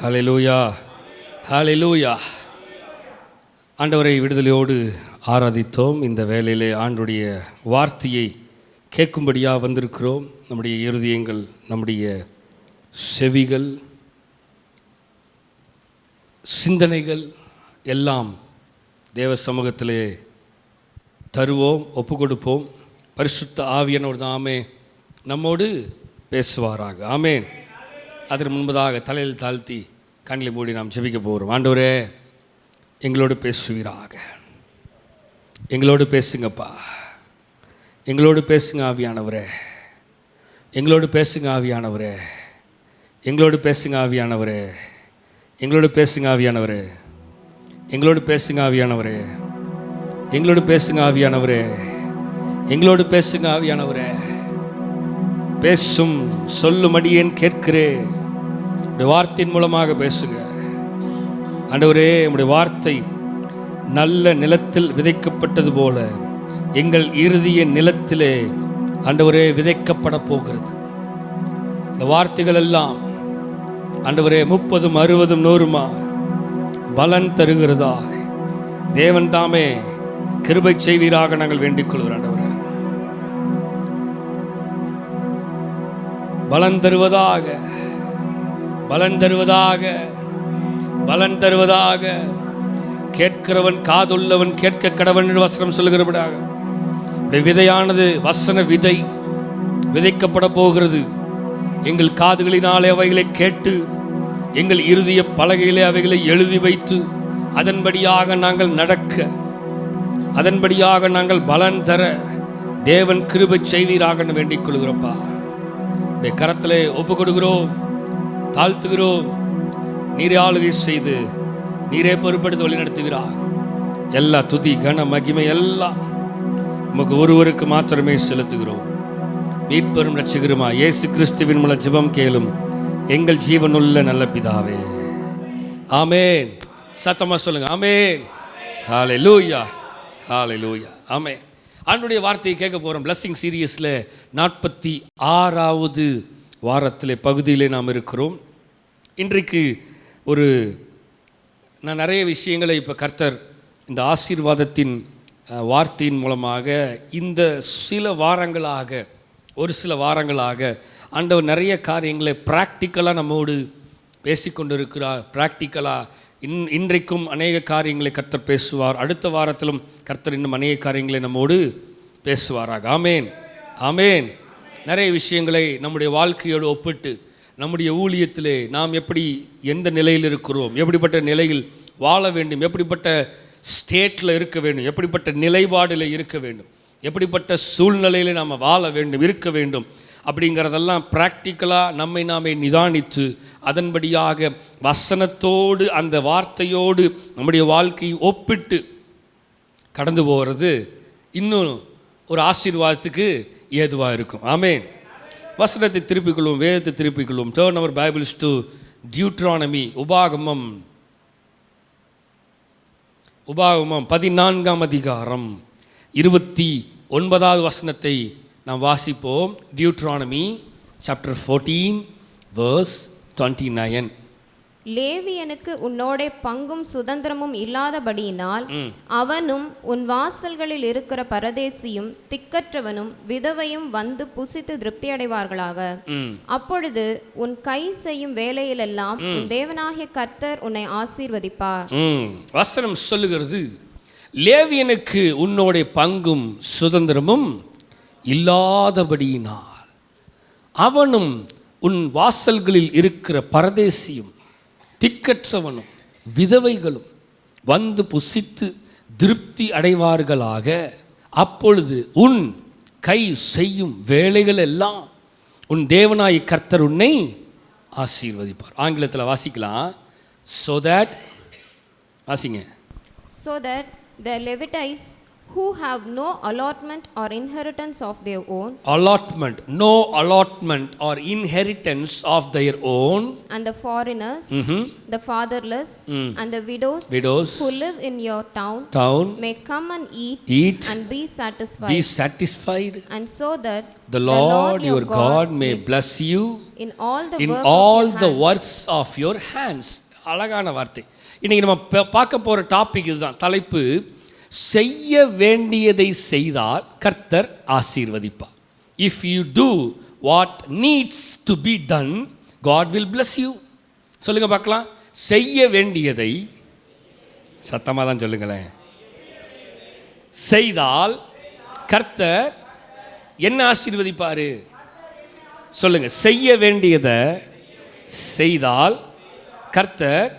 ஹல்லேலூயா, ஹல்லேலூயா. ஆண்டவரை விடுதலையோடு ஆராதித்தோம். இந்த வேளையிலே ஆண்டுடைய வார்த்தையை கேட்கும்படியாக வந்திருக்கிறோம். நம்முடைய இருதயங்கள், நம்முடைய செவிகள், சிந்தனைகள் எல்லாம் தேவ சமூகத்திலே தருவோம், ஒப்பு கொடுப்போம். பரிசுத்த ஆவியானவர் தாமே நம்மோடு பேசுவாராக. ஆமேன். அதற்கு முன்பதாக தலையில் தாழ்த்தி கண்களை மூடி நாம் ஜெபிக்க போகிறோம். ஆண்டவரே, எங்களோடு பேசுவீராக. எங்களோடு பேசுங்கப்பா. எங்களோடு பேசுங்க ஆவியானவரே. எங்களோடு பேசுங்க ஆவியானவரே. எங்களோடு பேசுங்க ஆவியானவரே. எங்களோடு பேசுங்க ஆவியானவரே. எங்களோடு பேசுங்க ஆவியானவரே. எங்களோடு பேசுங்க ஆவியானவரே. எங்களோடு பேசுங்க ஆவியானவரே. பேசும் சொல்லும் அடியேன் கேட்கிறேன். உடைய வார்த்தையின் மூலமாக பேசுங்க ஆண்டவரே. உடைய வார்த்தை நல்ல நிலத்தில் விதைக்கப்பட்டது போல எங்கள் இறுதிய நிலத்திலே ஆண்டவரே விதைக்கப்பட போகிறது. இந்த வார்த்தைகள் எல்லாம் ஆண்டவரே 30, 60, 100 பலன் தருகிறதா தேவன் தாமே கிருபை செய்வீராக நாங்கள் வேண்டிக் கொள்கிறோம். ஆண்டவரே, பலன் தருவதாக, பலன் தருவதாக, பலன் தருவதாக. கேட்கிறவன் காதுள்ளவன் கேட்க கடவன் என்று வசனம் சொல்லுகிறபடியாக விதையானது, வசன விதை விதைக்கப்பட போகிறது. எங்கள் காதுகளினாலே அவைகளை கேட்டு, எங்கள் இறுதிய பலகையிலே அவைகளை எழுதி வைத்து, அதன்படியாக நாங்கள் நடக்க, அதன்படியாக நாங்கள் பலன் தர தேவன் கிருபை செய்வீராக வேண்டிக் கொள்கிறோப்பா. கரத்திலே ஒப்பு கொடுக்கிறோம், தாழ்த்துகிறோம். நீரே ஆளுகை செய்து நீரே பொறுப்படுத்தி வழி நடத்துகிறார். எல்லா துதி கன மகிமை எல்லாம் நமக்கு ஒருவருக்கு மாத்திரமே செலுத்துகிறோம். மீட்பெரும் இரட்சகருமா இயேசு கிறிஸ்துவின் மூலம் ஜெபம் கேளும் எங்கள் ஜீவனுள்ள நல்ல பிதாவே, ஆமேன். சத்தமா சொல்லுங்க, ஆமேன். ஹல்லேலூயா, ஹல்லேலூயா, ஆமேன். ஆண்டவருடைய வார்த்தையை கேட்க போகிறோம். பிளஸ்ஸிங் சீரியஸில் 46வது வாரத்தில் பகுதியிலே நாம் இருக்கிறோம். இன்றைக்கு நான் நிறைய விஷயங்களை இப்போ கர்த்தர் இந்த ஆசீர்வாதத்தின் வார்த்தையின் மூலமாக இந்த ஒரு சில வாரங்களாக ஆண்டவர் நிறைய காரியங்களை ப்ராக்டிக்கலாக நம்மோடு பேசிக்கொண்டு இருக்கிறார். ப்ராக்டிக்கலாக இன்றைக்கும் அநேக காரியங்களை கர்த்தர் பேசுவார். அடுத்த வாரத்திலும் கர்த்தர் இன்னும் அநேக காரியங்களை நம்மோடு பேசுவாராக. ஆமேன், ஆமேன். நிறைய விஷயங்களை நம்முடைய வாழ்க்கையோடு ஒப்பிட்டு, நம்முடைய ஊழியத்திலே நாம் எப்படி எந்த நிலையில் இருக்கிறோம், எப்படிப்பட்ட நிலையில் வாழ வேண்டும், எப்படிப்பட்ட ஸ்டேட்டில் இருக்க வேண்டும், எப்படிப்பட்ட நிலைப்பாடில் இருக்க வேண்டும், எப்படிப்பட்ட சூழ்நிலையில் நாம் வாழ வேண்டும், இருக்க வேண்டும் அப்படிங்கிறதெல்லாம் ப்ராக்டிக்கலாக நம்மை நாமே நிதானித்து அதன்படியாக வசனத்தோடு அந்த வார்த்தையோடு நம்முடைய வாழ்க்கையை ஒப்பிட்டு கடந்து போகிறது இன்னும் ஒரு ஆசீர்வாதத்துக்கு ஏதுவாக இருக்கும். ஆமேன். வசனத்தை திருப்பிக்கொள்ளும், வேதத்தை திருப்பிக்கொள்ளும். Turn your Bibles to Deuteronomy, உபாகமம் 14ஆம் அதிகாரம் 29வது வசனத்தை நாம் வாசிப்போம். Deuteronomy chapter 14 verse 29. லேவியனுக்கு உன்னோடே பங்கும் சுதந்திரமும் இல்லாதபடியினால் அவனும் உன் வாசல்களில் இருக்கிற பரதேசியும் திக்கற்றவனும் விதவையும் வந்து புசித்து திருப்தி அடைவார்களாக. அப்பொழுது உன் கை செய்யும் வேலையிலெல்லாம் உன் தேவனாகிய கர்த்தர் உன்னை ஆசீர்வதிப்பார். வசனம் சொல்லுகிறது, லேவியனுக்கு உன்னோடே பங்கும் சுதந்திரமும் இல்லாதபடியினால் அவனும் உன் வாசல்களில் இருக்கிற பரதேசியும் திக்கற்றவனும் விதவைகளும் வந்து புசித்து திருப்தி அடைவார்களாக. அப்பொழுது உன் கை செய்யும் வேலைகள் எல்லாம் உன் தேவனாய் கர்த்தர் உன்னை ஆசீர்வதிப்பார். ஆங்கிலத்தில் வாசிக்கலாம். so that வாசிங்க. So that the Levites who have no allotment or inheritance of their own, no allotment or inheritance of their own, and the foreigners, the fatherless, and the widows who live in your town may come and eat and be satisfied, and so that the Lord your God may bless you in all the works of your hands. அழகான வார்த்தை. இன்னைக்கு நம்ம பார்க்க போற topic இதுதான். தலைப்பு, செய்ய வேண்டியதை செய்தால் கர்த்தர் ஆசீர்வதிப்பார். If you do what needs to be done, God will bless you. சொல்லுங்க பார்க்கலாம். செய்ய வேண்டியதை, சத்தமாக தான் சொல்லுங்களேன், செய்தால் கர்த்தர் என்ன ஆசீர்வதிப்பாரு? சொல்லுங்க. செய்ய வேண்டியதை செய்தால் கர்த்தர்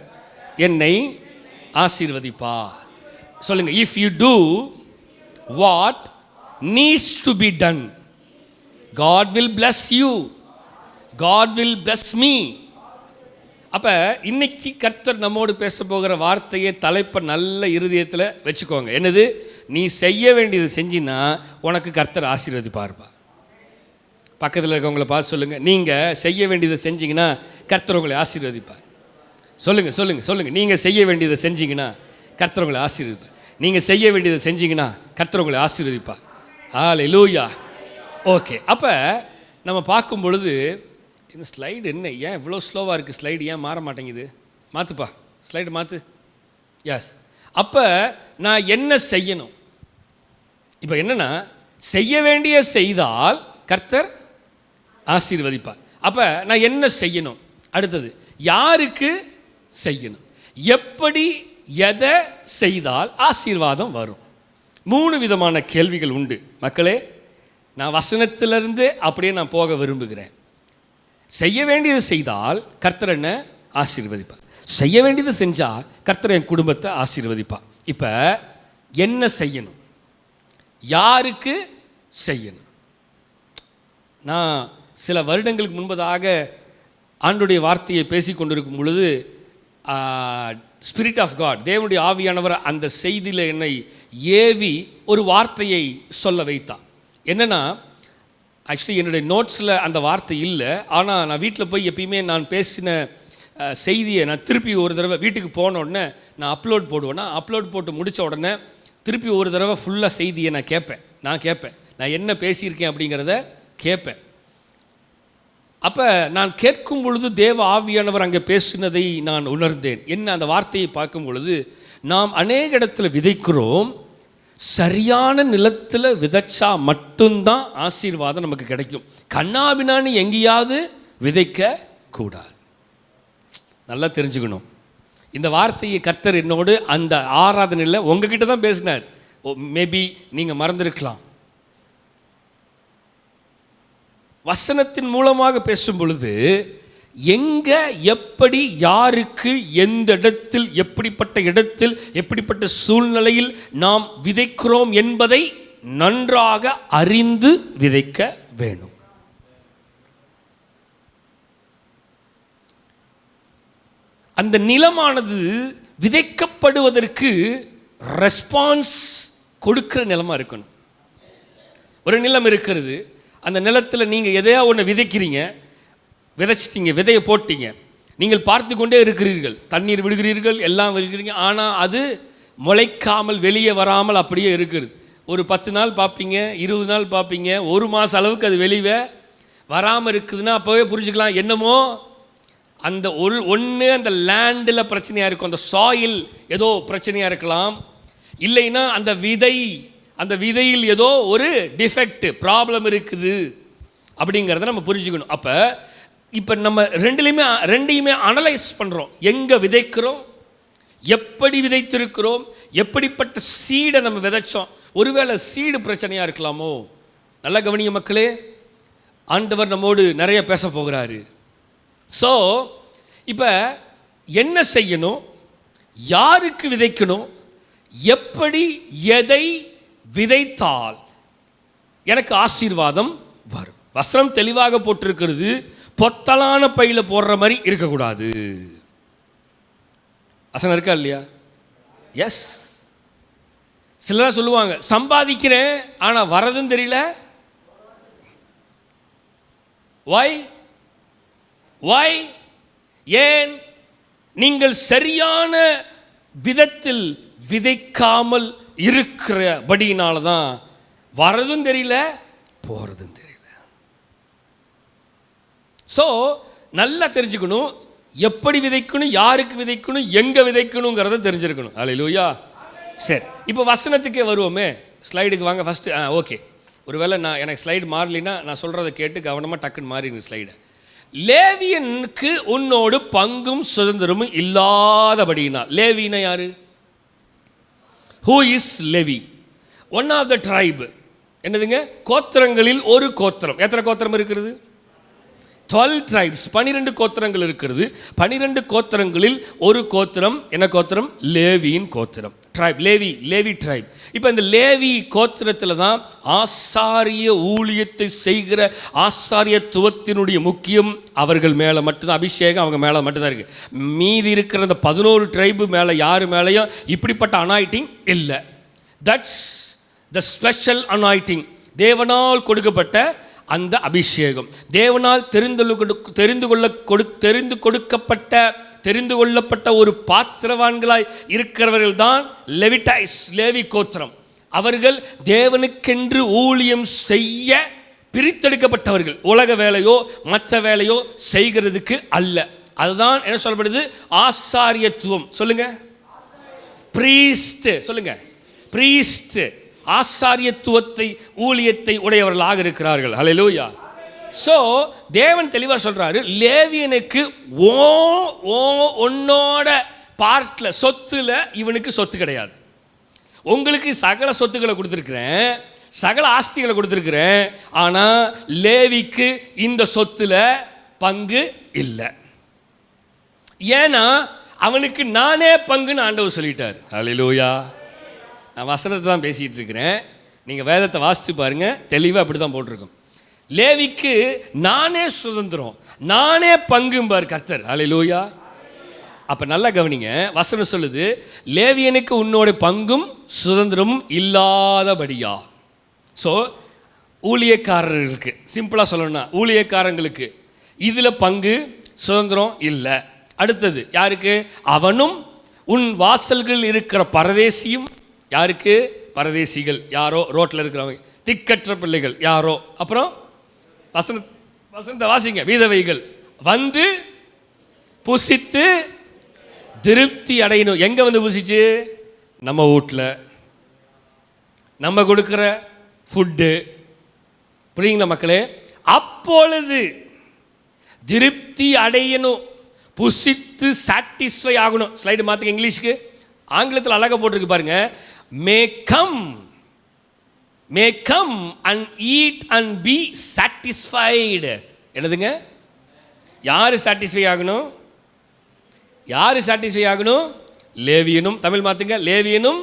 என்னை ஆசீர்வதிப்பார். சொல்லுங்க. If you do what needs to be done, God will bless you, God will bless me. அப்போ இன்னைக்கு கர்த்தர் நம்மோடு பேச போகிற வார்த்தையை, தலைப்பை நல்ல இருதயத்தில் வச்சுக்கோங்க. என்னது? நீ செய்ய வேண்டியது செஞ்சின்னா உனக்கு கர்த்தர் ஆசீர்வதிப்பார்ப்பா. பக்கத்தில் இருக்கவங்கள பார்த்து சொல்லுங்கள், நீங்கள் செய்ய வேண்டியதை செஞ்சீங்கன்னா கர்த்தர் உங்களை ஆசீர்வதிப்பார். சொல்லுங்கள் சொல்லுங்கள் சொல்லுங்கள். நீங்கள் செய்ய வேண்டியதை செஞ்சீங்கன்னா கர்த்தர் உங்களை ஆசீர்வதிப்பார். நீங்கள் செய்ய வேண்டியதை செஞ்சீங்கன்னா கர்த்தர் உங்களை ஆசீர்வதிப்பார். ஹல்லேலூயா. ஓகே. அப்போ நம்ம பார்க்கும் பொழுது, இந்த ஸ்லைடு என்ன ஏன் இவ்வளோ ஸ்லோவாக இருக்குது? ஸ்லைடு ஏன் மாற மாட்டேங்குது? மாற்றுப்பா, ஸ்லைடு மாற்று. எஸ். அப்போ நான் என்ன செய்யணும்? இப்போ என்னென்னா, செய்ய வேண்டிய செய்தால் கர்த்தர் ஆசீர்வதிப்பார். அப்போ நான் என்ன செய்யணும்? அடுத்தது, யாருக்கு செய்யணும்? எப்படி, எதை செய்தால் ஆசீர்வாதம் வரும்? 3 விதமான கேள்விகள் உண்டு மக்களே. நான் வசனத்திலிருந்து அப்படியே நான் போக விரும்புகிறேன். செய்ய வேண்டியது செய்தால் கர்த்தர் என்ன ஆசீர்வதிப்பார். செய்ய வேண்டியது செஞ்சால் கர்த்தர் என் குடும்பத்தை ஆசீர்வதிப்பார். இப்போ என்ன செய்யணும்? யாருக்கு செய்யணும்? நான் சில வருடங்களுக்கு முன்பதாக ஆண்டுடைய வார்த்தையை பேசி கொண்டிருக்கும் பொழுது, ஸ்பிரிட் ஆஃப் காட், தேவனுடைய ஆவியானவர் அந்த செய்தியில் என்னை ஏவி ஒரு வார்த்தையை சொல்ல வைத்தான். என்னென்னா, ஆக்சுவலி என்னுடைய நோட்ஸில் அந்த வார்த்தை இல்லை. ஆனால் நான் வீட்டில் போய் எப்பயுமே நான் பேசின செய்தியை நான் திருப்பி ஒரு தடவை வீட்டுக்கு போன உடனே நான் அப்லோட் போடுவேன்னா, அப்லோட் போட்டு முடித்த உடனே திருப்பி ஒரு தடவை ஃபுல்லாக செய்தியை நான் கேட்பேன். நான் என்ன பேசியிருக்கேன் அப்படிங்கிறத கேட்பேன். அப்போ நான் கேட்கும் பொழுது தேவ ஆவியானவர் அங்கே பேசினதை நான் உணர்ந்தேன். என்ன? அந்த வார்த்தையை பார்க்கும் பொழுது, நாம் அநேக இடத்துல விதைக்கிறோம், சரியான நிலத்தில் விதைச்சா மட்டும்தான் ஆசீர்வாதம் நமக்கு கிடைக்கும். கண்ணாபினான்னு எங்கேயாவது விதைக்க கூடாது. நல்லா தெரிஞ்சுக்கணும். இந்த வார்த்தையை கர்த்தர் என்னோடு அந்த ஆராதனையில் உங்ககிட்ட தான் பேசினார். மேபி நீங்கள் மறந்துருக்கலாம். வசனத்தின் மூலமாக பேசும் பொழுது, எங்கே, எப்படி, யாருக்கு, எந்த இடத்தில், எப்படிப்பட்ட இடத்தில், எப்படிப்பட்ட சூழ்நிலையில் நாம் விதைக்கிறோம் என்பதை நன்றாக அறிந்து விதைக்க வேணும். அந்த நிலமானது விதைக்கப்படுவதற்கு ரெஸ்பான்ஸ் கொடுக்கிற நிலமாக இருக்கணும். ஒரு நிலம் இருக்கிறது, அந்த நிலத்தில் நீங்கள் எதையா ஒன்று விதைக்கிறீங்க, விதைச்சிட்டிங்க, விதையை போட்டிங்க, நீங்கள் பார்த்து கொண்டே இருக்கிறீர்கள், தண்ணீர் விடுகிறீர்கள், எல்லாம் விடுகிறீங்க. ஆனால் அது முளைக்காமல் வெளியே வராமல் அப்படியே இருக்கிறது. ஒரு 10 நாள் பார்ப்பீங்க, 20 நாள் பார்ப்பீங்க, 1 மாதம் அளவுக்கு அது வெளியே வராமல் இருக்குதுன்னா அப்போவே புரிஞ்சுக்கலாம், என்னமோ அந்த ஒன்று அந்த லேண்டில் பிரச்சனையாக இருக்கும், அந்த சாயில் ஏதோ பிரச்சனையாக இருக்கலாம். இல்லைன்னா அந்த விதையில் ஏதோ ஒரு டிஃபெக்ட் ப்ராப்ளம் இருக்குது அப்படிங்கிறத நம்ம புரிஞ்சுக்கணும். இப்போ நம்ம ரெண்டையுமே அனலைஸ் பண்ணுறோம். எங்கே விதைக்கிறோம், எப்படி விதைத்திருக்கிறோம், எப்படிப்பட்ட சீடை நம்ம விதைச்சோம். ஒருவேளை சீடு பிரச்சனையாக இருக்கலாமோ? நல்லா கவனிங்க மக்களே, ஆண்டவர் நம்மோடு நிறைய பேச போகிறாரு. ஸோ இப்போ என்ன செய்யணும், யாருக்கு விதைக்கணும், எப்படி, எதை விதைத்தால் எனக்கு ஆசீர்வாதம் வரும். வசனம் தெளிவாக போட்டிருக்கிறது, பொத்தலான பையில போடுற மாதிரி இருக்கக்கூடாது. வசனம் இருக்கா இல்லையா? எஸ். சிலர் சொல்லுவாங்க, சம்பாதிக்கிறேன் ஆனால் வரதும் தெரியல. Why? ஏன்? நீங்கள் சரியான விதத்தில் விதைக்காமல் இருக்கிறபடியினால தான் வரதும் தெரியல, போகிறதும் தெரியல. ஸோ நல்லா தெரிஞ்சுக்கணும், எப்படி விதைக்கணும், யாருக்கு விதைக்கணும், எங்கே விதைக்கணுங்கிறத தெரிஞ்சிருக்கணும். அல்லேலூயா. சரி, இப்போ வசனத்துக்கே வருவோமே. ஸ்லைடுக்கு வாங்க ஃபஸ்ட்டு. ஓகே, ஒருவேளை எனக்கு ஸ்லைடு மாறலின்னா நான் சொல்கிறத கேட்டு கவனமாக டக்குன்னு மாறிடுங்க ஸ்லைடை. லேவியனுக்கு உன்னோடு பங்கும் சுதந்திரமும் இல்லாதபடினா. லேவினா யாரு? Who is Levi? One of the tribe. என்னதுங்க? கோத்திரங்களில் ஒரு கோத்திரம். எத்தனை கோத்திரம் இருக்கிறது? 12 tribes, 12 கோத்திரங்கள் இருக்கிறது. 12 கோத்திரங்களில் ஒரு கோத்திரம். என்ன கோத்திரம்? லேவியின் கோத்திரம். Tribe, Levi tribe. இப்போ இந்த லேவி கோத்திரத்தில் தான் ஆசாரிய ஊழியத்தை செய்கிற ஆசாரியத்துவத்தினுடைய முக்கியம் அவர்கள் மேலே மட்டும்தான். அபிஷேகம் அவங்க மேலே மட்டும்தான் இருக்குது. மீதி இருக்கிற அந்த 11 ட்ரைபு மேலே யார் மேலேயும் இப்படிப்பட்ட அனாயிட்டிங் இல்லை. That's the special anointing. தேவனால் கொடுக்கப்பட்ட அந்த அபிஷேகம், தேவனால் தெரிந்து கொள்ளப்பட்ட ஒரு பாத்திரவான்களாய் இருக்கிறவர்கள் தான் லெவிடைஸ், லேவி கோத்திரம். அவர்கள் தேவனுக்கென்று ஊழியம் செய்ய பிரித்தெடுக்கப்பட்டவர்கள். உலக வேலையோ மற்ற வேலையோ செய்கிறதுக்கு அல்ல. அதுதான் என்ன சொல்லப்படுது? ஆசாரியத்துவம். சொல்லுங்க, பிரீஸ்ட். சொல்லுங்க, பிரீஸ்ட். ஆசாரியத்துவத்தை, ஊழியத்தை உடையவர்களாக இருக்கிறார்கள். ஹல்லேலூயா. ஸோ தேவன் தெளிவாக சொல்கிறாரு, லேவியனுக்கு உன்னோட பார்ட்டில், சொத்துல இவனுக்கு சொத்து கிடையாது. உங்களுக்கு சகல சொத்துக்களை கொடுத்துருக்குறேன், சகல ஆஸ்திகளை கொடுத்துருக்குறேன், ஆனால் லேவிக்கு இந்த சொத்துல பங்கு இல்லை. ஏன்னா அவனுக்கு நானே பங்குன்னு ஆண்டவர் சொல்லிட்டார். ஹல்லேலூயா. நான் வசனத்தை தான் பேசிகிட்டு இருக்கிறேன், நீங்கள் வேதத்தை வாசித்து பாருங்கள், தெளிவாக அப்படி தான் போட்டிருக்கோம். லேவிக்கு நானே சுதந்திரம், நானே பங்கும்பார் கர்த்தர். ஹல்லேலூயா. அப்போ நல்லா கவனிங்க, வசனம் சொல்லுது, லேவியனுக்கு உன்னோட பங்கும் சுதந்திரமும் இல்லாதபடியா. ஸோ ஊழியக்காரர்களுக்கு, சிம்பிளாக சொல்லணும்னா ஊழியக்காரங்களுக்கு இதில் பங்கு சுதந்திரம் இல்லை. அடுத்தது யாருக்கு? அவனும் உன் வாசல்கள் இருக்கிற பரதேசியும். யாருக்கு? பரதேசிகள் யாரோ, ரோட்டில் இருக்கிறவங்க, திக்கற்ற பிள்ளைகள் யாரோ. அப்புறம் வசனத்தை வாசிங்க, விதவைகள் வந்து புசித்து திருப்தி அடையணும். எங்கே வந்து புசிச்சு? நம்ம வீட்டில் நம்ம கொடுக்குற ஃபுட்டு. புரியுங்களா மக்களே? அப்பொழுது திருப்தி அடையணும், புசித்து சாட்டிஸ்ஃபை ஆகணும். ஸ்லைடு மாற்றுங்க இங்கிலீஷ்க்கு. ஆங்கிலத்தில் அழகாக போட்டிருக்கு பாருங்க. May come and eat and be satisfied. என்னதுங்க? யார் சாட்டிஸ்ஃபை ஆகணும்? யார் சாட்டிஸ்ஃபை ஆகணும்? லேவியனும். தமிழ் மாற்றுங்க, லேவியனும்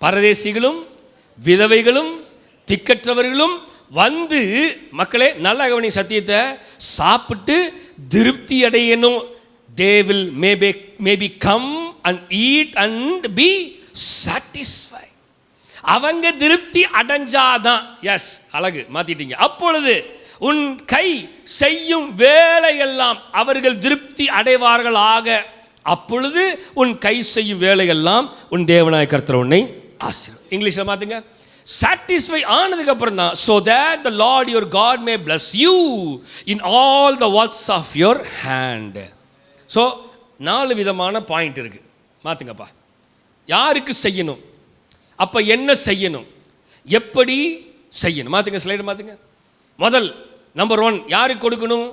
பரதேசிகளும் விதவைகளும் திக்கற்றவர்களும் வந்து, மக்களே நல்லா கவனி சத்தியத்தை, சாப்பிட்டு திருப்தி அடையணும். They will maybe come and eat and be satisfied. அவங்க திருப்தி அடைஞ்சாதான். எஸ், அழகு மாத்திட்டீங்க. அப்பொழுது உன் கை செய்யும் வேலையெல்லாம் அவர்கள் திருப்தி அடைவார்களாக. அப்பொழுது உன் கை செய்யும் வேலையெல்லாம் உன் தேவனாய கர்த்தர் உன்னை ஆசீர்வதிப்பார். இங்கிலீஷில் மாத்துங்க. சாட்டிஸ்ஃபை ஆனதுக்கு அப்புறம் தான், so that the Lord your God may bless you in all the works of your hand. So 4 விதமான பாயிண்ட் இருக்குது. மாற்றுங்கப்பா. யாருக்கு செய்யணும், அப்போ என்ன செய்யணும், எப்படி செய்யணும்? மாற்றுங்க, ஸ்லைடு மாற்றுங்க. முதல் நம்பர் 1 யாருக்கு கொடுக்கணும்?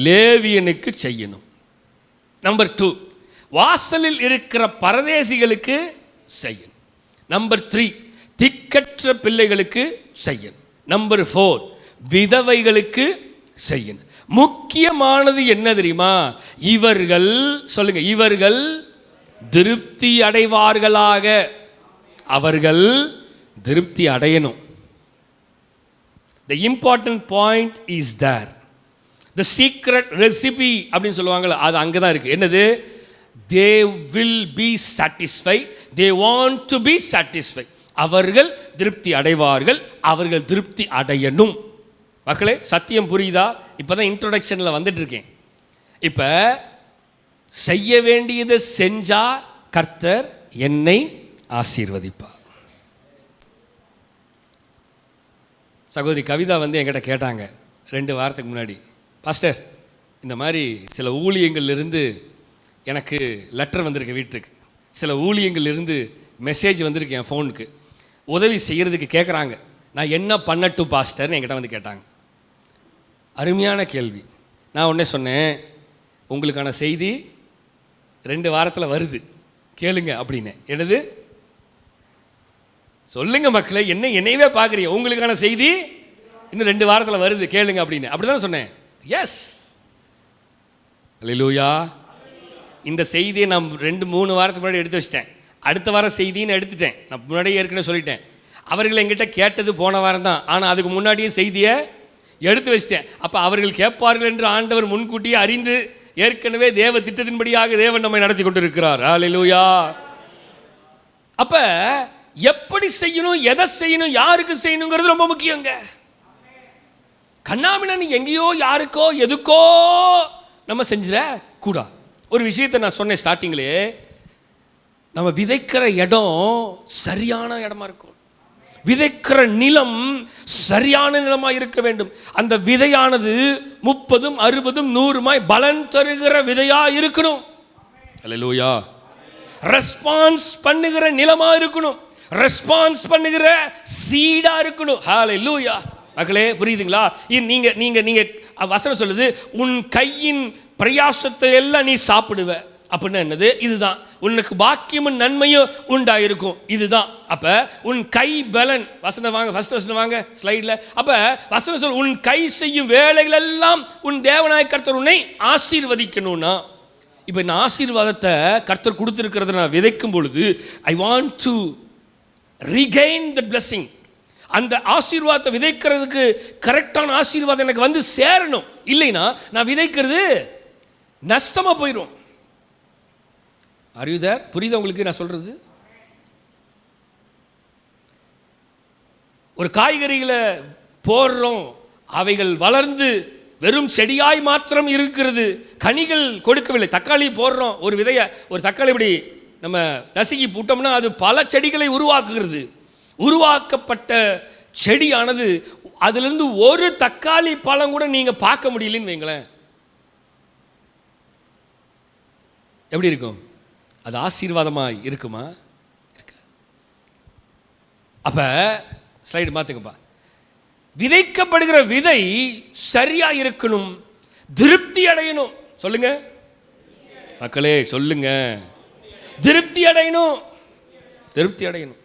லேவியனுக்கு செய்யணும். நம்பர் 2 வாசலில் இருக்கிற பரதேசிகளுக்கு செய்யணும். நம்பர் 3 திக்கற்ற பிள்ளைகளுக்கு செய்யணும். நம்பர் 4 விதவைகளுக்கு செய்யணும். முக்கியமானது என்ன தெரியுமா? இவர்கள், சொல்லுங்க, இவர்கள் திருப்தி அடைவார்களாக. அவர்கள் திருப்தி அடையணும். The important point is there. The secret recipe அப்படின்னு சொல்லுவாங்கள்ல, அது அங்கே தான் இருக்குது. என்னது? they will be satisfied, they want to be satisfied. அவர்கள் திருப்தி அடைவார்கள், அவர்கள் திருப்தி அடையணும். மக்களே சத்தியம் புரியுதா? இப்போ தான் இன்ட்ரோடக்ஷனில் வந்துட்டு இருக்கேன். இப்போ செய்ய வேண்டியதை செஞ்சா கர்த்தர் என்னை ஆசீர்வதிப்பார். சகோதரி கவிதா வந்து என்கிட்ட கேட்டாங்க 2 வாரத்துக்கு முன்னாடி, பாஸ்டர் இந்த மாதிரி சில ஊழியங்கள்லேருந்து எனக்கு லெட்டர் வந்திருக்கு, வீட்டுக்கு சில ஊழியங்கள்லேருந்து மெசேஜ் வந்திருக்கு என் ஃபோனுக்கு, உதவி செய்கிறதுக்கு கேட்குறாங்க, நான் என்ன பண்ணட்டும் பாஸ்டர்னு என்கிட்ட வந்து கேட்டாங்க. அருமையான கேள்வி. நான் உடனே சொன்னேன், உங்களுக்கான செய்தி 2 வாரத்தில் வருது, கேளுங்க அப்படின்னு. என்னது சொல்லுங்க மக்களே, என்னையவே பார்க்குறீங்க, உங்களுக்கான செய்தி இன்னும் 2 வாரத்தில் வருது, கேளுங்க அப்படின்னு. அப்படி தான் சொன்னேன். எஸ், அல்லேலூயா. இந்த செய்தியை நான் 2-3 வாரத்துக்கு முன்னாடி எடுத்து வச்சிட்டேன். அடுத்த வாரம் செய்தின்னு எடுத்துட்டேன். நான் முன்னாடியே ஏற்கனவே சொல்லிட்டேன். அவர்கள் என்கிட்ட கேட்டது போன வாரம் தான், ஆனால் அதுக்கு முன்னாடியே செய்தியை எடுத்து வச்சிட்டேன். அப்போ அவர்கள் கேட்பார்கள் என்று ஆண்டவர் முன்கூட்டியே அறிந்து ஏற்கனவே தேவ திட்டத்தின்படியாக தேவன் நம்மை நடத்தி கொண்டிருக்கிறார். அல்லேலூயா. அப்போ எப்படி செய்யணும், எதை செய்யணும், யாருக்கு செய்யணுங்கிறது ரொம்ப முக்கியங்க. கண்ணாமினி எங்கேயோ யாருக்கோ எதுக்கோ நம்ம செஞ்சிட கூடா. ஒரு விஷயத்தை நான் சொன்னேன் ஸ்டார்டிங்லே, நம்ம விதைக்கிற இடம் சரியான இடமா இருக்கும், விதைக்கிற நிலம் சரியான நிலமாக இருக்க வேண்டும். அந்த விதையானது 30, 60, 100 பலன் தருகிற விதையா இருக்கணும். அல்லேலூயா. ரெஸ்பான்ஸ் பண்ணுகிற நிலமா இருக்கணும், ரெஸ்பான்ஸ் பண்ணுகிற சீடா இருக்கணும். ஹல்லேலூயா. மக்களே புரியுதுங்களா? நீங்க நீங்க நீங்க வசனம் சொல்லுது, உன் கையின் பிரயாசத்தை எல்லாம் நீ சாப்பிடுவ அப்படின்னா என்னது? இதுதான் உனக்கு பாக்கியமும் நன்மையும் உண்டாயிருக்கும். இதுதான். அப்ப உன் கை பலன், வசனம் வாங்க, ஃபர்ஸ்ட் வசனம் வாங்க ஸ்லைட்ல. அப்ப வசனம் சொல், உன் கை செய்யும் வேலைகள் எல்லாம் உன் தேவனாய கர்த்தர் உன்னை ஆசீர்வதிக்கணும்னா, இப்போ இந்த ஆசீர்வாதத்தை கர்த்தர் கொடுத்துருக்கிறத நான் விதைக்கும் பொழுது I want to regain the blessing. அந்த ஆசீர்வாதத்தை விதைக்கிறதுக்கு கரெக்டான ஆசீர்வாதம் எனக்கு வந்து சேரணும். இல்லைன்னா நான் விதைக்கிறது நஷ்டமாக போயிடும். அறிவுதார் புரியுதா உங்களுக்கு நான் சொல்றது? ஒரு காய்கறிகளை போடுறோம், அவைகள் வளர்ந்து வெறும் செடியாய் மாத்திரம் இருக்கிறது, கனிகள் கொடுக்கவில்லை. தக்காளி போடுறோம், ஒரு விதையை, ஒரு தக்காளி இப்படி நம்ம நசுக்கி போட்டோம்னா அது பல செடிகளை உருவாக்குகிறது. உருவாக்கப்பட்ட செடியானது அதிலிருந்து ஒரு தக்காளி பழம் கூட நீங்க பார்க்க முடியலன்னு வைங்களேன், எப்படி இருக்கும்? அது ஆசீர்வாதமாக இருக்குமா? இருக்காது. அப்போ ஸ்லைடு மாற்றுங்கப்பா. விதைக்கப்படுகிற விதை சரியா இருக்கணும், திருப்தி அடையணும். சொல்லுங்க மக்களே, சொல்லுங்க, திருப்தி அடையணும், திருப்தி அடையணும்.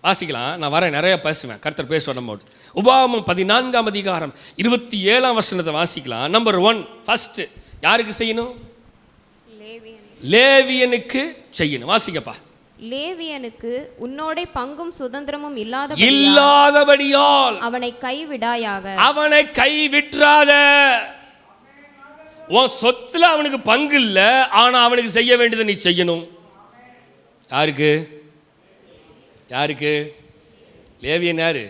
வாசிக்கலாம், நான் வரேன், நிறைய பேசுவேன், கர்த்தர் பேசுவேன் நம்மோடு. உபாகமம் 14ஆம் அதிகாரம் 27ஆம் வசனத்தை வாசிக்கலாம். நம்பர் 1, ஃபர்ஸ்ட் யாருக்கு செய்யணும்? லேவியனுக்கு செய்யணும். வாசிக்கப்பா. லேவியனுக்கு உன்னோட பங்கும் சுதந்திரமும் இல்லாதபடியால் அவனை கைவிடாயாக. அவனை கைவிட்றாத. உன் சொத்துல அவனுக்கு பங்கு இல்ல, ஆனா அவனுக்கு செய்ய வேண்டியதை நீ செய்யணும். யாருக்கு? யாருக்கு? லேவியன் யாரு?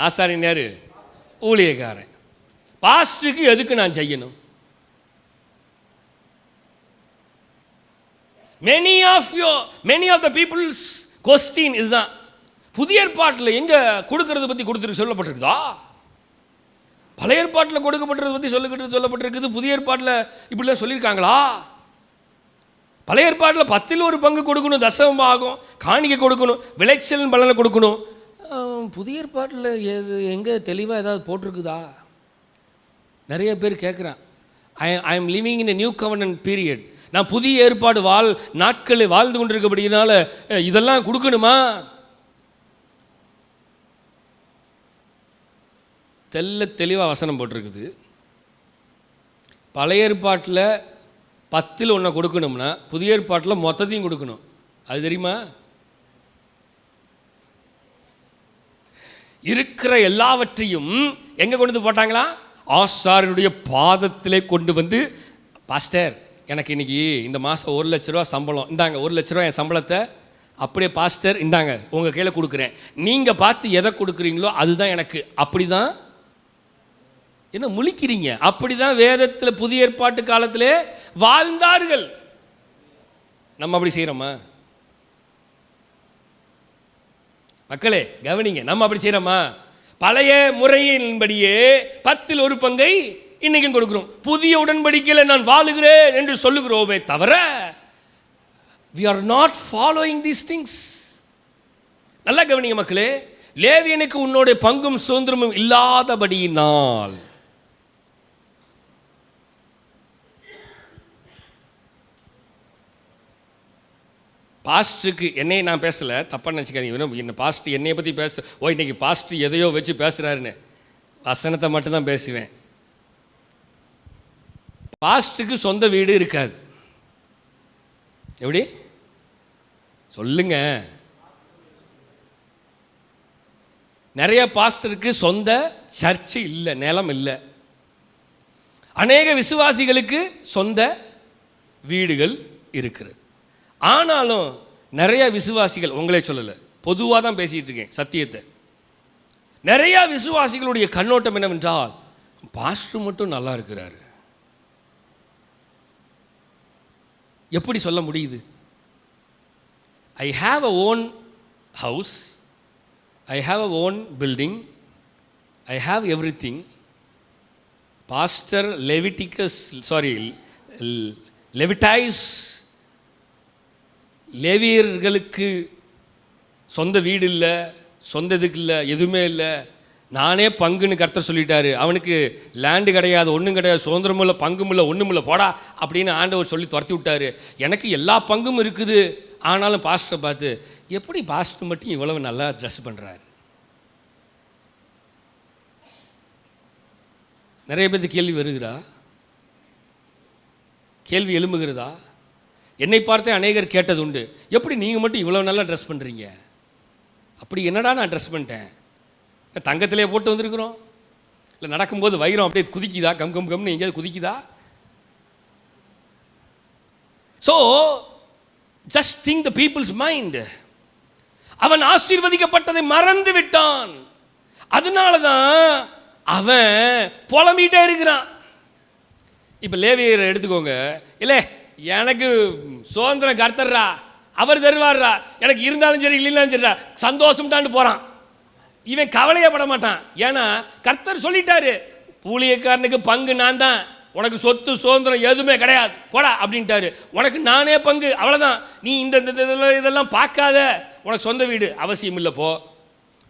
ஆசாரியன் யாரு? ஊழியக்காரன். பாஸ்டருக்கு எதுக்கு நான் செய்யணும்? many of the people's question இதுதான். புதிய ஏற்பாட்டில் எங்க கொடுக்கறத பத்தி கொடுத்துருக்கு சொல்லப்பட்டிருக்குதா? பழைய ஏற்பாட்டில் கொடுக்கப்பட்டதை பற்றி சொல்லப்பட்டிருக்குது. புதிய ஏற்பாட்டில் இப்படிலாம் சொல்லியிருக்காங்களா? பழைய ஏற்பாட்டில் 10ல் 1 பங்கு கொடுக்கணும், தசமமாகும், காணிக்கை கொடுக்கணும், விளைச்சல் பலனை கொடுக்கணும். புதிய ஏற்பாட்டில் எங்கே தெளிவாக ஏதாவது போட்டிருக்குதா? நிறைய பேர் கேட்குறான். I am living in a new கவர்னன்ட் period. நான் புதிய ஏற்பாடு நாட்களை வாழ்ந்து கொண்டிருக்கபடினால இதெல்லாம் கொடுக்கணுமா? தெளிவாக வசனம் போட்டிருக்குது. பழைய ஏற்பாட்டில் 10ல் 1 கொடுக்கணும்னா புதிய ஏற்பாட்டில் மொத்தத்தையும் கொடுக்கணும். அது தெரியுமா? இருக்கிற எல்லாவற்றையும் எங்கே கொண்டு வந்து போட்டாங்களா? ஆசாரியனுடைய பாதத்திலே கொண்டு வந்து, பாஸ்டர் எனக்கு இன்றைக்கி இந்த மாதம் 1,00,000 சம்பளம், இந்தாங்க 1,00,000 என் சம்பளத்தை அப்படியே பாஸ்டர் இந்தாங்க உங்கள் கையில் கொடுக்குறேன், நீங்கள் பார்த்து எதை கொடுக்குறீங்களோ அதுதான் எனக்கு. அப்படி தான் என்ன முழிக்கிறீங்க? அப்படி தான் வேதத்தில் புதிய ஏற்பாட்டு காலத்திலே வாழ்ந்தார்கள். நம்ம அப்படி செய்கிறோமா மக்களே? கவனிங்க, நம்ம அப்படி செய்கிறோமா? பழைய முறையின்படியே 10ல் 1 பங்கை இன்றைக்கும் கொடுக்குறோம். புதிய உடன்படிக்கையில் நான் வாழுகிறேன் என்று சொல்லுகிறோமே தவிர we are not following these things. நல்லா கவனிங்க மக்களே, லேவியனுக்கு உன்னோட பங்கும் சுதந்திரமும் இல்லாதபடியினால் பாஸ்டருக்கு என்னையை நான் பேசலை, தப்பாக நினச்சிக்காதீங்க. என்ன பாஸ்டர் என்னையை பற்றி இன்னைக்கு பாஸ்டர் எதையோ வச்சு பேசுகிறாருன்னு வசனத்தை மட்டும்தான் பேசுவேன். பாஸ்டருக்கு சொந்த வீடு இருக்காது. எப்படி சொல்லுங்க? நிறைய பாஸ்டருக்கு சொந்த சர்ச்சு இல்லை, நிலம் இல்லை. அநேக விசுவாசிகளுக்கு சொந்த வீடுகள் இருக்கிறது. ஆனாலும் நிறைய விசுவாசிகள், உங்களே சொல்லலை, பொதுவாக தான் பேசிகிட்டு இருக்கேன் சத்தியத்தை, நிறைய விசுவாசிகளுடைய கண்ணோட்டம் என்னவென்றால் பாஸ்டர் மட்டும் நல்லா இருக்கிறாரு. எப்படி சொல்ல முடியுது? I have a own house, I have a own building, I have everything. Pastor Levites லேவியர்களுக்கு சொந்த வீடு இல்லை, சொந்த இதுக்கு இல்லை, எதுவுமே இல்லை, நானே பங்குன்னு கர்த்தர் சொல்லிட்டாரு. அவனுக்கு லேண்டு கிடையாது, ஒன்றும் கிடையாது, சுதந்திரமும் இல்லை, பங்கும் இல்லை, ஒன்றும் இல்லை, போடா அப்படின்னு ஆண்டவர் சொல்லி துரத்தி விட்டார். எனக்கு எல்லா பங்கும் இருக்குது. ஆனாலும் பாஸ்டரை பார்த்து எப்படி பாஸ்டர் மட்டும் இவ்வளவு நல்லா ட்ரெஸ் பண்ணுறாரு? நிறைய பேருக்கு கேள்வி வருகிறா, கேள்வி எழும்புகிறதா? என்னை பார்த்தே அநேகர் கேட்டது உண்டு, எப்படி நீங்கள் மட்டும் இவ்வளோ நல்லா ட்ரெஸ் பண்ணுறீங்க? அப்படி என்னடா நான் ட்ரெஸ் பண்ணிட்டேன்? தங்கத்திலே போட்டு வந்திருக்கிறோம், இல்லை நடக்கும்போது வைரம் அப்படியே குதிக்குதா, கம் கம் கம்னு எங்கேயாவது குதிக்குதா? So just think the people's mind. அவன் ஆசீர்வதிக்கப்பட்டதை மறந்து விட்டான். அதனால தான் அவன் புலம்பிகிட்டே இருக்கிறான். இப்போ லேவியரை எடுத்துக்கோங்க, இல்லை எனக்கு சுதந்திரம் கர்த்தர்ரா, அவர் தருவார்ரா, எனக்கு இருந்தாலும் சரி இல்லைனாலும் சரிடா, சந்தோஷம் தாண்டு போகிறான். இவன் கவலையப்பட மாட்டான். ஏன்னா கர்த்தர் சொல்லிட்டாரு, ஊழியக்காரனுக்கு பங்கு நான் தான், உனக்கு சொத்து சுதந்திரம் எதுவுமே கிடையாது, போடா அப்படின்ட்டாரு. உனக்கு நானே பங்கு, அவ்வளோதான். நீ இந்த இதெல்லாம் பார்க்காத, உனக்கு சொந்த வீடு அவசியம் இல்லை, போ.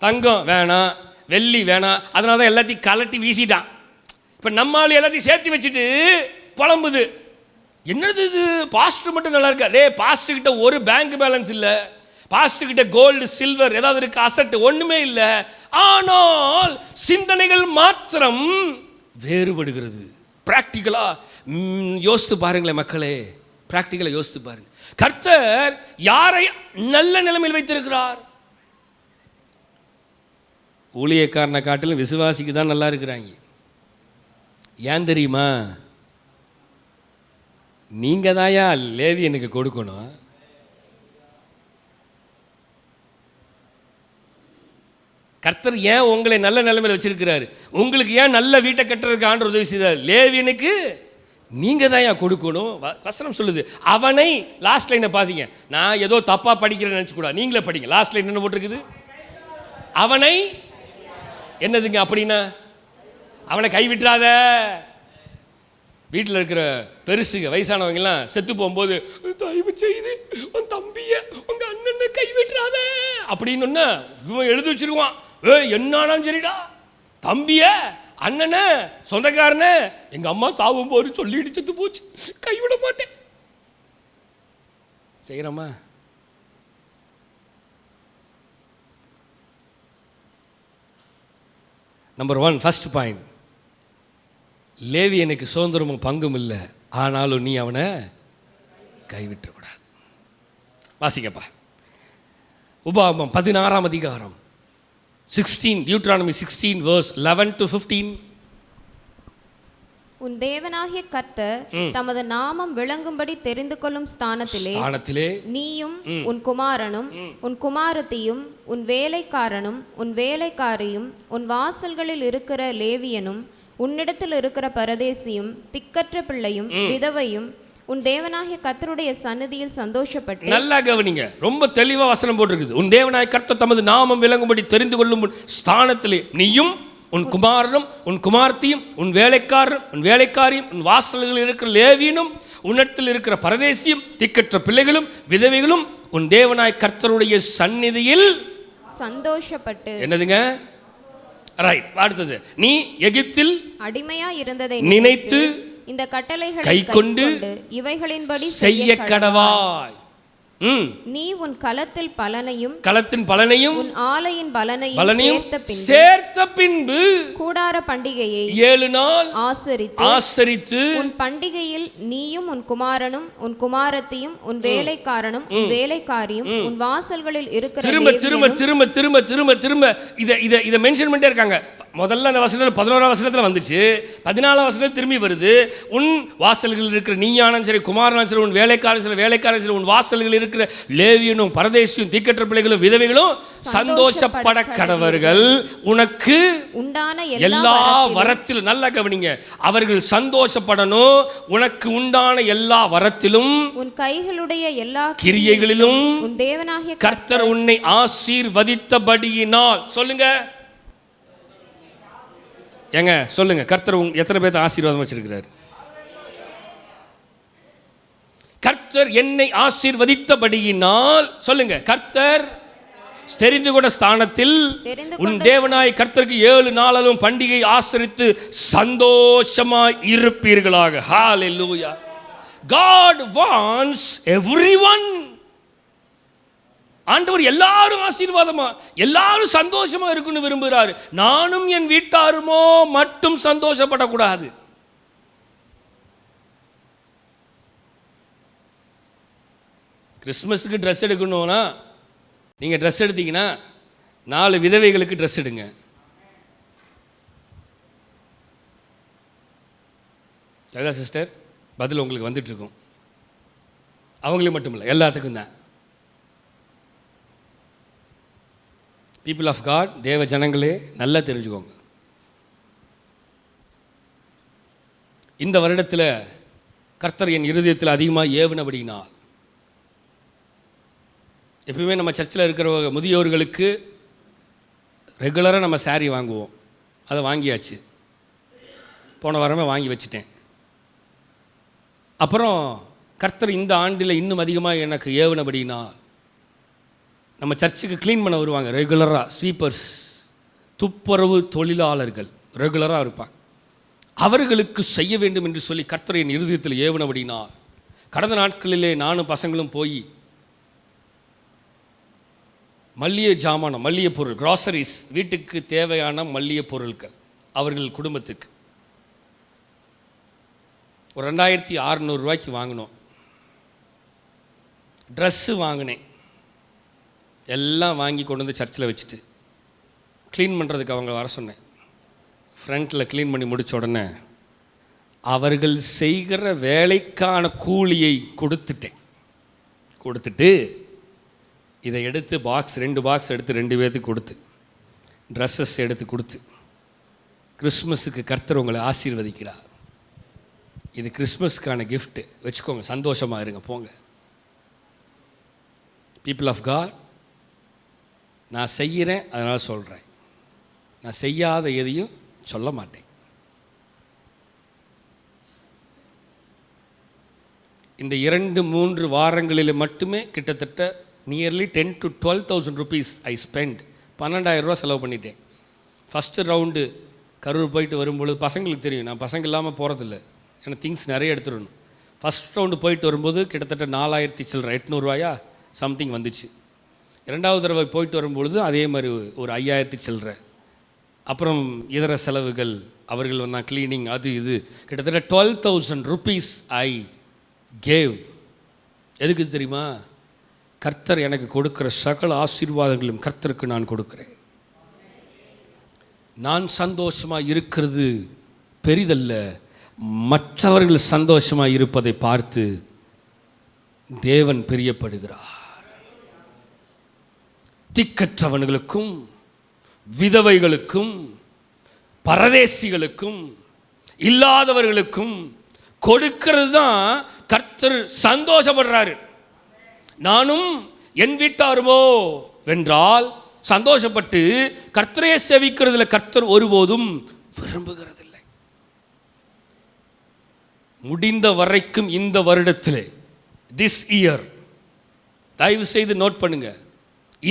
தங்கம் வேணாம், வெள்ளி வேணாம், அதனால தான் எல்லாத்தையும் கலட்டி வீசிட்டான். இப்போ நம்மளால் எல்லாத்தையும் சேர்த்து வச்சுட்டு புலம்புது, என்னது இது பாஸ்டர் மட்டும் நல்லா இருக்கா? டே, பாஸ்டர் கிட்ட ஒரு பேங்க் பேலன்ஸ் இல்லை, பாஸ்டர் கிட்ட கோல்டு சில்வர் ஏதாவது இருக்கு, அசட் ஒன்றுமே இல்லை. ஆனால் சிந்தனைகள் மாத்திரம் வேறுபடுகிறது. பிராக்டிக்கலாக யோசித்து பாருங்களேன் மக்களே, பிராக்டிக்கலாக யோசித்து பாருங்க. கர்த்தர் யாரை நல்ல நிலைமையில் வைத்திருக்கிறார்? ஊழியக்காரனை காட்டிலும் விசுவாசிக்கு தான் நல்லா இருக்கிறாங்க. ஏன் தெரியுமா? நீங்கள் தாயா லேவி எனக்கு கொடுக்கணும். கர்த்தர் ஏன் உங்களை நல்ல நிலைமையில் வச்சிருக்கிறாரு? உங்களுக்கு ஏன் நல்ல வீட்டை கட்டுறதுக்கு ஆண்டவர் உதவி செய்தார்? லேவியனுக்கு நீங்கள் தான் ஏன் கொடுக்கணும். வசனம் சொல்லுது, அவனை, லாஸ்ட் லைனை பாத்தீங்க, நான் ஏதோ தப்பாக படிக்கிறேன்னு நினச்சிக்கூடாது, நீங்களே படிங்க. லாஸ்ட் லைன் என்ன போட்டிருக்குது? அவனை என்னதுங்க அப்படின்னா? அவனை கைவிட்டுறாத. வீட்டில் இருக்கிற பெருசுங்க வயசானவங்கெல்லாம் செத்து போகும்போது, தயவு செய்து உன் தம்பியை உங்கள் அண்ணனை கைவிட்டுறாத அப்படின்னு இவன் எழுதி வச்சிருவான். என்னாலும் சரிடா, தம்பிய அண்ணனை சொந்தக்காரனை எங்கள் அம்மா சாவும் போது சொல்லிட்டு செத்து போச்சு, கைவிட மாட்டேன். செய்கிறோமா? நம்பர் 1, ஃபர்ஸ்ட் பாயிண்ட், லேவியனுக்கு சுதந்திரமும் பங்கும் இல்லை, ஆனாலும் நீ அவனை கைவிட்டக்கூடாது. வாசிக்கப்பா, உபாகமம் 16ஆம் அதிகாரம் 16, Deuteronomy 16 verse 11 to 15. உன் தேவனாகிய கர்த்தர் தமது நாமம் விளங்கும்படி தெரிந்து கொள்ளும் ஸ்தானத்திலே நீயும் உன் குமாரனும் உன் குமாரத்தியும் உன் வேலைக்காரனும் உன் வேலைக்காரியும் உன் வாசல்களில் இருக்கிற லேவியனும் உன்னிடத்தில் இருக்கிற பரதேசியும் திக்கற்ற பிள்ளையும் விதவையும் உன் தேவனாகிய கர்த்தருடைய சந்நிதியில் சந்தோஷப்பட்டு. நல்லா கவனிங்க, ரொம்ப தெளிவா வசனம் போட்டிருக்குது. உன் தேவனாகிய கர்த்தர் தமது நாமம் விளங்கும்படி தெரிந்து கொள்ளும் ஸ்தானத்திலே நீயும் உன் குமாரனும் உன் குமாரத்தியும் உன் வேலைக்காரனும் உன் வேலைக்காரியும் உன் வாசல்களில் இருக்கிற லேவியனும் உன்னிடத்தில் இருக்கிற பரதேசியும் திக்கற்ற பிள்ளைகளும் விதவைகளும் உன் தேவனாய் கர்த்தருடைய சந்நிதியில் சந்தோஷப்பட்டு. என்னதுங்க? ரைட். அடுத்தது, நீ எகிப்தில் அடிமையா இருந்ததை நினைத்து இந்த கட்டளைகளை கைக்கொண்டு இவைகளின்படி செய்ய கடவாய். நீ உன் களத்தின் பலனையும் உன் ஆலையின் பலனையும் சேர்த்த பின்பு கூடார பண்டிகையை 7 நாள் ஆசரித்து உன் பண்டிகையில் நீயும் உன் குமாரனும் உன் குமாரத்தியும் உன் வேலைக்காரனும் உன் வேலைக்காரியும் உன் வாசல்களில் இருக்கிற. திரும்ப திரும்ப திரும்ப திரும்ப திரும்ப திரும்ப இதை மென்ஷன் பண்ணிட்டே இருக்காங்க. முதல்ல அந்த வசனத்தில் 11ஆம் வசனத்தில் வந்துச்சு, 14ஆம் வசனத்தில் திரும்பி வருது. உன் வாசல்களில் இருக்கிற நீயானும் சரி, குமாரனும் சரி, உன் வேலைக்காரன் சரி, வேலைக்காரன் சரி, உன் வாசல்களில் இருக்கிற லேவியனும் பரதேசியும் திக்கற்ற பிள்ளைகளும் விதவைகளும் சந்தோஷப்பட கடவர்கள். உனக்கு உண்டான எல்லா வரத்திலும், நல்லா கவனிங்க, அவர்கள் சந்தோஷப்படணும். உனக்கு உண்டான எல்லா வரத்திலும் உன் கைகளுடைய எல்லா கிரியைகளிலும் உன் தேவனாகிய கர்த்தர் உன்னை ஆசீர்வதித்தபடியினால். சொல்லுங்க ஏங்க, சொல்லுங்க, கர்த்தர் எத்தனை பேர்த்த ஆசீர்வாதம் வச்சிருக்கிறார்? கர்த்தர் என்னை ஆசீர்வதித்தபடியினால். சொல்லுங்க, கர்த்தர் தெரிந்து கொண்ட ஸ்தானத்தில் உன் தேவனாய் கர்த்தருக்கு 7 நாளும் பண்டிகை ஆசரித்து சந்தோஷமாய் இருப்பீர்களாக. ஹalleluya. God wants everyone. ஆண்டவர் எல்லாரும் ஆசீர்வாதமா, எல்லாரும் சந்தோஷமா இருக்குன்னு விரும்புகிறாரு. நானும் என் வீட்டாருமோ மட்டும் சந்தோஷப்படக்கூடாது. கிறிஸ்மஸுக்கு ட்ரெஸ் எடுக்கணும்னா நீங்கள் ட்ரெஸ் எடுத்தீங்கன்னா 4 விதவைகளுக்கு ட்ரெஸ் எடுங்க. அதான் சிஸ்டர், பதில் உங்களுக்கு வந்துட்டு இருக்கும். அவங்களே மட்டும் இல்லை, எல்லாத்துக்கும் தான். பீப்புள் ஆஃப் காட், தேவ ஜனங்களே, நல்லா தெரிஞ்சுக்கோங்க. இந்த வருடத்தில் கர்த்தர் என் இருதயத்தில் அதிகமாக ஏவுனபடினால், எப்பவுமே நம்ம சர்ச்சில் இருக்கிற முதியோர்களுக்கு ரெகுலராக நம்ம சாரீ வாங்குவோம். அதை வாங்கியாச்சு, போன வாரமே வாங்கி வச்சுட்டேன். அப்புறம் கர்த்தர் இந்த ஆண்டில் இன்னும் அதிகமாக எனக்கு ஏவுனபடினால், நம்ம சர்ச்சுக்கு க்ளீன் பண்ண வருவாங்க ரெகுலராக. ஸ்வீப்பர்ஸ், துப்புரவு தொழிலாளர்கள் ரெகுலராக இருப்பாங்க. அவர்களுக்கு செய்ய வேண்டும் என்று சொல்லி கர்த்தர் என் இருதயத்தில் ஏவுனபடினால், கடந்த நாட்களிலே நானும் பசங்களும் போய் மல்லிகை ஜாமானம், மல்லிகை பொருள், கிராசரிஸ், வீட்டுக்கு தேவையான மல்லிகை பொருட்கள் அவர்கள் குடும்பத்துக்கு ஒரு 2600 ரூபாய்க்கு வாங்கினோம். ட்ரெஸ்ஸு வாங்கினேன். எல்லாம் வாங்கி கொண்டு வந்து சர்ச்சில் வச்சுட்டு க்ளீன் பண்ணுறதுக்கு அவங்க வர சொன்னேன். ஃப்ரண்ட்டில் க்ளீன் பண்ணி முடித்த உடனே அவர்கள் செய்கிற வேலைக்கான கூலியை கொடுத்துட்டு இதை எடுத்து பாக்ஸ் 2 பாக்ஸ் எடுத்து 2 பேர்த்துக்கு கொடுத்து, ட்ரெஸ்ஸஸ் எடுத்து கொடுத்து, கிறிஸ்மஸுக்கு கர்த்தர் உங்களை ஆசீர்வதிக்கிறார், இது கிறிஸ்மஸ்க்கான கிஃப்ட்டு, வச்சுக்கோங்க, சந்தோஷமாக இருங்க, போங்க. பீப்புள் ஆஃப் காட், நான் செய்கிறேன், அதனால் சொல்கிறேன். நான் செய்யாத எதையும் சொல்ல மாட்டேன். இந்த 2-3 வாரங்களில் மட்டுமே கிட்டத்தட்ட nearly 10,000 to 12,000 rupees I spend. 12,000 ரூபா செலவு பண்ணிட்டேன். ஃபஸ்ட்டு ரவுண்டு கரூர் போயிட்டு வரும்பொழுது, பசங்களுக்கு தெரியும் நான் பசங்க இல்லாமல் போகிறதில்ல, ஏன்னா திங்ஸ் நிறைய எடுத்துடணும். ஃபஸ்ட் ரவுண்டு போயிட்டு வரும்போது கிட்டத்தட்ட 4,000 சில்லற 800 ரூபாயா சம்திங் வந்துச்சு. 2வது தடவை போயிட்டு வரும்பொழுது அதே மாதிரி ஒரு 5,000 சில்லற. அப்புறம் இதர செலவுகள், அவர்கள் வந்தால் க்ளீனிங், அது இது, கிட்டத்தட்ட 12,000 rupees ஐ கேவ். எதுக்கு தெரியுமா? கர்த்தர் எனக்கு கொடுக்குற சகல ஆசீர்வாதங்களும் கர்த்தருக்கு நான் கொடுக்குறேன். நான் சந்தோஷமாக இருக்கிறது பெரிதல்ல, மற்றவர்கள் சந்தோஷமாக இருப்பதை பார்த்து தேவன் பிரியப்படுகிறார். திக்கற்றவர்களுக்கும் விதவைகளுக்கும் பரதேசிகளுக்கும் இல்லாதவர்களுக்கும் கொடுக்கிறது தான் கர்த்தர் சந்தோஷப்படுறாரு. நானும் என் வீட்டாருமோ வென்றால் சந்தோஷப்பட்டு கர்த்தரையே சேவிக்கிறதுல கர்த்தர் ஒருபோதும் விரும்புகிறதில்லை. முடிந்த வரைக்கும் இந்த வருடத்திலே, திஸ் இயர், தயவு செய்து நோட் பண்ணுங்க,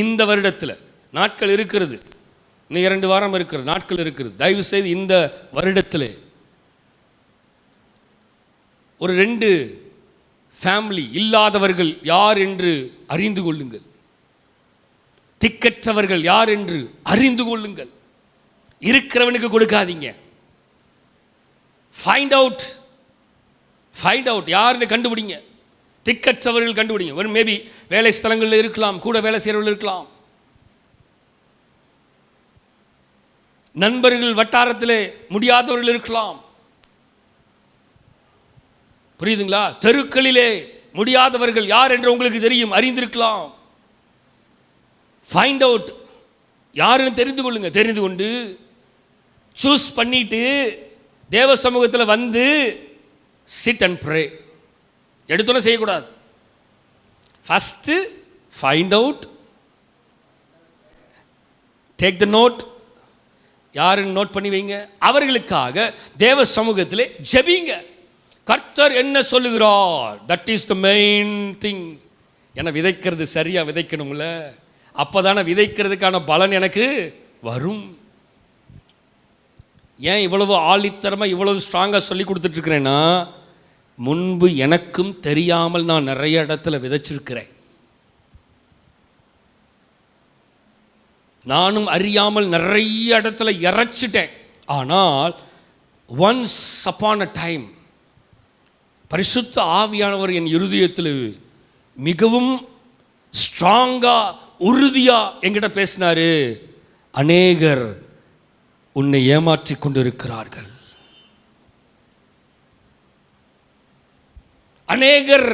இந்த வருடத்தில் நாட்கள் இருக்கிறது, இன்னும் 2 வாரம் இருக்கிற நாட்கள் இருக்கிறது. தயவு செய்து இந்த வருடத்திலே ஒரு 2 ஃபேமிலி இல்லாதவர்கள் யார் என்று அறிந்து கொள்ளுங்கள். திக்கற்றவர்கள் யார் என்று அறிந்து கொள்ளுங்கள். இருக்கிறவனுக்கு கொடுக்காதீங்க. ஃபைண்ட் அவுட் யாருன்னு கண்டுபிடிங்க. திக்கற்றவர்கள் கண்டுபிடிங்க. ஒரு மேபி வேலை ஸ்தலங்களில் இருக்கலாம், கூட வேலை செய்கிறவர்கள் இருக்கலாம், நண்பர்கள் வட்டாரத்திலே முடியாதவர்கள் இருக்கலாம், புரியுதுங்களா? தெருக்களிலே முடியாதவர்கள் யார் என்று உங்களுக்கு தெரியும், அறிந்திருக்கலாம். ஃபைண்ட் அவுட் யாருன்னு தெரிந்து கொள்ளுங்க. தெரிந்து கொண்டு சூஸ் பண்ணிட்டு தேவ சமூகத்தில் வந்து சிட் அண்ட் ப்ரே. எடுத்தோன்னே செய்யக்கூடாது. First find out, take the note. யாருன்னு நோட் பண்ணி வைங்க. அவர்களுக்காக தேவ சமூகத்திலே ஜெபிங்க. கர்த்தர் என்ன சொல்லுகிறார், that is the main thing. ஏன்னா விதைக்கிறது சரியாக விதைக்கணும்ல, அப்போ தானே விதைக்கிறதுக்கான பலன் எனக்கு வரும். ஏன் இவ்வளவு ஆழித்தரமாக இவ்வளவு ஸ்ட்ராங்காக சொல்லி கொடுத்துட்ருக்கிறேன்னா, முன்பு எனக்கும் தெரியாமல் நான் நிறைய இடத்துல விதைச்சிருக்கிறேன். நானும் அறியாமல் நிறைய இடத்துல இறைச்சிட்டேன். ஆனால் ஒன்ஸ் அப்பான் அ டைம் பரிசுத்த ஆவியானவர் என் இருதயத்தில் மிகவும் ஸ்ட்ராங்காக உறுதியாக என்கிட்ட பேசினார். அநேகர் உன்னை ஏமாற்றி கொண்டிருக்கிறார்கள், அநேகர்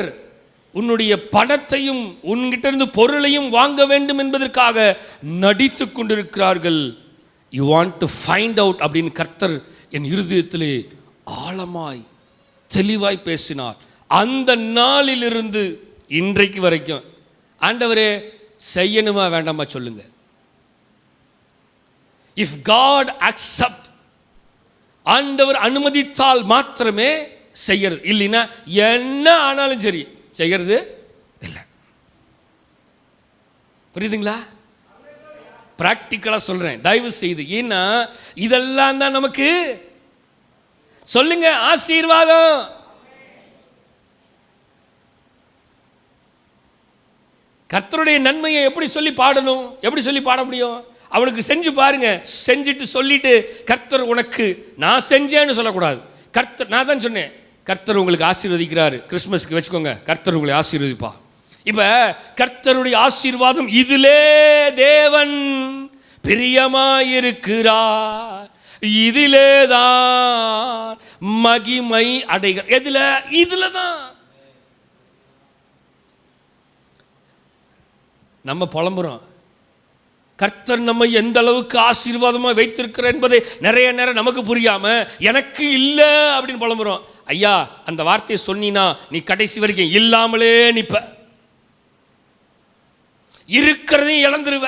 உன்னுடைய பணத்தையும் உன்கிட்ட இருந்து பொருளையும் வாங்க வேண்டும் என்பதற்காக நடித்து கொண்டிருக்கிறார்கள். You want to find out அப்படின்னு கர்த்தர் என் இருதயத்திலே ஆழமாய் தெளிவாய் பேசினார். அந்த நாளிலிருந்து இன்றைக்கு வரைக்கும் ஆண்டவரே செய்யணுமா வேண்டாமா சொல்லுங்க. இஃப் காட் அக்செப்ட், ஆண்டவர் அனுமதித்தால் மாத்திரமே செய்யறது, இல்லைன்னா என்ன ஆனாலும் சரி செய்யறது இல்லை. புரியுதுங்களா? பிராக்டிக்கலாக சொல்கிறேன் தயவு செய்து. ஏன்னா இதெல்லாம் தான் நமக்கு சொல்லுங்க ஆசீர்வாதம். கர்த்தருடைய நன்மையை எப்படி சொல்லி பாடணும், எப்படி சொல்லி பாட முடியும்? அவனுக்கு செஞ்சு பாருங்க. செஞ்சுட்டு சொல்லிட்டு கர்த்தர் உனக்கு நான் செஞ்சேன்னு சொல்லக்கூடாது. கர்த்தர், நான் தான் சொன்னேன், கர்த்தர் உங்களுக்கு ஆசீர்வதிக்கிறாரு, கிறிஸ்மஸ்க்கு வச்சுக்கோங்க, கர்த்தர் உங்களை ஆசீர்வதிப்பா. இப்போ கர்த்தருடைய ஆசீர்வாதம், இதிலே தேவன் பிரியமாயிருக்கிறார், இதிலே தான் மகிமை அடைகிறார். எதுல? இதுல தான். நம்ம புலம்புறோம், கர்த்தர் நம்ம எந்த அளவுக்கு ஆசீர்வாதமாக வைத்திருக்கிறார் என்பதை நிறைய நேரம் நமக்கு புரியாம எனக்கு இல்லை அப்படின்னு புலம்புறோம். ஐயா, அந்த வார்த்தையை சொன்னீனா நீ கடைசி வரைக்கும் இல்லாமலே நிற்ப, இருக்கிறதையும் இழந்துருவ,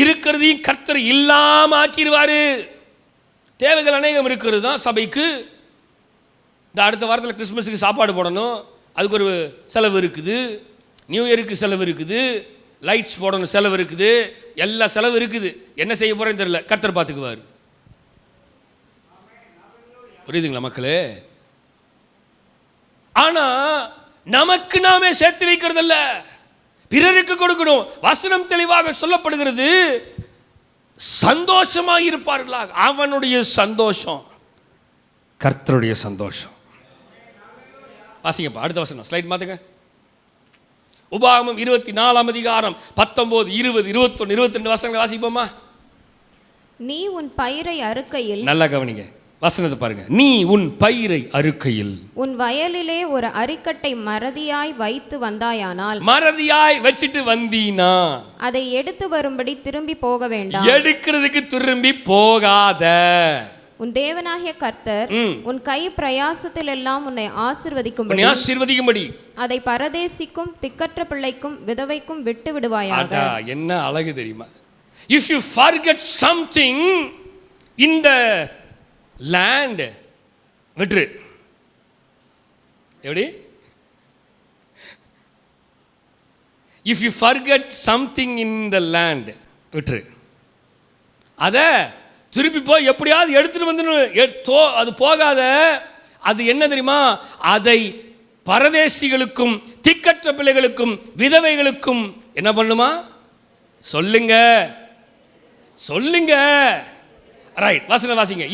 இருக்கிறதையும் கர்த்தர் இல்லாம ஆக்கிடுவாரு. தேவைகள் அநேகம் இருக்கிறது தான் சபைக்கு. இந்த அடுத்த வாரத்தில் கிறிஸ்மஸுக்கு சாப்பாடு போடணும், அதுக்கு ஒரு செலவு இருக்குது, நியூ இயருக்கு செலவு இருக்குது, லைட்ஸ் போடணும் செலவு இருக்குது, எல்லா செலவு இருக்குது. என்ன செய்ய போகிறேன்னு தெரியல, கர்த்தர் பார்த்துக்குவார். புரியுதுங்களா மக்களே? ஆனால் நமக்கு நாமே சேர்த்து வைக்கிறதில்ல, பிறருக்கு கொடுக்கணும். வசனம் தெளிவாக சொல்லப்படுகிறது, சந்தோஷமாக இருப்பார்களாக. அவனுடைய சந்தோஷம் கர்த்தருடைய சந்தோஷம். வாசிங்கப்பா அடுத்த வசனம், ஸ்லைட் மாத்துங்க. உபாகமம் 24 அதிகாரம் 19, 20, 21, 22 வசனங்களை வாசிப்போமா? நீ உன் பயிரை அறுக்கையில், நல்லா கவனிங்க, வசனத்தை பாருங்க. நீ உன் பயிரை அறுக்கையில் உன் வயலிலே ஒரு அரிக்கட்டை மறதியாய் வைத்து வந்தாயானால், மறதியாய் வச்சிட்டு வந்தீனா அதை எடுத்து வரும்படி திரும்பி போக வேண்டாம். எடுக்கிறதுக்கு திரும்பி போகாத. உன் தேவனாகிய கர்த்தர் உன் கை பிரயாசத்தில் எல்லாம் உன்னை ஆசீர்வதிக்கும்படி அதை பரதேசிக்கும் திக்கற்ற பிள்ளைக்கும் விதவைக்கும் விட்டு விடுவாயாக. என்ன அழகு தெரியுமா? If you forget something in the land, விட்டுரு. எப்படி? If you forget something in the land, விட்டுரு. அத திருப்பி போய் எப்படியாவது எடுத்துட்டு வந்து அது போகாத. அது என்ன தெரியுமா? அதை பரதேசிகளுக்கும் திக்கற்ற பிள்ளைகளுக்கும் விதவைகளுக்கும் என்ன பண்ணுமா? சொல்லுங்க சொல்லுங்க. ரைட், வசனம் வாசிங்க.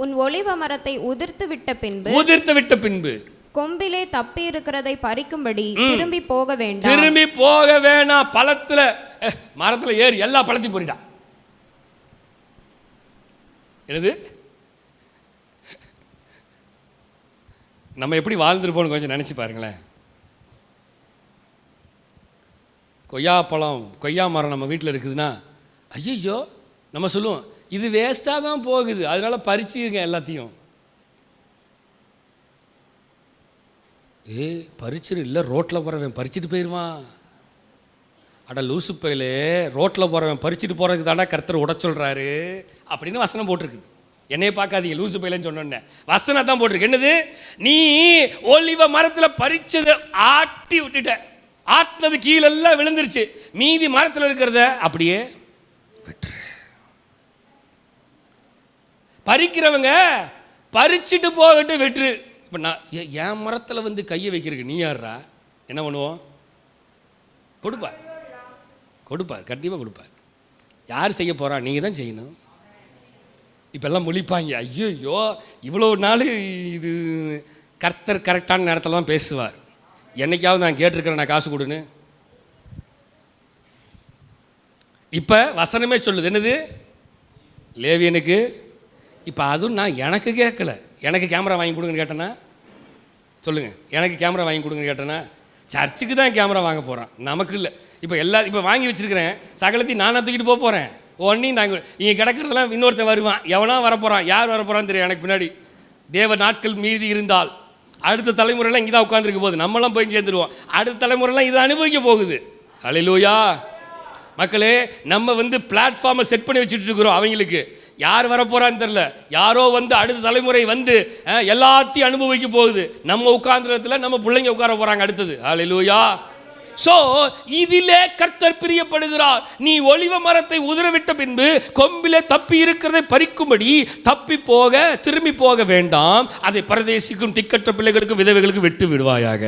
உன் ஒலிவ மரத்தை உதிர்த்து விட்ட பின்பு கொம்பிலே தப்பி இருக்கிறதை பறிக்கும்படி திரும்பி போக வேண்டாம். திரும்பி போக வேணாம். பழத்துல மரத்துல ஏறி எல்லா பழத்தையும் போறிடா. என்னது? நம்ம எப்படி வாழ்ந்துருப்போம்னு கொஞ்சம் நினைச்சு பாருங்களேன். கொய்யா மரம் நம்ம வீட்டில் இருக்குதுன்னா, ஐயோ நம்ம சொல்லுவோம் இது வேஸ்ட்டாக தான் போகுது, அதனால பறிச்சுங்க எல்லாத்தையும். பறிச்சிரு, இல்லை ரோட்டில் போகிறவன் பறிச்சுட்டு போயிடுவான். அட லூசு பையிலே, ரோட்டில் போகிறவன் பறிச்சுட்டு போகிறதுக்கு தானே கர்த்தர் உட சொல்கிறாரு அப்படின்னு வசனம் போட்டிருக்குது. என்னையே பார்க்காதீங்க லூசு பையிலன்னு சொன்னோன்னே, வசனம் தான் போட்டிருக்கு. என்னது? நீ ஒலிவ மரத்தில் பறிச்சதை ஆட்டி விட்டுட்ட, ஆட்டினது கீழெல்லாம் விழுந்துருச்சு, மீதி மரத்தில் இருக்கிறத அப்படியே விட்டுரு. பறிக்கிறவங்க பறிச்சுட்டு போகட்டு விட்டுரு. இப்போ நான் என் மரத்தில் வந்து கையை வைக்கிறதுக்கு நீ யாரா? என்ன பண்ணுவோம்? கொடுப்பார், கண்டிப்பாக கொடுப்பார். யார் செய்ய போகிறா? நீங்கள் தான் செய்யணும். இப்போல்லாம் முழிப்பாங்க, ஐயோ இவ்வளோ நாள் இது கர்த்தர் கரெக்டான நேரத்தில் தான் பேசுவார். என்னைக்காவது நான் கேட்டிருக்கிறேன் நான் காசு கொடுன்னு? இப்போ வசனமே சொல்லுது. என்னது? லேவியனுக்கு. இப்போ அதுவும் நான் எனக்கு கேட்கல, எனக்கு கேமரா வாங்கி கொடுங்கன்னு கேட்டேன்னா சொல்லுங்கள், எனக்கு கேமரா வாங்கி கொடுங்கன்னு கேட்டேன்னா சர்ச்சுக்கு தான் கேமரா வாங்க போகிறான், நமக்கு இல்லை. இப்போ வாங்கி வச்சுருக்கிறேன், சகலத்தையும் நானாக தூக்கிட்டு போக போகிறேன். ஒன்றையும் நாங்கள் இங்கே கிடக்கிறதெல்லாம் இன்னொருத்தன் வருவான், எவனா வரப்போகிறான், யார் வரப்போகிறான்னு தெரியும். எனக்கு பின்னாடி தேவ நாட்கள் மீதி இருந்தால் அடுத்த தலைமுறைலாம் இங்கே தான் உட்காந்துருக்க போகுது, நம்மளாம் போய் சேர்ந்துருவோம். அடுத்த தலைமுறைலாம் இதை அனுபவிக்க போகுது. அல்லேலூயா. மக்களே, நம்ம பிளாட்ஃபார்மை செட் பண்ணி வச்சுட்டு இருக்கிறோம். அவங்களுக்கு யார் வரப்போறான்னு தெரியல, யாரோ அடுத்த தலைமுறை எல்லாத்தையும் அனுபவிக்க போகுது. நம்ம உட்கார்ந்துறதுல நம்ம பிள்ளைங்க உட்கார போறாங்க அடுத்தது. அல்லேலூயா. சோ இதிலே கர்த்தர் பிரியப்படுகிறார். நீ ஒலிவ மரத்தை உதிரவிட்ட பின்பு கொம்பிலே தப்பி இருக்கிறதை பறிக்கும்படி தப்பி போக திரும்பி போக வேண்டாம், அதை பரதேசிக்கும் திக்கற்ற பிள்ளைகளுக்கும் விதவைகளுக்கும் விட்டு விடுவாயாக.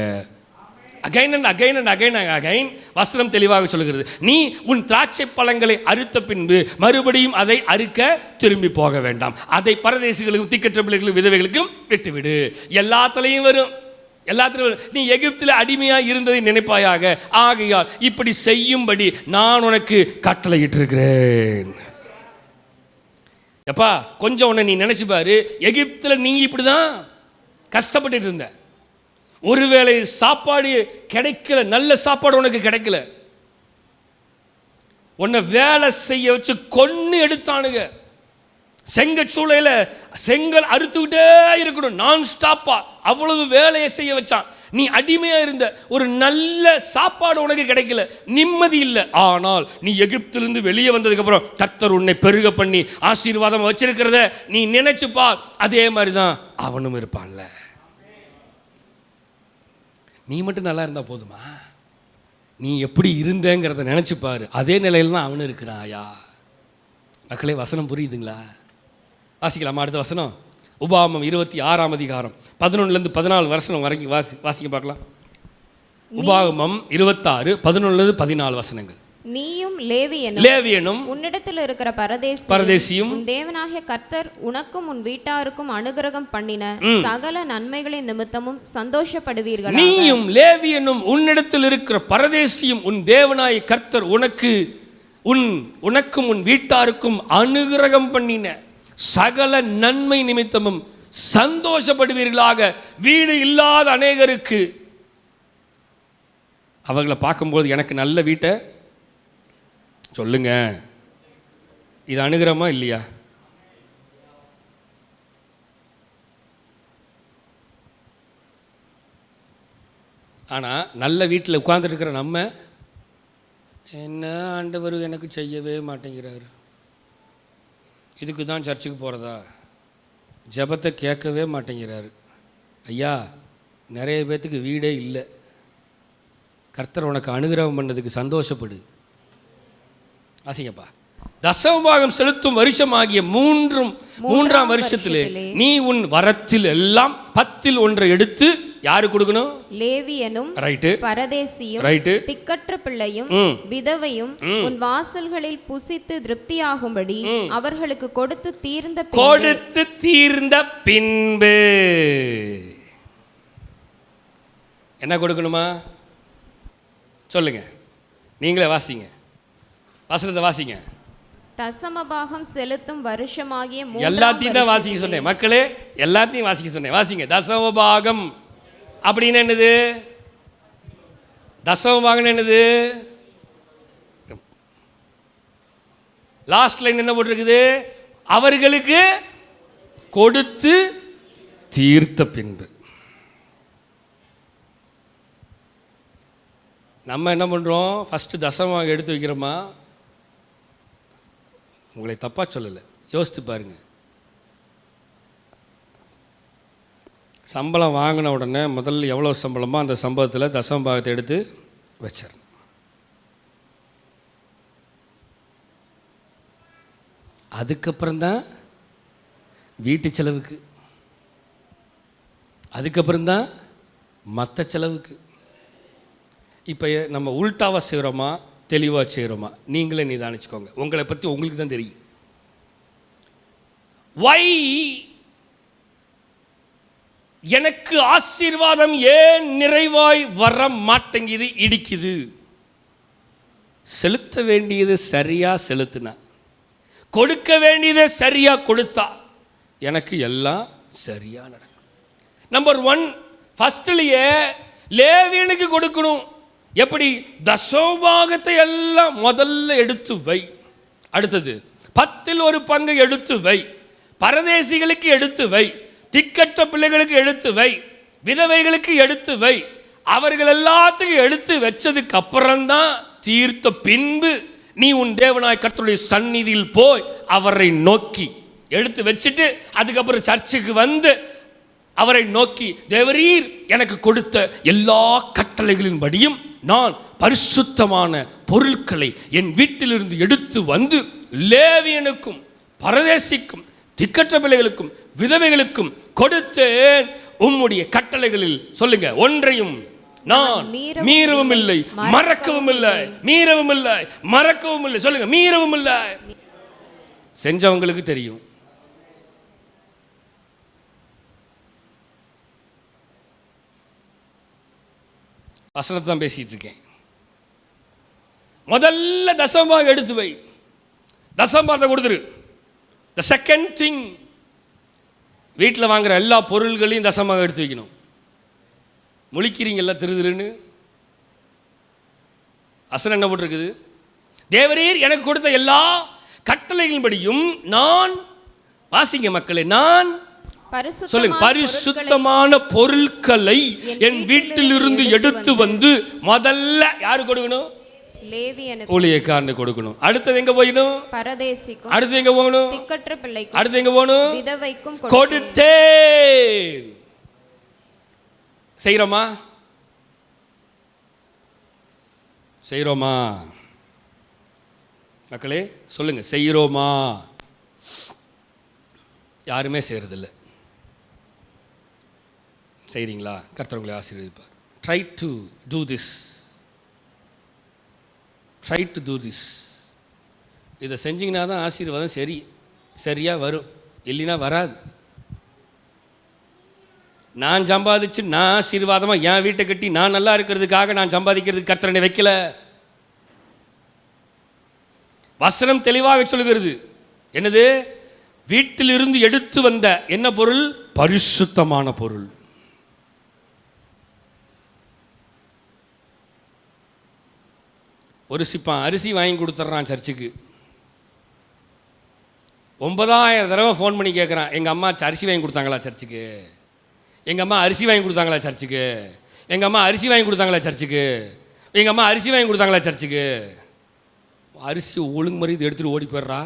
Again and again and again again வசனம் தெளிவாக சொல்கிறது. நீ உன் திராட்சை பழங்களை அறுத்த பின்பு மறுபடியும் அதை அறுக்க திரும்பி போக வேண்டாம், அதை பரதேசிகளுக்கும் திக்கற்ற பிள்ளைகளுக்கும் விதவைகளுக்கும் விட்டுவிடு. எல்லாத்துலேயும் வரும். நீ எகிப்தில் அடிமையாக இருந்ததை நினைப்பாயாக, ஆகையால் இப்படி செய்யும்படி நான் உனக்கு கட்டளையிட்டிருக்கிறேன். எப்பா கொஞ்சம் உன்னை நீ நினைச்சு பாரு. எகிப்தில் நீ இப்படிதான் கஷ்டப்பட்டு இருந்த, ஒருவேளை சாப்பாடு கிடைக்கல, நல்ல சாப்பாடு உனக்கு கிடைக்கல, உன்னை வேலை செய்ய வச்சு கொன்னு எடுத்தானுங்க. செங்கச்சூளையில் செங்கல் அறுத்துக்கிட்டே இருக்கணும் நான் ஸ்டாப்பா, அவ்வளவு வேலையை செய்ய வச்சான். நீ அடிமையாக இருந்த, ஒரு நல்ல சாப்பாடு உனக்கு கிடைக்கல, நிம்மதி இல்லை. ஆனால் நீ எகிப்திலிருந்து வெளியே வந்ததுக்கப்புறம் கர்த்தர் உன்னை பெருக பண்ணி ஆசீர்வாதம் வச்சிருக்கிறத நீ நினைச்சுப்பா. அதே மாதிரி தான் அவனும் இருப்பான்ல. நீ மட்டும் நல்லா இருந்தால் போதுமா? நீ எப்படி இருந்தேங்கிறத நினச்சிப்பாரு. அதே நிலையில் தான் அவனு இருக்கிறாயா? மக்களே, வசனம் புரியுதுங்களா? வாசிக்கலாமா? அடுத்த வசனம் உபாகமம் 26ஆம் அதிகாரம் 11-14 வசனம் வரைக்கும் வாசிக்க பார்க்கலாம். உபாகமம் 26 11-14 வசனங்கள். நீயும் லேவியனும் உன்னிடத்தில் இருக்கிற பரதேசியும் தேவனாகிய கர்த்தர் உனக்கும் உன் வீட்டாருக்கும் அனுகிரகம் பண்ணின சகல நன்மைகளின் நிமித்தமும் சந்தோஷப்படுவீர்கள். நீயும் லேவியனும் உன்னிடத்தில் இருக்கிற பரதேசியும் உன் தேவனாகிய கர்த்தர் உனக்கும் உன் வீட்டாருக்கும் அனுகிரகம் பண்ணின சகல நன்மை நிமித்தமும் சந்தோஷப்படுவீர்களாக. வீடு இல்லாத அநேகருக்கு அவர்களை பார்க்கும்போது எனக்கு நல்ல வீட்டை சொல்லுங்க, இது அணுகிறமா இல்லையா? ஆனால் நல்ல வீட்டில் உட்கார்ந்துருக்கிற நம்ம, என்ன ஆண்டவர் எனக்கு செய்யவே மாட்டேங்கிறார், இதுக்கு தான் சர்ச்சுக்கு போகிறதா, ஜெபத்தை கேட்கவே மாட்டேங்கிறார். ஐயா, நிறைய பேர்த்துக்கு வீடே இல்லை. கர்த்தர் உனக்கு அனுகிரகம் பண்ணதுக்கு சந்தோஷப்படு. ஆசிங்கப்பா. தசமபாகம் செலுத்தும் வருஷமாகிய மூன்றாம் வருஷத்திலே நீ உன் வரத்தில் எல்லாம் 10% எடுத்து யாரு கொடுக்கணும்? லேவியனும் ரைட்டு, பரதேசியும் ரைட்டு, திக்கற்ற பிள்ளையும் விதவையும் உன் வாசல்களில் புசித்து திருப்தியாகும்படி அவர்களுக்கு கொடுத்து தீர்ந்த பின்பு என்ன கொடுக்கணுமா? சொல்லுங்க, நீங்களே வாசிங்க, வசனத்தை வாசிங்க. தசமபாகம் செலுத்தும் வருஷமாகிய எல்லாத்தையும் தான் வாசிக்க சொன்னேன் மக்களே, எல்லாத்தையும் வாசிக்க சொன்னேன். வாசிங்க. தசமபாகம் அப்படின்னு என்னது? தசமபாகம் என்னது? லாஸ்ட் லைன் என்ன போட்டிருக்குது? அவர்களுக்கு கொடுத்து தீர்த்த பின்பு. நம்ம என்ன பண்ணுறோம்? ஃபஸ்ட்டு தசமபாகம் எடுத்து வைக்கிறோமா? உங்களை தப்பாக சொல்லலை, யோசித்து பாருங்க. சம்பளம் வாங்கின உடனே முதல்ல எவ்வளோ சம்பளமோ அந்த சம்பளத்தில் தசமபாகத்தை எடுத்து வச்சிடணும். அதுக்கப்புறம்தான் வீட்டு செலவுக்கு, அதுக்கப்புறம்தான் மற்ற செலவுக்கு. இப்போ நம்ம உல்டாவாக செய்கிறோமா தெளிவாக செய்கிறோமா? நீங்களே நிதானிச்சுக்கோங்க. உங்களை பற்றி உங்களுக்கு தான் தெரியும். வை எனக்கு ஆசீர்வாதம் ஏன் நிறைவாய் வர மாட்டேங்குது, இடிக்குது? செலுத்த வேண்டியது சரியா செலுத்தினா, கொடுக்க வேண்டியதை சரியா கொடுத்தா எனக்கு எல்லாம் சரியா நடக்கும். நம்பர் 1, ஃபர்ஸ்ட்லயே லேவியனுக்கு கொடுக்கணும். எப்படி? தசமபாகத்தை எல்லாம் முதல்ல எடுத்து வை. அடுத்தது 10% எடுத்து வை. பரதேசிகளுக்கு எடுத்து வை. திக்கற்ற பிள்ளைகளுக்கு எடுத்து வை. விதவைகளுக்கு எடுத்து வை. அவர்கள் எல்லாத்துக்கும் எடுத்து வச்சதுக்கு அப்புறம்தான் தீர்த்த பின்பு நீ உன் தேவனாய் கர்த்தருடைய சந்நிதியில் போய் அவரை நோக்கி எடுத்து வச்சுட்டு அதுக்கப்புறம் சர்ச்சுக்கு வந்து அவரை நோக்கி, தேவரீர் எனக்கு கொடுத்த எல்லா கட்டளைகளின் படியும் நான் பரிசுத்தமான பொருட்களை என் வீட்டிலிருந்து எடுத்து வந்து லேவியனுக்கும் பரதேசிக்கும் திக்கற்ற பிள்ளைகளுக்கும் விதவைகளுக்கும் கொடுத்தேன். உம்முடைய கட்டளைகளில் சொல்லுங்க, ஒன்றையும் நான் மீறவும் இல்லை, மறக்கவும் இல்லை. மீறவும் இல்லை, மறக்கவும் இல்லை. சொல்லுங்க, மீறவும் இல்லை. செஞ்சவங்களுக்கு தெரியும். வசனத்தை தான் பேசிட்டு இருக்கேன். முதல்ல தசமபாகம் எடுத்து வை. தசமபாகத்தை கொடுத்துரு. த செகண்ட் திங், வீட்டில் வாங்குற எல்லா பொருள்களையும் தசமபாகம் எடுத்து வைக்கணும். முழிக்கிறீங்கல்ல திருன்னு. வசனம் என்ன போட்டிருக்குது? தேவரீர் எனக்கு கொடுத்த எல்லா கட்டளைகளின்படியும் நான், வாசிங்க மக்களே, நான் சொல்லுங்க, பரிசுத்தமான பொருட்களை என் வீட்டிலிருந்து எடுத்து வந்து முதல்ல யாரு கொடுக்கணும்? லேவியனுக்கு, ஊழியக்காரனுக்கு கொடுக்கணும். அடுத்தது எங்க போயிடும்? பரதேசிக்கும். அடுத்து எங்க போகணும்? திக்கற்ற பிள்ளைக்கும். அடுத்து எங்க போகணும்? விதவைக்கும் கொடுத்தேன். செய்றோமா? செய்றோமா மக்களே? சொல்லுங்க, செய்கிறோமா? யாருமே செய்யறதில்லை. செய்கிறீங்களா? கர்த்தர் உங்களை ஆசீர்வதிப்பார். Try to do this. Try to do this. இதை செஞ்சிங்கன்னா தான் ஆசீர்வாதம் சரியாக வரும், இல்லைன்னா வராது. நான் சம்பாதிச்சு நான் ஆசீர்வாதமாக என் வீட்டை கட்டி நான் நல்லா இருக்கிறதுக்காக நான் சம்பாதிக்கிறதுக்கு கர்த்தர் என்னை வைக்கல. வசனம் தெளிவாக சொல்லுகிறது. என்னது? வீட்டிலிருந்து எடுத்து வந்த என்ன பொருள்? பரிசுத்தமான பொருள். ஒரு சிப்பான் அரிசி வாங்கி கொடுத்துட்றான் சர்ச்சுக்கு. 9000 தடவை ஃபோன் பண்ணி கேட்குறான், எங்கள் அம்மா அரிசி வாங்கி கொடுத்தாங்களா சர்ச்சுக்கு? எங்கள் அம்மா அரிசி வாங்கி கொடுத்தாங்களா சர்ச்சுக்கு? எங்கள் அம்மா அரிசி வாங்கி கொடுத்தாங்களா சர்ச்சுக்கு? எங்கள் அம்மா அரிசி வாங்கி கொடுத்தாங்களா சர்ச்சுக்கு? அரிசி ஒழுங்கு மாதிரி இது எடுத்துகிட்டு ஓடி போயிடுறா.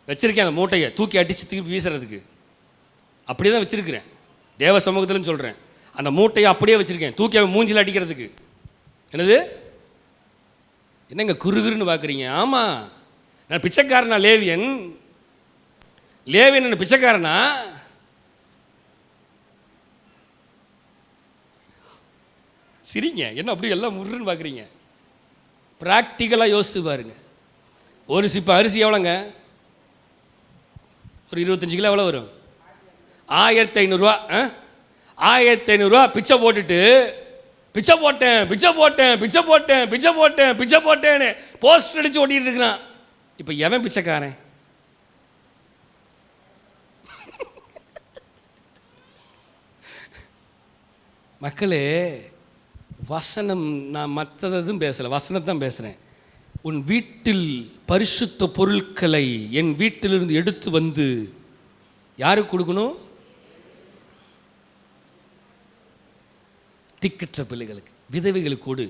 வச்சுருக்கேன் அந்த மூட்டையை தூக்கி அடித்து தூக்கி வீசுறதுக்கு. அப்படியே தான் வச்சுருக்கிறேன், தேவ சமூகத்தில்னு சொல்கிறேன். அந்த மூட்டையை அப்படியே வச்சுருக்கேன் தூக்கி அவன் மூஞ்சில் அடிக்கிறதுக்கு. என்னது என்னங்க குறுகுறுன்னு பார்க்குறீங்க? ஆமாம், நான் பிச்சைக்காரனா? லேவியன் என்ன பிச்சைக்காரனா? சரிங்க, என்ன அப்படி எல்லாம் முருன்னு பார்க்குறீங்க? ப்ராக்டிக்கலாக யோசித்து பாருங்க. ஒரு சிப்ப அரிசி எவ்வளோங்க? ஒரு 25 கிலோ எவ்வளோ வரும்? 1500 ரூபா. 1500 ரூபா பிச்சை போட்டுட்டு பிச்சை போட்டேன்னு போஸ்டர் அடித்து ஓட்டிகிட்டு இருக்கிறான். இப்போ எவன் பிச்சைக்காரன்? மக்களே, வசனம், நான் மற்றதும் பேசலை, வசனத்தான் பேசுகிறேன். உன் வீட்டில் பரிசுத்த பொருட்களை என் வீட்டிலிருந்து எடுத்து வந்து யாருக்கு கொடுக்கணும்? திக்கற்ற பிள்ளைகளுக்கு, விதவைகளுக்கு கொடு.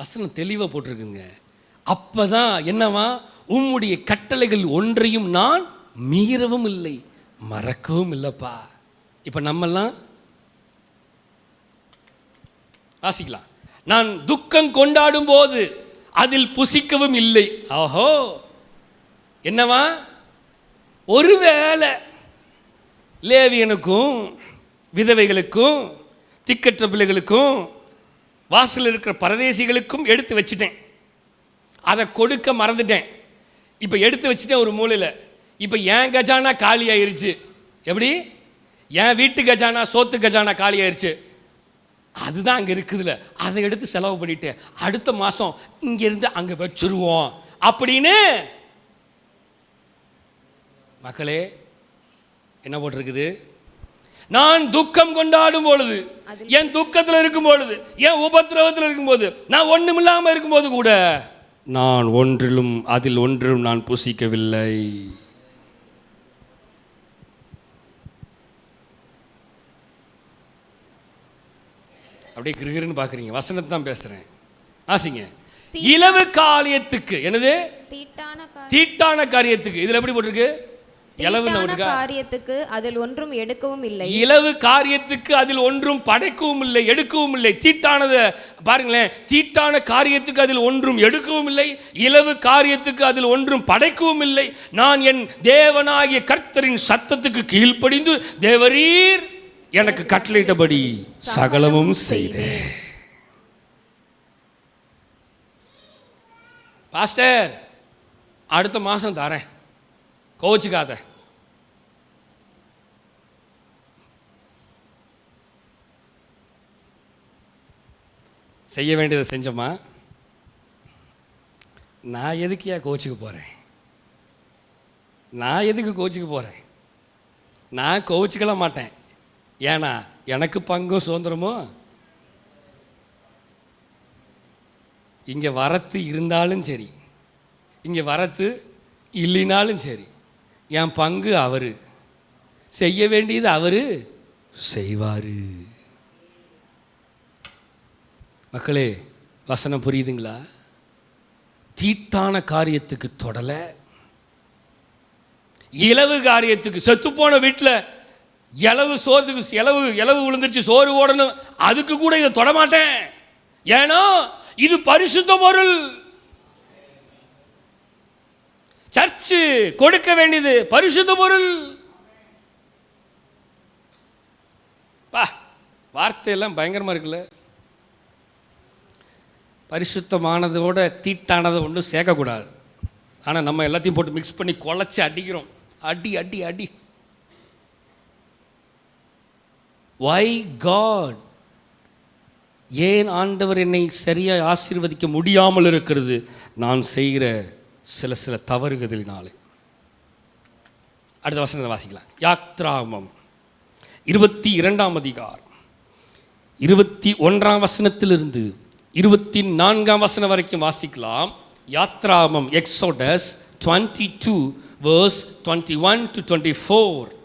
வசனம் தெளிவாக போட்டிருக்குங்க. அப்போ தான் என்னவா? உம்முடைய கட்டளைகள் ஒன்றையும் நான் மீறவும் இல்லை, மறக்கவும் இல்லைப்பா. இப்போ நம்மெல்லாம் வாசிக்கலாம். நான் துக்கம் கொண்டாடும் போது அதில் புசிக்கவும் இல்லை. ஓஹோ, என்னவா? ஒருவேளை லேவியனுக்கும் விதவைகளுக்கும் திக்கற்ற பிள்ளைகளுக்கும் வாசல் இருக்கிற பரதேசிகளுக்கும் எடுத்து வச்சுட்டேன், அதை கொடுக்க மறந்துட்டேன். இப்போ எடுத்து வச்சுட்டேன் ஒரு மூலையில். இப்போ என் கஜானா காலி ஆயிருச்சு. எப்படி? என் வீட்டு கஜானா, சோத்து கஜானா காலி ஆயிருச்சு. அதுதான் அங்கே இருக்குதுல்ல, அதை எடுத்து செலவு பண்ணிட்டு அடுத்த மாதம் இங்கேருந்து அங்கே வச்சுருவோம் அப்படின்னு. மக்களே, என்ன போட்டிருக்குது? நான் துக்கம் கொண்டாடும் பொழுது, என் துக்கத்தில் இருக்கும் பொழுது, என் உபத்திரவத்தில் இருக்கும்போது, நான் ஒன்றுமில்லாமல் இருக்கும்போது கூட நான் அதில் ஒன்றிலும் நான் புசிக்கவில்லை. அப்படியே கிருகிருன்னு பார்க்குறீங்க. வசனத்தை தான் பேசுகிறேன், ஆசிங்க. இலவு காரியத்துக்கு, என்னது? தீட்டான காரியத்துக்கு. இதில் எப்படி போட்டிருக்கு? காரியத்துக்கு அதில் ஒன்றும் எடுக்கவும் இல்லை. இலவு காரியத்துக்கு அதில் ஒன்றும் படைக்கவும் இல்லை, எடுக்கவும் இல்லை. தீட்டானது பாருங்களேன், தீட்டான காரியத்துக்கு அதில் ஒன்றும் எடுக்கவும் இல்லை, இலவு காரியத்துக்கு அதில் ஒன்றும் படைக்கவும் இல்லை. நான் என் தேவனாகிய கர்த்தரின் சத்தத்துக்கு கீழ்ப்படிந்து தேவரீர் எனக்கு கட்டளையிட்டபடி சகலமும் செய்தேன். பாஸ்டர், அடுத்த மாதம் தரேன், கோச்சிக்காத. செய்ய வேண்டியதை செஞ்சோமா? நான் எதுக்கு கோச்சுக்கு போகிறேன்? நான் எதுக்கு கோச்சுக்கு போகிறேன்? நான் கோச்சிக்கலாம் மாட்டேன். ஏன்னா எனக்கு பங்கும் சுதந்திரமோ. இங்கே வரத்து இருந்தாலும் சரி, இங்கே வரத்து இல்லைனாலும் சரி, என் பங்கு அவர், செய்ய வேண்டியது அவர் செய்வார். மக்களே, வசனம் புரியுதுங்களா? தீட்டான காரியத்துக்கு தொடலை, இலவு காரியத்துக்கு, செத்துப்போன வீட்டில் இலவு சோறுக்கு இலவு விழுந்துருச்சு, சோறு ஓடணும், அதுக்கு கூட இதை தொடமாட்டேன். ஏன்னா இது பரிசுத்த பொருள். சர்ச்சு கொடுக்க வேண்டியது பரிசுத்த பொருள். வார்த்தையெல்லாம் பயங்கரமாக இருக்குல்ல. பரிசுத்தமானதோட தீட்டானதை ஒன்றும் சேர்க்கக்கூடாது. ஆனால் நம்ம எல்லாத்தையும் போட்டு மிக்ஸ் பண்ணி குழச்சி அடிக்கிறோம். அடி அடி அடி. Why God ஏன் ஆண்டவர் என்னை சரியாக ஆசீர்வதிக்க முடியாமல் இருக்கிறது? நான் செய்கிற சில தவறுகளினாலே. அடுத்த வசனத்தை வாசிக்கலாம். யாத்ராகமம் 22ஆம் அதிகாரம் 21ஆம் வசனத்திலிருந்து 24ஆம் வசனம் வரைக்கும் வாசிக்கலாம். யாத்ராகமம், எக்ஸோடஸ் 22 verse 21 to 24.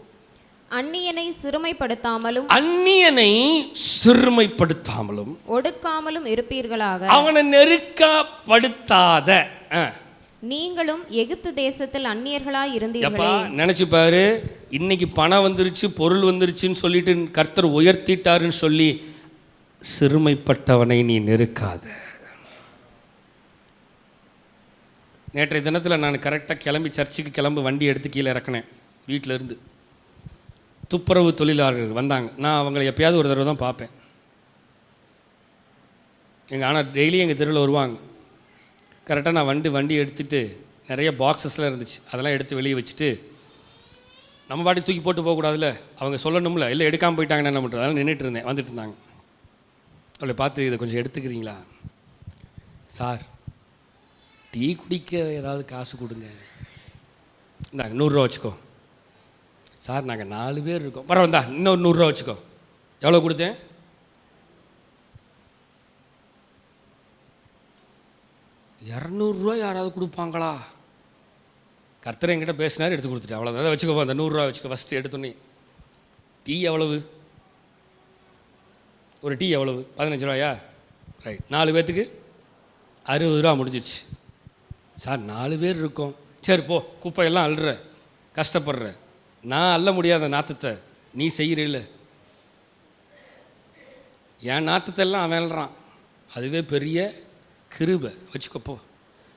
அந்நியனை சிறுமைப்படுத்தாமலும் ஒடுக்காமலும் இருப்பீர்களாக. அவனை நெருக்கப்படுத்தாத. நீங்களும் எகிப்து தேசத்தில் அந்நியர்களாய் இருந்தீர்களே. நினைச்சு பாரு, இன்னைக்கு பணம் வந்துருச்சு, பொருள் வந்துருச்சுன்னு சொல்லிட்டு கர்த்தர் உயர்த்திட்டாருன்னு சொல்லி சிறுமைப்பட்டவனை நீ நெருக்காத. நேற்றைய தினத்தில் நான் கரெக்டாக கிளம்பி சர்ச்சுக்கு வண்டி எடுத்து கீழே இறக்கினேன். வீட்டில் இருந்து துப்புரவு தொழிலாளர்கள் வந்தாங்க. நான் அவங்களை எப்பயாவது ஒரு தடவை தான் பார்ப்பேன். ஆனால் டெய்லி எங்கள் தெருவில் வருவாங்க. கரெக்டாக நான் வண்டி எடுத்துகிட்டு நிறைய பாக்ஸஸ்லாம் இருந்துச்சு, அதெல்லாம் எடுத்து வெளியே வச்சுட்டு, நம்ம பாட்டி தூக்கி போட்டு போகக்கூடாதுல்ல, அவங்க சொல்லணும்ல, இல்லை எடுக்காமல் போயிட்டாங்கன்னா என்ன பண்ணுறது, அதெல்லாம் நின்றுட்டு இருந்தேன். வந்துட்டு இருந்தாங்க. அவளை பார்த்து, இதை கொஞ்சம் எடுத்துக்கிறீங்களா சார், டீ குடிக்க ஏதாவது காசு கொடுங்க, இந்தாங்க 100 ரூபா வச்சுக்கோ. சார் நாங்கள் 4 பேர் இருக்கோம், பரவாயில்ல இன்னொரு 100 ரூபா வச்சுக்கோ. எவ்வளோ கொடுத்தேன்? 200 ரூபா யாராவது கொடுப்பாங்களா? கர்த்தர் என்கிட்ட பேசினார், எடுத்து கொடுத்துட்டேன். அவ்வளோதான், வச்சுக்கோ, அந்த 100 ரூபா வச்சுக்கோ. ஃபஸ்ட்டு எடுத்தோன்னே டீ எவ்வளவு? ஒரு டீ எவ்வளவு? 15 ரூபாயா? ரைட், 4 பேர்த்துக்கு 60 ரூபா முடிஞ்சிடுச்சு. சார் 4 பேர் இருக்கோம். சரி போ, குப்பையெல்லாம் அள்ளுற, கஷ்டப்படுற, நான் அள்ள முடியாத நாத்தத்தை நீ செய்கிறீல்ல, என் நாத்தத்தெல்லாம் அவன் அள்ளுறான், அதுவே பெரிய கிருபை, வச்சுக்கப்போ,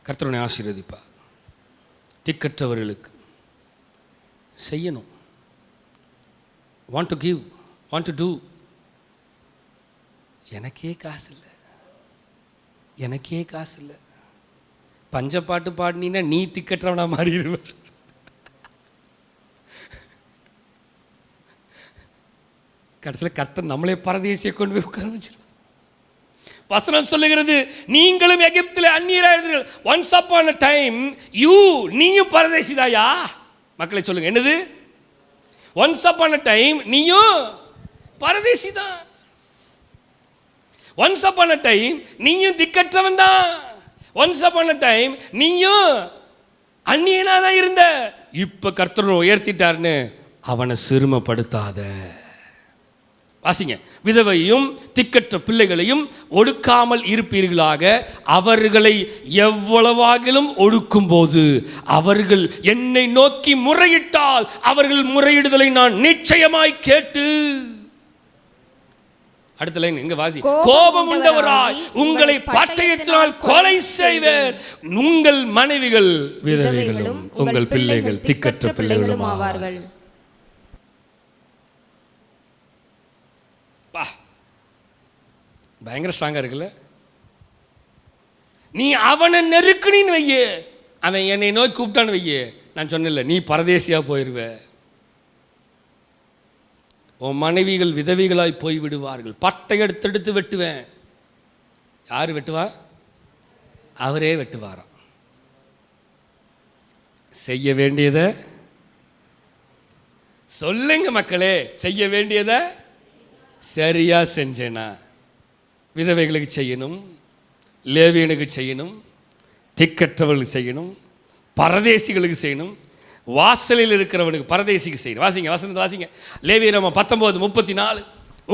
கர்த்தருடைய ஆசீர்வதிப்பா. திக்கற்றவர்களுக்கு செய்யணும். Want to give, want to do. எனக்கே காசு இல்லை, பஞ்சப்பாட்டு பாடினீன்னா நீ திக்கற்றவனா மாறிடுவேன். கடைசியில் கர்த்தர் நம்மளே பரதேசியை கொண்டு போய் உட்கார வச்சிருவோம். வசனம் சொல்லுகிறது, நீங்களும் எகிப்தில் அந்நியராயிருந்தீர்கள். ஒன்ஸ் அப்பான் a டைம் நீயும் பரதேசிதாயா? மக்களை சொல்லுங்க, என்னது? ஒன்ஸ் அப்பான் a டைம் நீயும் பரதேசிதான். ஒன்ஸ் அப்பான் a டைம் நீயும் திக்கற்றவன் தான். ஒன்ஸ் அப்பான் a டைம் நீயும் அந்நியனாக தான் இருந்த. இப்போ கர்த்தர் உயர்த்திட்டார்னு அவனை சிறுமப்படுத்தாத. வாசிங்க. விதவையும் திக்கற்ற பிள்ளைகளையும் ஒடுக்காமல் இருப்பீர்களாக. அவர்களை எவ்வளவாகிலும் ஒடுக்கும் போது அவர்கள் என்னை நோக்கி முறையிட்டால் அவர்கள் முறையிடுதலை நான் நிச்சயமாய் கேட்டு. அடுத்த லைன் எங்க வாசி. கோபம் உண்டவராய் உங்களை பட்டயத்தினால் கொலை செய்வேன். உங்கள் மனைவிகள் விதவைகளும் உங்கள் பிள்ளைகள் திக்கற்ற பிள்ளைகளும் ஆவார்கள். பயங்கர ஸ்ட்ராங்கா இருக்குல்ல? நீ அவனை நெருக்குனின்னு வையே, அவன் என்னை நோக்கி கூப்பிட்டான்னு வையே, நான் சொன்னேன்ல, நீ பரதேசியா போயிடுவ. உன் மனைவிகள் விதவிகளாய் போய் விடுவார்கள். பட்டை எடுத்து வெட்டுவேன். யார் வெட்டுவா? அவரே வெட்டுவாராம். செய்ய வேண்டியதை சொல்லுங்க மக்களே, செய்ய வேண்டியதை சரியா செஞ்சேனா? விதவைகளுக்கு செய்யணும், லேவியனுக்கு செய்யணும், திக்கற்றவர்களுக்கு செய்யணும், பரதேசிகளுக்கு செய்யணும், வாசலில் இருக்கிறவனுக்கு பரதேசிக்கு செய்யணும். வாசிங்க, வசனத்தை வாசிங்க. லேவியராகமம் 19:34.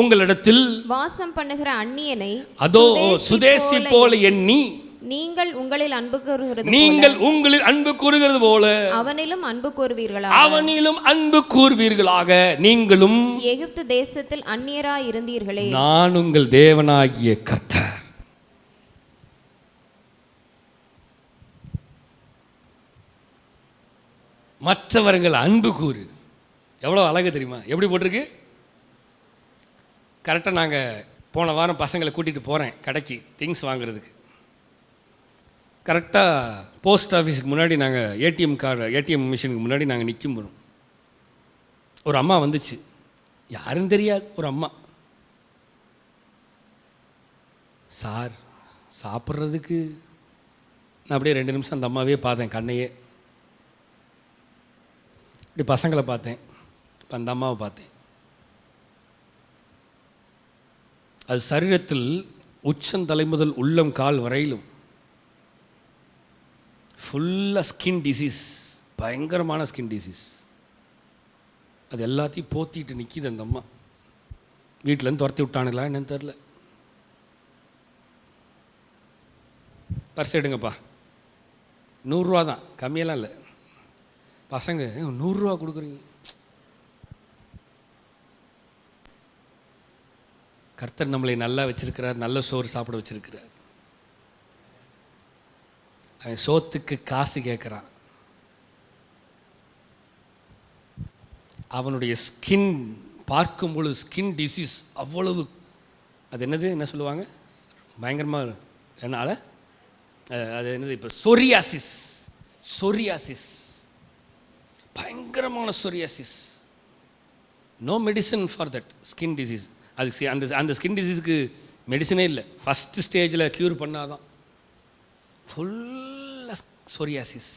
உங்களிடத்தில் வாசம் பண்ணுகிற அந்நியனை அதோ சுதேசி போல எண்ணி நீங்கள் உங்களில் அன்பு கூறுகிறது போல அவனிலும் அன்பு கூறுவீர்களாக. நீங்களும் எகிப்து தேசத்தில் அந்நியராய் இருந்தீர்களே, நான் உங்கள் தேவனாகிய கர்த்தர். மற்றவர்கள் அன்பு கூறு. எவ்வளோ அழகு தெரியுமா? எப்படி போட்டிருக்கு? கரெக்டாக நாங்கள் போன வாரம் பசங்களை கூட்டிகிட்டு போகிறேன் கடைக்கு திங்ஸ் வாங்குறதுக்கு. கரெக்டாக போஸ்ட் ஆஃபீஸுக்கு முன்னாடி நாங்கள் ஏடிஎம் மிஷினுக்கு முன்னாடி நாங்கள் நிற்கும் போகிறோம். ஒரு அம்மா வந்துச்சு, யாருன்னு தெரியாது, ஒரு அம்மா. சார் சாப்பிட்றதுக்கு நான் அப்படியே 2 நிமிஷம் அந்த அம்மாவே பார்த்தேன், கண்ணையே இப்படி பசங்களை பார்த்தேன், இப்போ அந்த அம்மாவை பார்த்தேன். அது சரீரத்தில் உச்சந்தலை முதல் உள்ளம் கால் வரையிலும் ஃபுல்லாக ஸ்கின் டிசீஸ், பயங்கரமான ஸ்கின் டிசீஸ். அது எல்லாத்தையும் போத்திட்டு நிற்கிது அந்த அம்மா. வீட்டிலேருந்து துரத்தி விட்டானுங்களா என்னன்னு தெரில. பர்ஸ் எடுங்கப்பா, 100 ரூபா தான், கம்மியெல்லாம் இல்லை. பசங்க 100 ரூபா கொடுக்குறீங்க. கர்த்தர் நம்மளை நல்லா வச்சிருக்கிறார், நல்ல சோறு சாப்பிட வச்சிருக்கிறார். அவன் சோத்துக்கு காசு கேட்குறான். அவனுடைய ஸ்கின் பார்க்கும் பொழுது ஸ்கின் டிசீஸ் அவ்வளவு, அது என்னது என்ன சொல்லுவாங்க பயங்கரமாக, என்னால் அது என்னது இப்போ சொரியாசிஸ், சொரியாசிஸ், பயங்கரமான psoriasis. No medicine for that skin disease. அதுக்கு அந்த ஸ்கின் டிசீஸுக்கு மெடிசனே இல்லை. ஃபஸ்ட்டு ஸ்டேஜில் க்யூர் பண்ணாதான். ஃபுல்லாக சொரியாசிஸ்.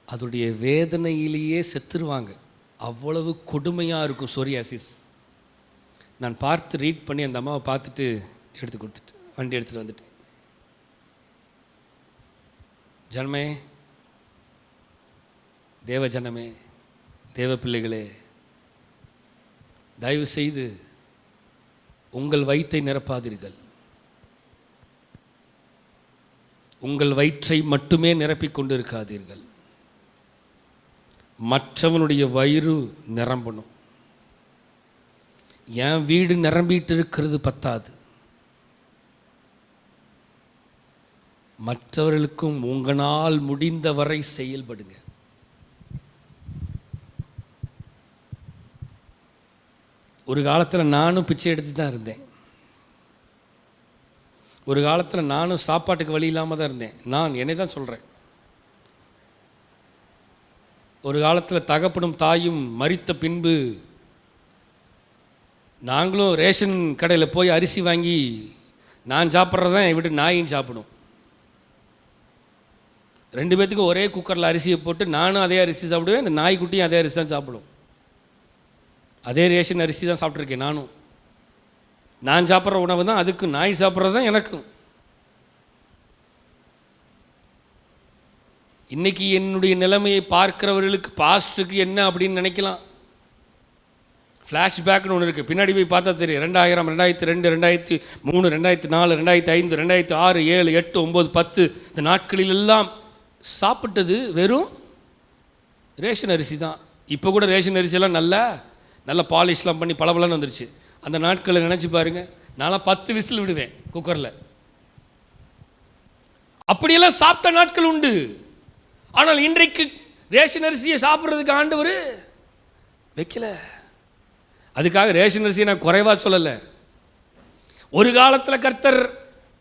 அதோடைய வேதனையிலேயே செத்துருவாங்க, அவ்வளவு கொடுமையாக இருக்கும் சொரியாசிஸ். நான் பார்த்து ரீட் பண்ணி அந்த அம்மாவை பார்த்துட்டு எடுத்து கொடுத்துட்டு வண்டி எடுத்துகிட்டு வந்துட்டேன். ஜனமே, தேவ ஜனமே, தேவ பிள்ளைகளே, தயவு செய்து உங்கள் வயிற்றை நிரப்பாதீர்கள். உங்கள் வயிற்றை மட்டுமே நிரப்பிக் கொண்டு இருக்காதீர்கள். மற்றவனுடைய வயிறு நிரம்பணும். என் வீடு நிரம்பிட்டு இருக்கிறது பத்தாது, மற்றவர்களுக்கும் உங்களால் முடிந்தவரை செயல்படுங்க. ஒரு காலத்தில் நானும் பிச்சை எடுத்து தான் இருந்தேன். ஒரு காலத்தில் நானும் சாப்பாட்டுக்கு வழி இல்லாமல் தான் இருந்தேன். நான் என்னை தான் சொல்கிறேன். ஒரு காலத்தில் தகப்பனும் தாயும் மரித்த பின்பு நாங்களும் ரேஷன் கடையில் போய் அரிசி வாங்கி நான் சாப்பிட்றதான் என் வீட்டு நாயும் சாப்பிடும். 2 பேத்துக்கும் ஒரே குக்கரில் அரிசியை போட்டு நானும் அதே அரிசி சாப்பிடுவேன், இந்த நாய்க்குட்டியும் அதே அரிசி தான் சாப்பிடும். அதே ரேஷன் அரிசி தான் சாப்பிட்ருக்கேன் நானும். நான் சாப்பிட்ற உணவு தான் அதுக்கும், நாய் சாப்பிட்றது தான் எனக்கும். இன்றைக்கி என்னுடைய நிலைமையை பார்க்கிறவர்களுக்கு பாஸ்ட்டுக்கு என்ன அப்படின்னு நினைக்கலாம். ஃப்ளாஷ்பேக்னு ஒன்று இருக்குது, பின்னாடி போய் பார்த்தா தெரியும். 2000, 2002, 2003, 2004, 2005, 2006, 7, 8, 9, 10 இந்த நாட்களிலெல்லாம் சாப்பிட்டது வெறும் ரேஷன் அரிசி தான். இப்போ கூட ரேஷன் அரிசியெல்லாம் நல்ல பாலிஷ்லாம் பண்ணி பளபளன்னு வந்துருச்சு. அந்த நாட்களை நினச்சி பாருங்கள். நான்லாம் 10 விசில் விடுவேன் குக்கரில். அப்படியெல்லாம் சாப்பிட்ட நாட்கள் உண்டு. ஆனால் இன்றைக்கு ரேஷன் அரிசியை சாப்பிட்றதுக்கு ஆண்டவர் வைக்கல. அதுக்காக ரேஷன் அரிசியை நான் குறைவாக சொல்லலை. ஒரு காலத்தில் கர்த்தர்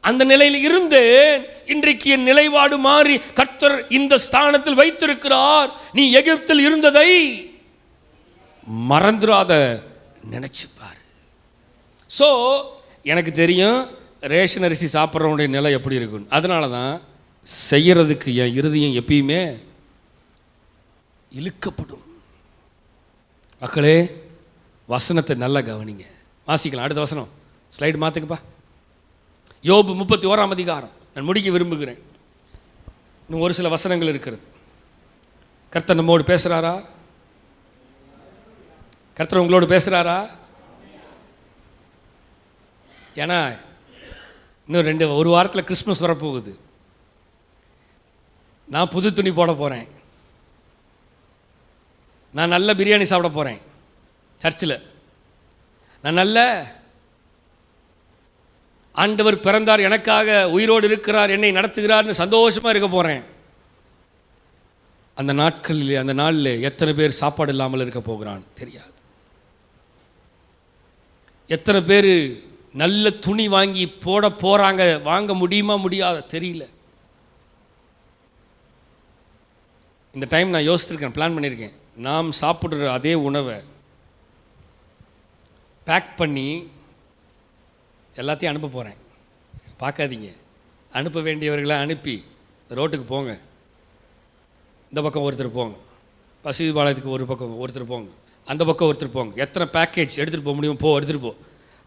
அந்த நிலையில் இருந்தேன், இன்றைக்கு என் நிலைப்பாடு மாறி கர்த்தர் இந்த ஸ்தானத்தில் வைத்திருக்கிறார். நீ எகிப்தில் இருந்ததை மறந்துடாத, நினைச்சுப்பார். ஸோ எனக்கு தெரியும் ரேஷன் அரிசி சாப்பிட்றவனுடைய நிலை எப்படி இருக்குன்னு. அதனால தான் செய்கிறதுக்கு என் இருதயம் எப்பயுமே இழுக்கப்படும். மக்களே, வசனத்தை நல்லா கவனிங்க. வாசிக்கலாம். அடுத்த வசனம் ஸ்லைடு மாற்றுக்குப்பா. யோபு 31ஆம் அதிகாரம் நான் முடிக்க விரும்புகிறேன். இன்னும் ஒரு சில வசனங்கள் இருக்கிறது. கர்த்தர் நம்மோடு பேசுகிறாரா? கர்த்தர் உங்களோடு பேசுகிறாரா? ஏன்னா இன்னும் ஒரு வாரத்தில் கிறிஸ்மஸ் வரப்போகுது. நான் புது துணி போட போகிறேன். நான் நல்ல பிரியாணி சாப்பிட போகிறேன் சர்ச்சில். நான் நல்ல ஆண்டவர் பிறந்தார், எனக்காக உயிரோடு இருக்கிறார், என்னை நடத்துகிறார்னு சந்தோஷமாக இருக்க போகிறேன். அந்த நாளில் எத்தனை பேர் சாப்பாடு இல்லாமல் இருக்க போகிறான் தெரியாது. எத்தனை பேர் நல்ல துணி வாங்கி போட போகிறாங்க, வாங்க முடியுமா முடியாத தெரியல. இந்த டைம் நான் யோசிச்சிருக்கேன், பிளான் பண்ணியிருக்கேன். நாம் சாப்பிட்ற அதே உணவை பேக் பண்ணி எல்லாத்தையும் அனுப்ப போகிறேன், பார்க்காதீங்க. அனுப்ப வேண்டியவர்களை அனுப்பி ரோட்டுக்கு போங்க, இந்த பக்கம் ஒருத்தர் போங்க, பசுபாளையத்துக்கு ஒரு பக்கம் ஒருத்தர் போங்க, அந்த பக்கம் ஒருத்தர் போங்க. எத்தனை பேக்கேஜ் எடுத்துகிட்டு போக முடியும் எடுத்துகிட்டு போ.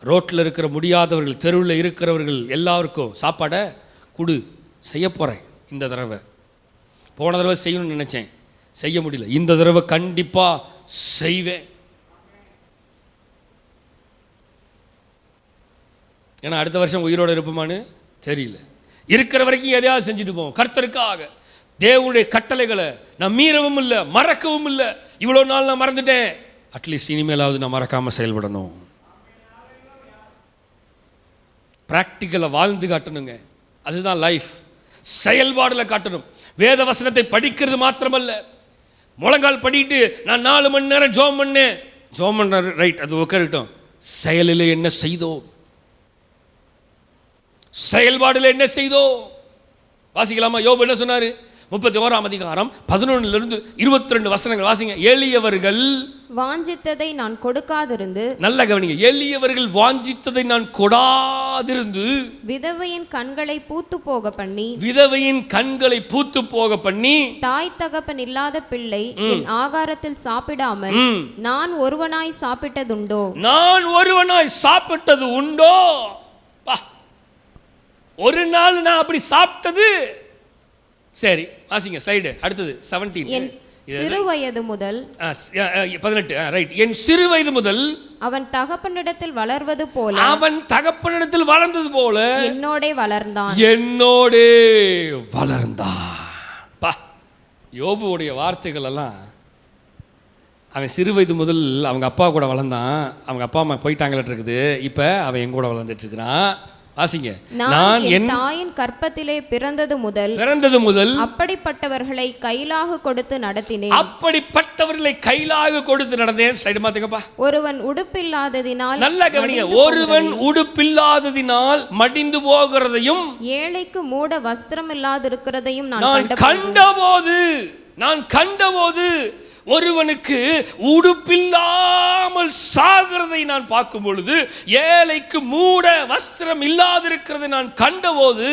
ரோட்டில் இருக்கிற முடியாதவர்கள், தெருவில் இருக்கிறவர்கள் எல்லாருக்கும் சாப்பாடை கொடு. செய்ய போகிறேன் இந்த தடவை. போன தடவை செய்யணும்னு நினச்சேன், செய்ய முடியல. இந்த தடவை கண்டிப்பாக செய்வேன். ஏன்னா அடுத்த வருஷம் உயிரோடு இருப்போமான்னு தெரியல. இருக்கிற வரைக்கும் எதையாவது செஞ்சுட்டு போவோம் கர்த்தருக்காக. தேவனுடைய கட்டளைகளை நான் மீறவும் இல்லை, மறக்கவும் இல்லை. இவ்வளோ நாள் நான் மறந்துட்டேன், அட்லீஸ்ட் இனிமேலாவது நான் மறக்காமல் செயல்படணும். ப்ராக்டிக்கலாக வாழ்ந்து காட்டணுங்க. அதுதான் லைஃப். செயல்பாடில் காட்டணும். வேத வசனத்தை படிக்கிறது மாத்திரமல்ல, முழங்கால் படிட்டு நான் 4 மணி நேரம் ஜோம் பண்ணேன், ஜோம் பண்ண ரைட், அது உட்காரட்டும். செயலில் என்ன செய்தோம், செயல்பாடில் என்ன செய்தோம் வாசிக்கலாமா? யோபு என்ன சொன்னார்? 31ஆம் அதிகாரம் 11 to 22 வசனங்கள் வாசிங்க. எளியவர்கள் வாஞ்சித்ததை நான் கொடுக்காதிருந்து, நல்ல கவனிங்க, எளியவர்கள் வாஞ்சித்ததை நான் கொடாதிருந்து, விதவையின் கண்களை பூத்து போக பண்ணி, விதவையின் கண்களை பூத்து போக பண்ணி, தாய் தகப்பன் இல்லாத பிள்ளை என் ஆகாரத்தில் சாப்பிடாமல் நான் ஒருவனாய் சாப்பிட்டதுண்டோ, நான் ஒருவனாய் சாப்பிட்டது உண்டோ? ஒரு நாள் நான் அப்படி சாப்பிட்டது. சரி வாசிங்க ஸ்லைடு அடுத்தது 17. சிறு வயது முதல் 18 ரைட். என் சிறு வயது முதல் அவன் தகப்பனிடத்தில் வளர்வது போல, அவன் தகப்பனிடத்தில் வளர்ந்தது போல என்னோடே வளர்ந்தான், என்னோடே வளர்ந்தான். பா, யோபுவுடைய வார்த்தைகள் எல்லாம். அவன் சிறு வயது முதல் அவங்க அப்பா கூட வளர்ந்தான். அவங்க அப்பா அம்மா போயிட்டாங்களே இருக்குது, இப்போ அவன் என் கூட வளர்ந்துட்டு இருக்கிறான். வாசிங்க. நான் என் தாயின் கற்பத்திலே பிறந்தது முதல் அப்படிப்பட்டவர்களை கைலாக கொடுத்து நடத்தினேன், அப்படிப்பட்டவர்களை கைலாக கொடுத்து நடந்தேன். ஸ்லைடு மாத்துங்கப்பா. ஒருவன் உடுப்பில்லாததினால், நல்ல கவனிங்க, ஒருவன் உடுப்பில்லாததினால் மடிந்து போகிறதையும், ஏழைக்கு மூட வஸ்திரம் இல்லாதிருக்கிறதையும் நான் கண்டபோது ஒருவனுக்கு உடுப்பில்லாமல் சாகிறதை நான் பார்க்கும் பொழுது, ஏழைக்கு மூட வஸ்திரம் இல்லாதிருக்கிறதை நான் கண்டபோது,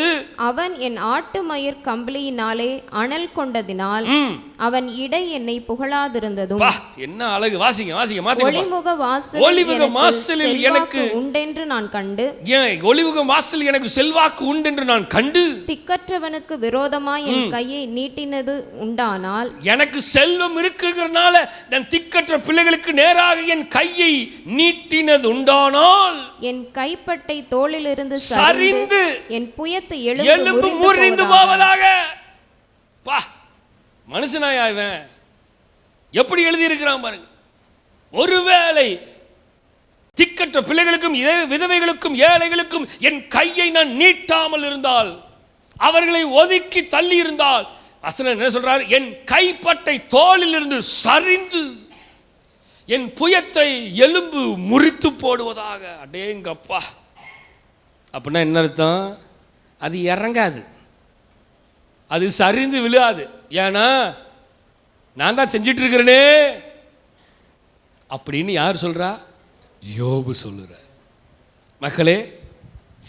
அவன் என் ஆட்டு மயிர் கம்பளியினாலே அனல் கொண்டதினால் அவன் இடை என்னை புகழாதிருந்ததும். என்ன அழகு! வாசிங்க வாசிங்க மாத்திங்க. ஒளிமுக வாசலில் எனக்கு உண்டென்று நான் கண்டு, ஒளிமுக வாசல் எனக்கு செல்வாக்கு உண்டென்று நான் கண்டு, திக்கற்றவனுக்கு விரோதமாய் என் கையை நீட்டினது உண்டானால், எனக்கு செல்வம் இருக்குகிறனால நான் திக்கற்ற பிள்ளைகளுக்கு நேராக என் கையை நீட்டினது உண்டானால், என் கைப்பட்டை தோளிலிருந்து சரிந்து என் புயத்து எலும்பு முறிந்து போவதாக. பா, மனுஷனாயா இவன்? எப்படி எழுதி இருக்கிறான் பாருங்க. ஒருவேளை திக்கற்ற பிள்ளைகளுக்கும் விதவைகளுக்கும் ஏழைகளுக்கும் என் கையை நான் நீட்டாமல் இருந்தால், அவர்களை ஒதுக்கி தள்ளி இருந்தால், வசனம் என்ன சொல்றார்? என் கைப்பட்டை தோளிலிருந்து சரிந்து என் புயத்தை எலும்பு முறித்து போடுவதாக. அடேங்கப்பா! அப்படின்னா என்ன அர்த்தம்? அது இறங்காது, அது சரிந்து விழாது. ஏன்னா நான் தான் செஞ்சிட்டு இருக்கிறேனே அப்படின்னு யார் சொல்றா? யோபு சொல்லுறார். மக்களே,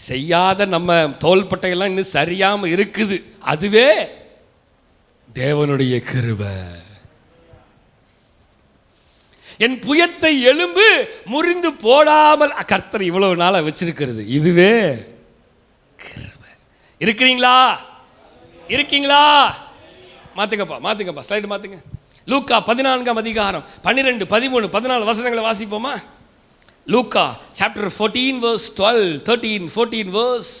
செய்யாத நம்ம தோள்பட்டையெல்லாம் இன்னும் சரியாம இருக்குது, அதுவே தேவனுடைய கிருபை. என் புயத்தை எலும்பு முறிந்து போடாமல் கர்த்தர் இவ்வளவு நாளா வச்சிருக்கிறது, இதுவே கிருபை. இருக்கிறீங்களா? இருக்கீங்களா? மாத்துங்கப்பா ஸ்லைடு மாத்துங்க. லூக்கா 14ஆம் அதிகாரம் 12, 13, 14 வசனங்களை வாசிப்போமா? லூக்கா chapter 14 verse 12, 13, 14 verse.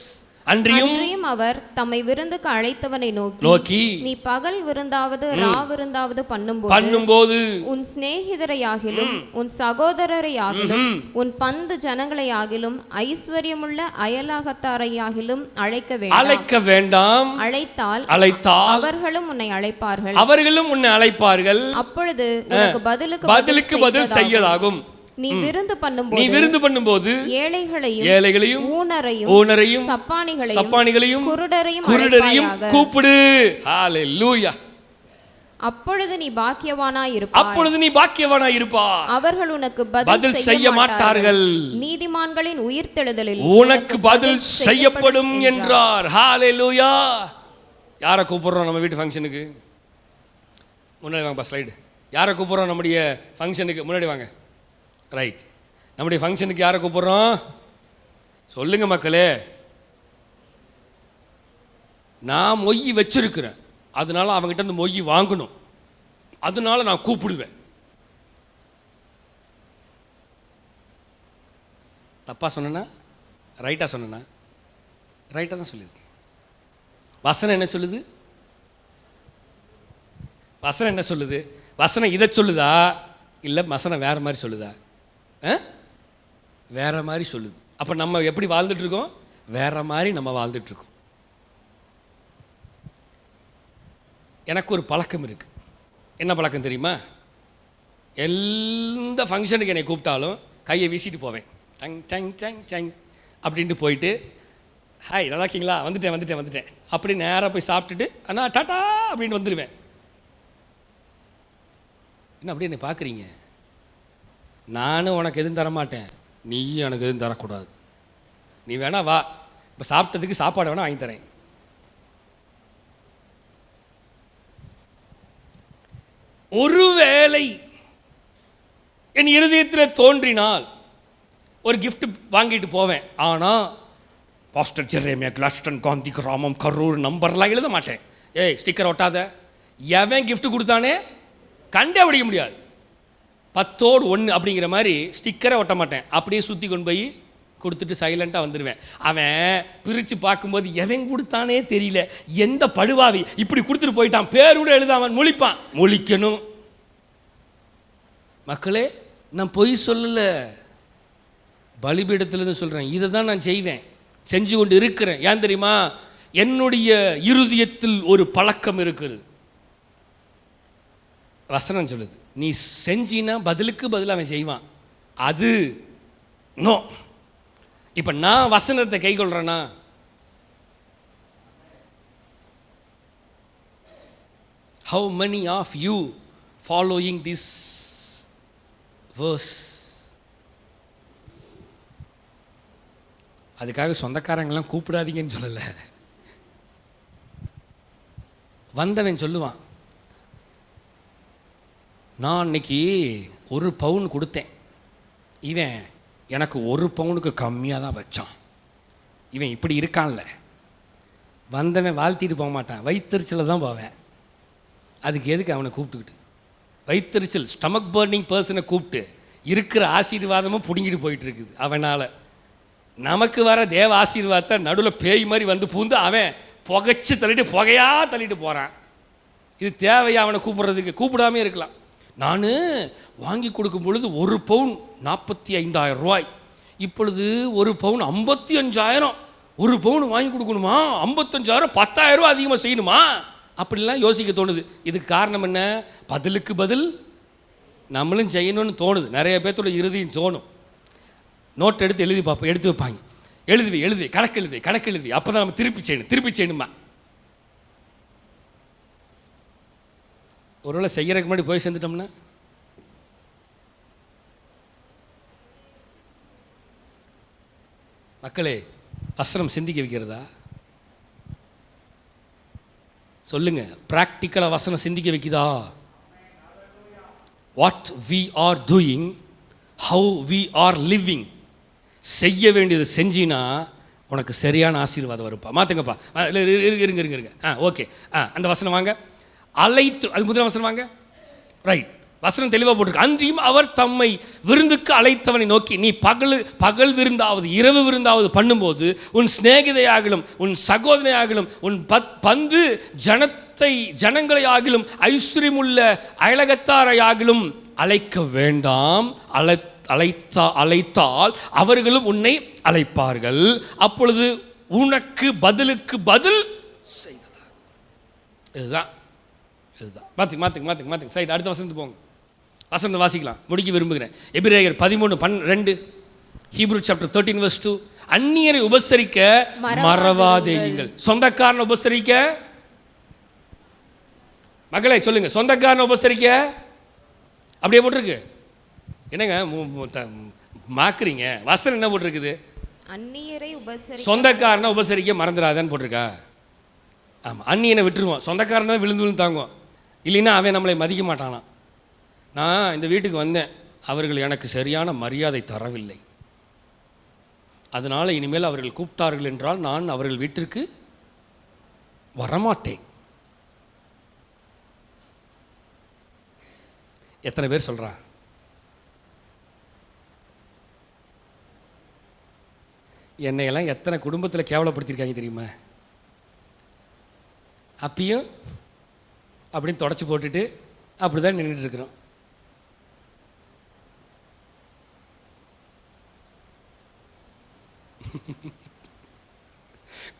அன்றியும் அவர் தம்மை விருந்துக்கு அழைத்தவனை நோக்கி, நீ பகல் விருந்தாவது ரா விருந்தாவது பண்ணும்போது உன் சிநேகிதரையாகிலும் உன் சகோதரரையாகிலும் உன் பந்து ஜனங்களையாகிலும் ஐஸ்வர்யமுள்ள அயலாகத்தாரையாகிலும் அழைக்க வேண்டாம். அழைத்தால் அவர்களும் உன்னை அழைப்பார்கள். அப்பொழுது உனக்கு பதிலுக்கு பதில் செய்யதாகும். நீ விருந்து பண்ணும்போது ஏழைகளையும் ஊனரையும் சப்பானிகளையும் குருடரையும் கூப்பிடு. ஹல்லேலூயா. அப்பொழுது நீ பாக்கியவானாய் இருப்பாய். அப்பொழுது நீ பாக்கியவானாய் இருப்பாய். அவர்கள் உனக்கு பதில் செய்ய மாட்டார்கள். நீதிமான்களின் உயிர்த்தெழுதலில் உனக்கு பதில் செய்யப்படும் என்றார். ஹalleluya. யாரை கூப்பிடுறோம் நம்ம வீட்டு ஃபங்க்ஷனுக்கு? முன்னாடி வாங்க ஸ்லைடு. யாரை கூப்பிடுறோம் நம்முடைய ஃபங்க்ஷனுக்கு? முன்னாடி வாங்க. ரைட். நம்முடைய ஃபங்க்ஷனுக்கு யாரை கூப்பிடுறோம் சொல்லுங்க மக்களே. நான் மொய் வச்சிருக்கிறேன், அதனால அவங்ககிட்ட இந்த மொய் வாங்கணும், அதனால நான் கூப்பிடுவேன். தப்பா சொன்னா ரைட்டா சொன்னா? ரைட்டாக தான் சொல்லியிருக்கேன். வசனம் என்ன சொல்லுது? வசனம் என்ன சொல்லுது? வசனம் இதை சொல்லுதா இல்லை வசனம் வேற மாதிரி சொல்லுதா? வேற மாதிரி சொல்லுது. அப்போ நம்ம எப்படி வாழ்ந்துட்டு இருக்கோம்? வேற மாதிரி நம்ம வாழ்ந்துட்டு இருக்கோம். எனக்கு ஒரு பழக்கம் இருக்கு. என்ன பழக்கம் தெரியுமா? எந்த ஃபங்க்ஷனுக்கு என்னை கூப்பிட்டாலும் கையை வீசிட்டு போவேன். டங் டங் டங் டங் அப்படின்ட்டு போயிட்டு, ஹாய் நல்லா இருக்கீங்களா, வந்துட்டேன் அப்படி நேராக போய் சாப்பிட்டுட்டு அண்ணா டாட்டா அப்படின்னு வந்துடுவேன். என்ன அப்படி என்னை பார்க்குறீங்க? நானும் உனக்கு எதுவும் தரமாட்டேன், நீயும் எனக்கு எதுவும் தரக்கூடாது. நீ வேணா வா, இப்போ சாப்பிட்டதுக்கு சாப்பாடு வேணா வாங்கி தரேன். ஒருவேளை என் இருதயத்தில் தோன்றினால் ஒரு கிஃப்ட் வாங்கிட்டு போவேன். ஆனால் பாஸ்டர் ஜெரேமியா கிளாஸ்டன் காந்தி கிராமம் கரூர் நம்பர்லாம் எழுத மாட்டேன். ஏய் ஸ்டிக்கர் ஒட்டாத, எவன் கிஃப்ட் கொடுத்தானே கண்டே பிடிக்க முடியாது. 10ஓடு 1 அப்படிங்கிற மாதிரி ஸ்டிக்கரை ஒட்ட மாட்டேன். அப்படியே சுற்றி கொண்டு போய் கொடுத்துட்டு சைலண்ட்டாக வந்துடுவேன். அவன் பிரித்து பார்க்கும்போது எவன் கொடுத்தானே தெரியல, எந்த படுவாவி இப்படி கொடுத்துட்டு போயிட்டான், பேர் கூட எழுத அவன் முழிப்பான். முழிக்கணும் மக்களே, நான் பொய் சொல்லலை, பலிபீடத்திலிருந்து சொல்கிறேன். இதை தான் நான் செய்வேன், செஞ்சு கொண்டு இருக்கிறேன். ஏன் தெரியுமா? என்னுடைய இருதயத்தில் ஒரு பழக்கம் இருக்குது. வசனம் சொல்லுது, நீ செஞ்சினா பதிலுக்கு பதில் அவன் செய்வான். அது நோ. இப்போ நான் வசனத்தை கை கொள்றேன்னா, how many of you following this verse? அதுக்காக சொந்தக்காரங்கெல்லாம் கூப்பிடாதீங்கன்னு சொல்லலை. வந்தவன் சொல்லுவான், நான் இன்னைக்கு 1 பவுன் கொடுத்தேன், இவன் எனக்கு 1 பவுனுக்கு கம்மியாக தான் வச்சான், இவன் இப்படி இருக்கான்ல. வந்தவன் வாழ்த்திட்டு போக மாட்டான், வயிற்றுச்சலில் தான் போவேன். அதுக்கு எதுக்கு அவனை கூப்பிட்டுக்கிட்டு? வயிற்றுச்சல் ஸ்டமக் பர்னிங் பர்சனை கூப்பிட்டு இருக்கிற ஆசீர்வாதமும் பிடுங்கிட்டு போயிட்டு இருக்குது. அவனால் நமக்கு வர தேவ ஆசீர்வாதத்தை நடுவில் பேய் மாதிரி வந்து பூந்து அவன் புகைச்சி தள்ளிட்டு புகையாக தள்ளிட்டு போகிறான். இது தேவையா அவனை கூப்பிட்றதுக்கு? கூப்பிடாமே இருக்கலாம். நான் வாங்கி கொடுக்கும் பொழுது 1 பவுன் 45,000 ரூபாய், இப்பொழுது 1 பவுன் 55,000. 1 பவுன் வாங்கி கொடுக்கணுமா? 55,000 10,000 ரூபா அதிகமாக செய்யணுமா? அப்படிலாம் யோசிக்க தோணுது. இதுக்கு காரணம் என்ன? பதிலுக்கு பதில் நம்மளும் செய்யணும்னு தோணுது. நிறைய பேர்த்தோட இறுதியும் தோணும். நோட் எடுத்து எழுதி பார்ப்போம், எடுத்து வைப்பாங்க. எழுதுவி கணக்கு எழுதுவி அப்போ தான் நம்ம திருப்பி செய்யணுமா? ஒருவேளை செய்யறதுக்கு முன்னாடி போய் சேர்ந்துட்டோம்னா மக்களே, வசனம் சிந்திக்க வைக்கிறதா? சொல்லுங்க, பிராக்டிக்கலாக வசனம் சிந்திக்க வைக்குதா? What we are doing, how we are living. செய்ய வேண்டியது செஞ்சினா உனக்கு சரியான ஆசீர்வாதம் வருப்பா. மாற்றுங்கப்பா, இருங்க. ஓகே, அந்த வசனம் வாங்க. அழைத்து, அது முதல் வசனம் வாங்க. ரைட், வசனம் தெளிவாக போட்டிருக்கு. அன்றியும் அவர் தம்மை விருந்துக்கு அழைத்தவனை நோக்கி, நீ பகல் விருந்தாவது இரவு விருந்தாவது பண்ணும்போது உன் சிநேகிதையாகிலும் உன் சகோதரையாகிலும் உன் பந்து ஜனங்களை ஆகிலும் ஐஸ்வர்யமுள்ள அயலகத்தாரையாகிலும் அழைக்க வேண்டாம். அழைத்தால் அவர்களும் உன்னை அழைப்பார்கள், அப்பொழுது உனக்கு பதிலுக்கு பதில் செய்ததா. இதுதான் மாத்துங்க. சைட், அடுத்த வசனத்துக்கு போங்க. வசனத்தை வாசிக்கலாம், முடிக்க விரும்புகிறேன். எபிரேயர் 13:2, ஹீப்ரூ சாப்டர் 13:2. அந்நியரை உபசரிக்க மறவாதேயுங்கள், சொந்தக்காரனை உபசரிக்க மகளே சொல்லுங்க, சொந்தக்காரனை உபசரிக்க அப்படியே போட்டிருக்கு. என்னங்க மாக்குறீங்க? வசனம் என்ன போட்டிருக்குது? அந்நியரை உபசரிக்க, சொந்தக்காரனை உபசரிக்க மறந்துடாதன்னு போட்டிருக்கா. ஆமாம், அந்நியனை விட்டுருவோம், சொந்தக்காரன் தான் விழுந்து விழுந்து தாங்குவோம். இல்லைன்னா அவன் நம்மளை மதிக்க மாட்டானா. நான் இந்த வீட்டுக்கு வந்தேன், அவர்கள் எனக்கு சரியான மரியாதை தரவில்லை, அதனால் இனிமேல் அவர்கள் கூப்பிட்டார்கள் என்றால் நான் அவர்கள் வீட்டிற்கு வரமாட்டேன். எத்தனை பேர் சொல்கிறான்? என்னையெல்லாம் எத்தனை குடும்பத்தில் கேவலப்படுத்தியிருக்காங்க தெரியுமா? அப்பயும் அப்படின்னு தொடச்சி போட்டுட்டு அப்படி தான் நின்றுட்டு இருக்கிறோம்.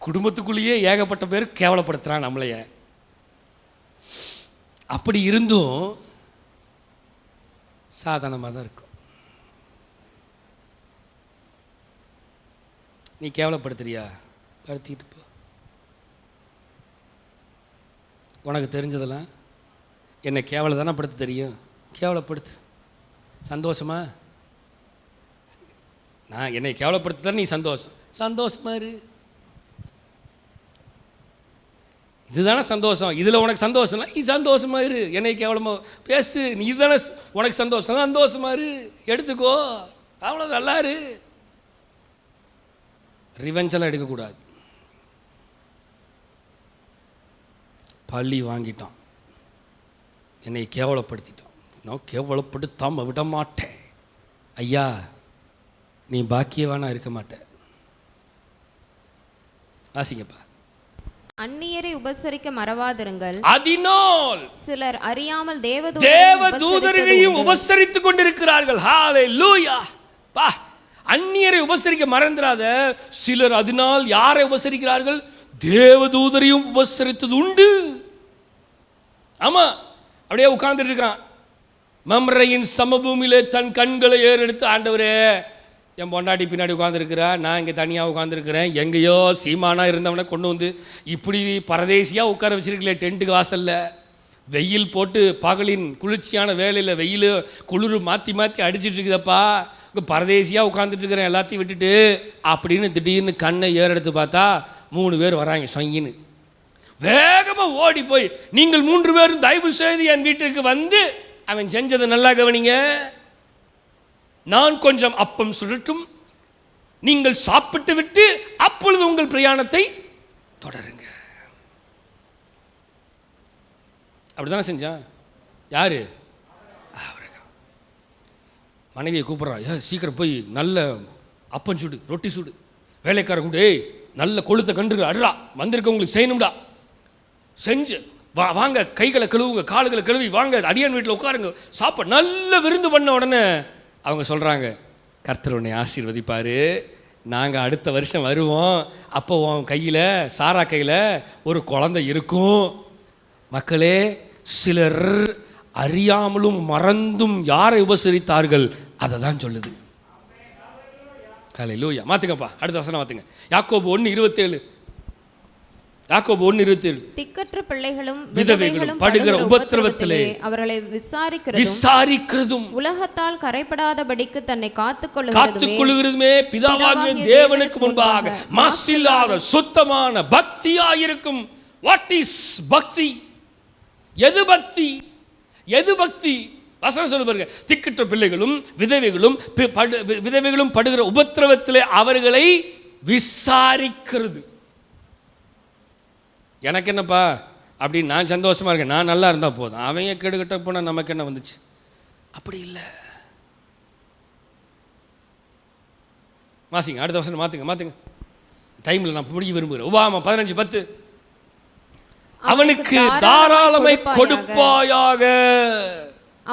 குடும்பத்துக்குள்ளேயே ஏகப்பட்ட பேர் கேவலப்படுத்துகிறான் நம்மளைய. அப்படி இருந்தும் சாதாரணமாக தான் இருக்கும். நீ கேவலப்படுத்துறியா? படுத்திக்கிட்டு போ. உனக்கு தெரிஞ்சதெல்லாம் என்னை கேவலம் தானே படுத்த தெரியும், கேவலப்படுத்து. சந்தோஷமா? நான் என்னை கேவலப்படுத்த தானே நீ சந்தோஷமா இரு. இதுதானே சந்தோஷம். இதில் உனக்கு சந்தோஷம்னா நீ சந்தோஷமா இரு. என்னை கேவலமாக பேசு, நீ இதுதானே உனக்கு சந்தோஷம், சந்தோஷமா இரு, எடுத்துக்கோ, அவ்வளோ நல்லா இரு. ரிவெஞ்செல்லாம் எடுக்கக்கூடாது. பள்ளி வாங்கிட்டான், என்னை கேவலப்படுத்திட்டான், நான் கேவலப்படுத்தாமல் விட மாட்டேன். ஐயா, நீ பாக்கியவானா இருக்க மாட்டேன். வாசிங்கப்பா. அந்நியரை உபசரிக்க மறவாதிருங்கள், அதனால் சிலர் அறியாமல் தேவதூதர்களையும் உபசரித்துக் கொண்டிருக்கிறார்கள். ஹல்லேலூயா. பா, அந்நியரை உபசரிக்க மறந்துடாத. சிலர் அதனால் யாரை உபசரிக்கிறார்கள்? தேவதூதரையும் உபசரித்தது உண்டு. ஆமா, அப்படியே உட்கார்ந்துட்டு இருக்கான் மம்ரையின் சமபூமியிலே தன் கண்களை ஏறெடுத்து, ஆண்டவரே என் பொண்டாட்டி பின்னாடி உட்காந்துருக்கிறா, நான் இங்கே தனியாக உட்காந்துருக்கிறேன், எங்கேயோ சீமானா இருந்தவனை கொண்டு வந்து இப்படி பரதேசியாக உட்கார வச்சிருக்கல டென்ட்டுக்கு வாசலில். வெயில் போட்டு பகலின் குளிர்ச்சியான வேலையில் வெயில் குளிர் மாற்றி மாற்றி அடிச்சிட்டு இருக்குதப்பா, இங்கே பரதேசியாக உட்காந்துட்டு இருக்கிறேன் எல்லாத்தையும் விட்டுட்டு அப்படின்னு திடீர்னு கண்ணை ஏறெடுத்து பார்த்தா 3 பேர் வராங்க சொங்கின்னு. வேகமாக ஓடி போய், நீங்கள் 3 பேரும் தயவு செய்து என் வீட்டிற்கு வந்து, அவன் செஞ்சதை நல்லா கவனிங்க, நான் கொஞ்சம் அப்பம் சுடட்டும், நீங்கள் சாப்பிட்டு விட்டு அப்பொழுது உங்கள் பிரயாணத்தை தொடருங்க. அப்படிதானே செஞ்சான். யாரு? மனைவியை கூப்பிட்றான், சீக்கிரம் போய் நல்ல அப்பம் சுடு, ரொட்டி சுடு, வேலைக்காரன் கூட நல்ல கொளுத்த கன்று அடுறா, வந்திருக்கவங்களுக்கு செய்யணும்டா, செஞ்சு வாங்க, கைகளை கழுவுங்க, காலுகளை கழுவி வாங்க, அடியான் வீட்டில் உட்காருங்க, சாப்பாடு நல்ல விருந்து பண்ண உடனே அவங்க சொல்கிறாங்க, கர்த்தர் உன்னை ஆசீர்வதிப்பார், நாங்கள் அடுத்த வருஷம் வருவோம், அப்போ உன் கையில் சாரா கையில் ஒரு குழந்தை இருக்கும். மக்களே, சிலர் அறியாமலும் மறந்தும் யாரை உபசரித்தார்கள் அதை தான் சொல்லுது. ஹல்லேலூயா. மாற்றுங்கப்பா, அடுத்த வசனம் மாற்றுங்க. யாக்கோபு 1:27. யாக்கோபு 1:27. திக்கற்ற பிள்ளைகளும் விதவைகளும் படுகிற உபத்திரவத்திலே அவர்களை விசாரிக்கிறதும் உலகத்தால் கரைப்படாதபடிக்கு தன்னை காத்துக்கொள்கிறதுமே பிதாவாகிய தேவனுக்கு முன்பாக மாசில்லாத சுத்தமான பக்தியாயிருக்கும். வாட் இஸ் பக்தி? எது பக்தி? எது பக்தி? வசனம் சொல்லு பாருங்க. திக்கற்ற பிள்ளைகளும் விதவைகளும் படுகிற உபத்திரவத்திலே அவர்களை விசாரிக்கிறது. எனக்கு என்னப்பா அப்படின்னு நான் சந்தோஷமாக இருக்கேன், நான் நல்லா இருந்தால் போதும், அவங்க கெடுக்கிட்ட போனால் நமக்கு என்ன வந்துச்சு? அப்படி இல்லை. மாசிங்க, அடுத்த வசனம் மாற்றுங்க. டைமில் நான் முடிக்க விரும்புகிறேன். உபாமா 15:10. அவனுக்கு தாராளமை கொடுப்பாயாக.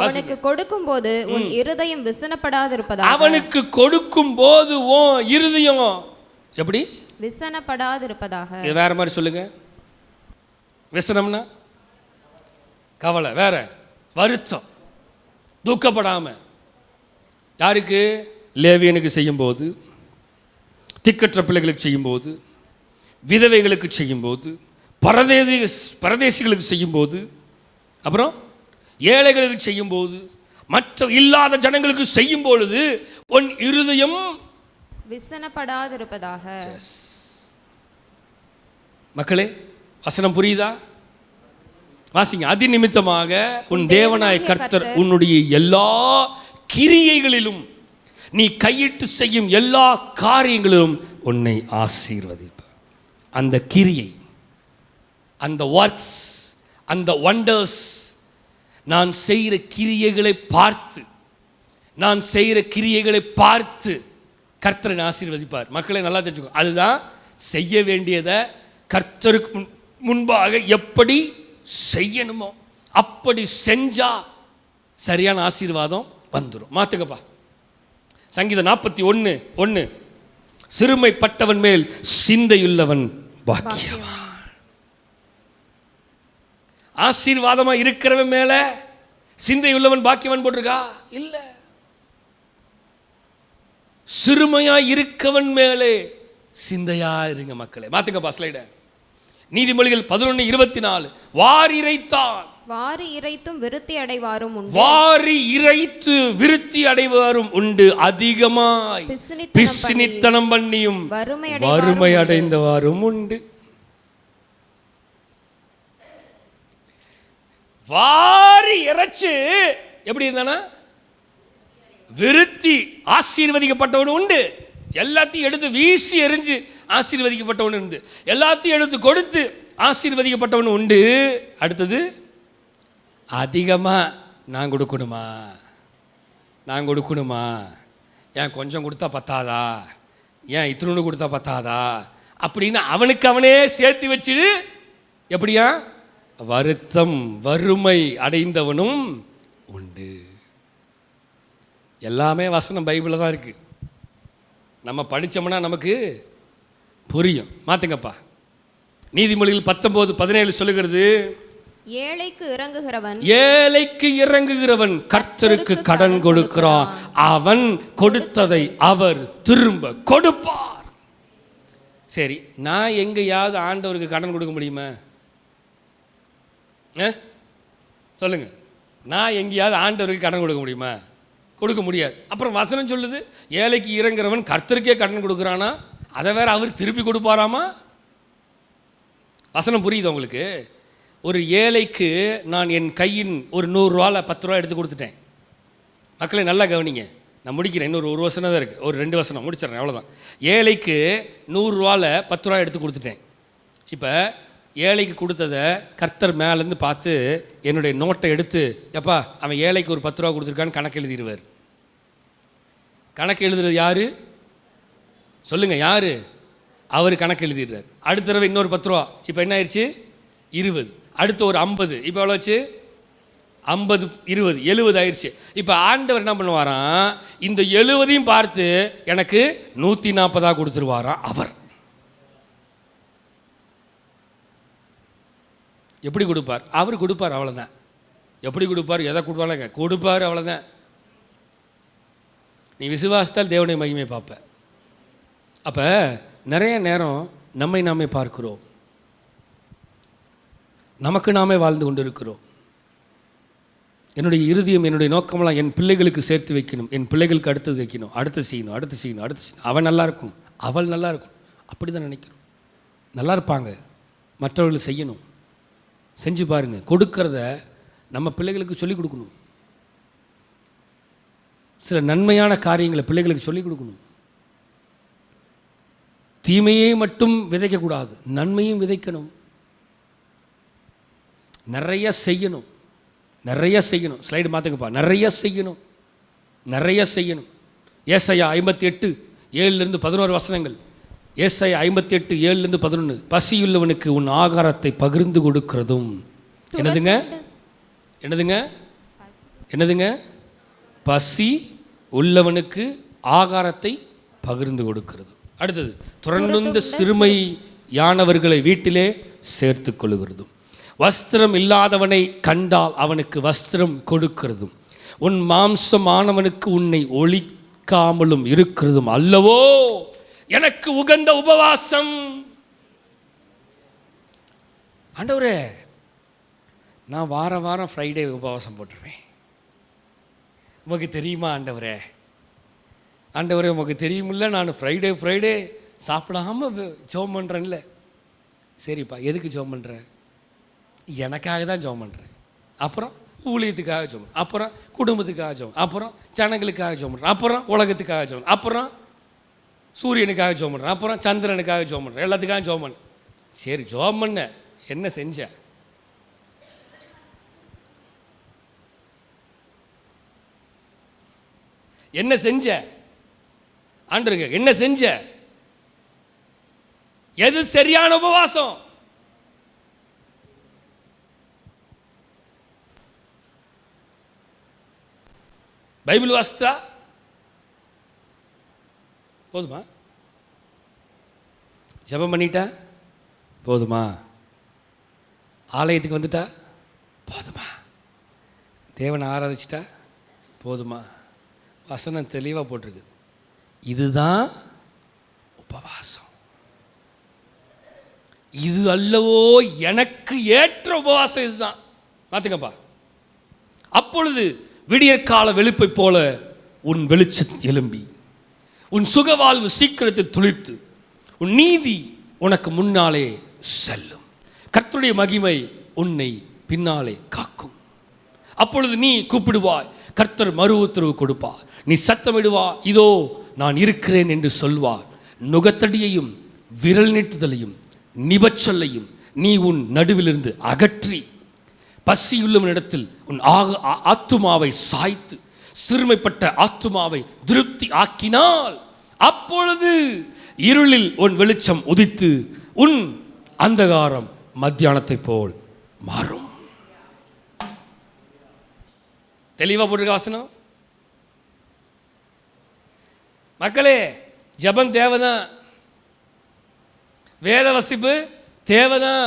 அவனுக்கு கொடுக்கும் போது உன் இருதயம் விசனப்படாதிருப்பதாக. அவனுக்கு கொடுக்கும் போது உன் இருதயம் எப்படி விசனப்படாதிருப்பதாக. வேற மாதிரி சொல்லுங்க. விசனம்னா கவலை, வேற வருத்தம், துக்கப்படாம. யாருக்கு? லேவியனுக்கு செய்யும்போது, திக்கற்ற பிள்ளைகளுக்கு செய்யும்போது, விதவைகளுக்கு செய்யும்போது, பரதேசிகளுக்கு செய்யும்போது, அப்புறம் ஏழைகளுக்கு செய்யும்போது, மற்ற இல்லாத ஜனங்களுக்கு செய்யும் பொழுது உன் இருதயம் விசனப்படாதிருப்பதாக. மக்களே, வசனம் புரியுதா? வாசிங்க. அதி நிமித்தமாக உன் தேவனாய கர்த்தர் உன்னுடைய எல்லா கிரியைகளிலும் நீ கையிட்டு செய்யும் எல்லா காரியங்களிலும் உன்னை ஆசீர்வதிப்பார். அந்த கிரியை, அந்த ஒர்க்ஸ், அந்த வண்டர்ஸ், நான் செய்கிற கிரியைகளை பார்த்து கர்த்தரை ஆசீர்வதிப்பார். மக்களை நல்லா தெரிஞ்சுக்கோ. அதுதான் செய்ய வேண்டியதை கர்த்தருக்கு முன்பாக எப்படி செய்யணுமோ அப்படி செஞ்சா சரியான ஆசீர்வாதம் வந்துடும். மாத்துக்கப்பா. சங்கீதம் 41:1, சிறுமைப்பட்டவன் மேல் சிந்தையுள்ளவன் பாக்கியவான். ஆசீர்வாதமா இருக்கிறவன் மேல சிந்தையுள்ளவன் பாக்கியவன் போட்டிருக்கா? இல்ல. சிறுமையா இருக்கவன் மேலே சிந்தையா இருங்க மக்களே. மாத்துக்கப்பா ஸ்லைட. நீதிமொழிகள் 11:24, வாரி இறைத்தான், வாரி இறைத்தும் விருத்தி அடைவாரும் உண்டு, வாரி இறைத்து விருத்தி அடைவாரும் உண்டு, அதிகமாய் பிசினித்தனம் பண்ணியும் வறுமை அடைந்தவாரும் உண்டு. வாரி இறைச்சு எப்படி இருந்தானா விருத்தி ஆசீர்வதிக்கப்பட்டவன் உண்டு. எல்லாத்தையும் எடுத்து வீசி எறிஞ்சு ஆசீர்வதிக்கப்பட்டவன் உண்டு. எல்லாத்தையும் எடுத்து கொடுத்து ஆசீர்வதிக்கப்பட்டவன் உண்டு. அடுத்தது, அதிகமாக நான் கொடுக்கணுமா? ஏன் கொஞ்சம் கொடுத்தா பத்தாதா? ஏன் இத்தினு கொடுத்தா பத்தாதா? அப்படின்னு அவனுக்கு அவனே சேர்த்து வச்சுடு. எப்படியா? வருத்தம் வறுமை அடைந்தவனும் உண்டு. எல்லாமே வசனம் பைபிளில் தான் இருக்குது. நம்ம படித்தோம்னா நமக்கு புரியும். மாற்றுங்கப்பா. நீதிமொழிகள் 19:17 சொல்லுகிறது, ஏழைக்கு இறங்குகிறவன் கர்த்தருக்கு கடன் கொடுக்கிறான், அவன் கொடுத்ததை அவர் திரும்ப கொடுப்பார். சரி, நான் எங்கேயாவது ஆண்டவருக்கு கடன் கொடுக்க முடியுமா? சொல்லுங்க. நான் எங்கேயாவது ஆண்டவருக்கு கடன் கொடுக்க முடியுமா? கொடுக்க முடியாது. அப்புறம் வசனம் சொல்லுது, ஏழைக்கு இறங்குறவன் கர்த்தருக்கே கடன் கொடுக்குறானா, அதை வேற அவர் திருப்பி கொடுப்பாராமா? வசனம் புரியுது உங்களுக்கு? ஒரு ஏழைக்கு நான் என் கையின் ஒரு 100 ரூபாவில் 10 ரூபா எடுத்து கொடுத்துட்டேன். மக்களை நல்லா கவனிங்க, நான் முடிக்கிறேன். இன்னொரு ஒரு வசனம் தான் இருக்குது, ஒரு 2 வசனம் முடிச்சிடறேன், அவ்வளோதான். ஏழைக்கு 100 ரூபாவில் 10 ரூபா எடுத்து கொடுத்துட்டேன். இப்போ ஏழைக்கு கொடுத்ததை கர்த்தர் மேலேருந்து பார்த்து என்னுடைய நோட்டை எடுத்து, எப்பா அவன் ஏழைக்கு ஒரு 10 ரூபா கொடுத்துருக்கான்னு கணக்கு எழுதிடுவார். கணக்கு எழுதுறது யார் சொல்லுங்கள்? யார்? அவர் கணக்கு எழுதிடுறார். அடுத்த தடவை இன்னொரு 10 ரூபா. இப்போ என்ன ஆயிடுச்சு? 20. அடுத்து ஒரு 50. இப்போ எவ்வளோ ஆச்சு? 50, 20, 70 ஆயிடுச்சு. இப்போ ஆண்டவர் என்ன பண்ணுவாராம்? இந்த 70ஐயும் பார்த்து எனக்கு 140 கொடுத்துருவாராம். அவர் எப்படி கொடுப்பார்? அவர் கொடுப்பார், அவ்வளோதான். எப்படி கொடுப்பார்? எதை கொடுப்பாருங்க? கொடுப்பார், அவ்வளோதான். நீ விசுவாசத்தால் தேவனை மகிமை பார்ப்ப. அப்போ நிறைய நேரம் நம்மை நாமே பார்க்கிறோம், நமக்கு நாமே வாழ்ந்து கொண்டு இருக்கிறோம். என்னுடைய இருதயம், என்னுடைய நோக்கமெல்லாம் என் பிள்ளைகளுக்கு சேர்த்து வைக்கணும், என் பிள்ளைகளுக்கு அடுத்தது வைக்கணும், அடுத்து செய்யணும். அவன் நல்லா இருக்கும், அவள் நல்லா இருக்கும், அப்படி தான் நினைக்கிறோம். நல்லா இருப்பாங்க, மற்றவர்கள் செய்யணும். செஞ்சு பாருங்கள். கொடுக்கறத நம்ம பிள்ளைகளுக்கு சொல்லிக் கொடுக்கணும். சில நன்மையான காரியங்களை பிள்ளைகளுக்கு சொல்லிக் கொடுக்கணும். தீமையை மட்டும் விதைக்கக்கூடாது, நன்மையும் விதைக்கணும். நிறைய செய்யணும். ஸ்லைடு மாற்றுங்கப்பா. நிறைய செய்யணும். ஏசாயா 58:7-11 வசனங்கள். ஏசாயா 58:7-11. பசியுள்ளவனுக்கு உன் ஆகாரத்தை பகிர்ந்து கொடுக்கிறதும். என்னதுங்க? பசி உள்ளவனுக்கு ஆகாரத்தை பகிர்ந்து கொடுக்கிறது. அடுத்தது, துறந்துந்த சிறுமையானவர்களை வீட்டிலே சேர்த்து கொள்ளுகிறதும். வஸ்திரம் இல்லாதவனை கண்டால் அவனுக்கு வஸ்திரம் கொடுக்கிறதும். உன் மாம்சமானவனுக்கு உன்னை ஒழிக்காமலும் இருக்கிறதும் அல்லவோ எனக்கு உகந்த உபவாசம். ஆண்டவரே, நான் வாரம் ஃப்ரைடே உபவாசம் போட்டுருவேன். உமக்கு தெரியுமா ஆண்டவரே? ஆண்டவரே உமக்கு தெரியுமில்ல, நான் ஃப்ரைடே சாப்பிடாமல் ஜெபம் பண்ணுறேன்ல. சரிப்பா, எதுக்கு ஜெபம் பண்ணுறேன்? எனக்காக தான் ஜெபம் பண்ணுறேன். அப்புறம் ஊழியத்துக்காக ஜெபம், அப்புறம் குடும்பத்துக்காக ஜெபம், அப்புறம் ஜனங்களுக்காக ஜெபம் பண்ணுறேன், அப்புறம் உலகத்துக்காக ஜெபம், அப்புறம் சூரியனுக்காக ஜெபம் பண்ணுறேன், அப்புறம் சந்திரனுக்காக ஜெபம் பண்ணுறேன், எல்லாத்துக்காக ஜெபம் பண்ணேன். சரி, ஜெபம் பண்ண என்ன செஞ்ச? என்ன செஞ்ச? ஆண்டவரே என்ன செஞ்ச? எது சரியான உபவாசம்? பைபிள் வாசித்தா போதுமா? ஜெபம் பண்ணிட்டா போதுமா? ஆலயத்துக்கு வந்துட்டா போதுமா? தேவனை ஆராதிச்சிட்டா போதுமா? வசனம் தெளிவாக போட்டிருக்கு. இதுதான் உபவாசம். இது அல்லவோ எனக்கு ஏற்ற உபவாசம். இதுதான். பார்த்துக்கப்பா. அப்பொழுது விடியற்கால வெளுப்பை போல உன் வெளிச்சம் எழும்பி, உன் சுகவாழ்வு சீக்கிரத்தில் துளிர்த்து, உன் நீதி உனக்கு முன்னாலே செல்லும். கர்த்தருடைய மகிமை உன்னை பின்னாலே காக்கும். அப்பொழுது நீ கூப்பிடுவாய், கர்த்தர் மறு உத்தரவு கொடுப்பார். நீ சத்தமிடுவா, இதோ நான் இருக்கிறேன் என்று சொல்வார். நுகத்தடியையும் விரல் நீட்டுதலையும் நிபச்சொல்லையும் நீ உன் நடுவிலிருந்து அகற்றி, பசியுள்ளவனிடத்தில் உன் ஆத்துமாவை சாய்த்து, சிறுமைப்பட்ட ஆத்துமாவை திருப்தி ஆக்கினால், அப்பொழுது இருளில் உன் வெளிச்சம் உதித்து உன் அந்தகாரம் மத்தியானத்தை போல் மாறும். தெளிவா போட்டிருக்க வாசனம். மக்களே, ஜெபம் தேவைதான், வேத வசிப்பு தேவைதான்,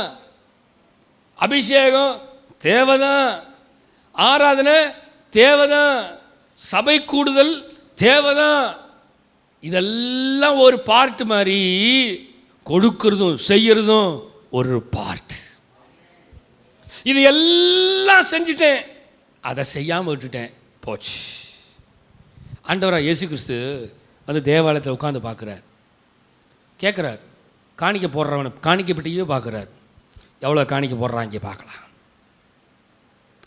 அபிஷேகம் தேவைதான், ஆராதனை தேவைதான், சபை கூடுதல் தேவைதான். இதெல்லாம் ஒரு பார்ட் மாதிரி, கொடுக்கிறதும் செய்யறதும் ஒரு பார்ட். இது எல்லாம் செஞ்சுட்டேன், அதை செய்யாமல் விட்டுட்டேன், போச்சு. ஆண்டவராக இயேசு கிறிஸ்து வந்து தேவாலயத்தில் உட்காந்து பார்க்குறார், கேட்குறார், காணிக்கை போடுறவனை காணிக்கை பெட்டியே பார்க்குறார், எவ்வளோ காணிக்கை போடுறாங்க பார்க்கலாம்.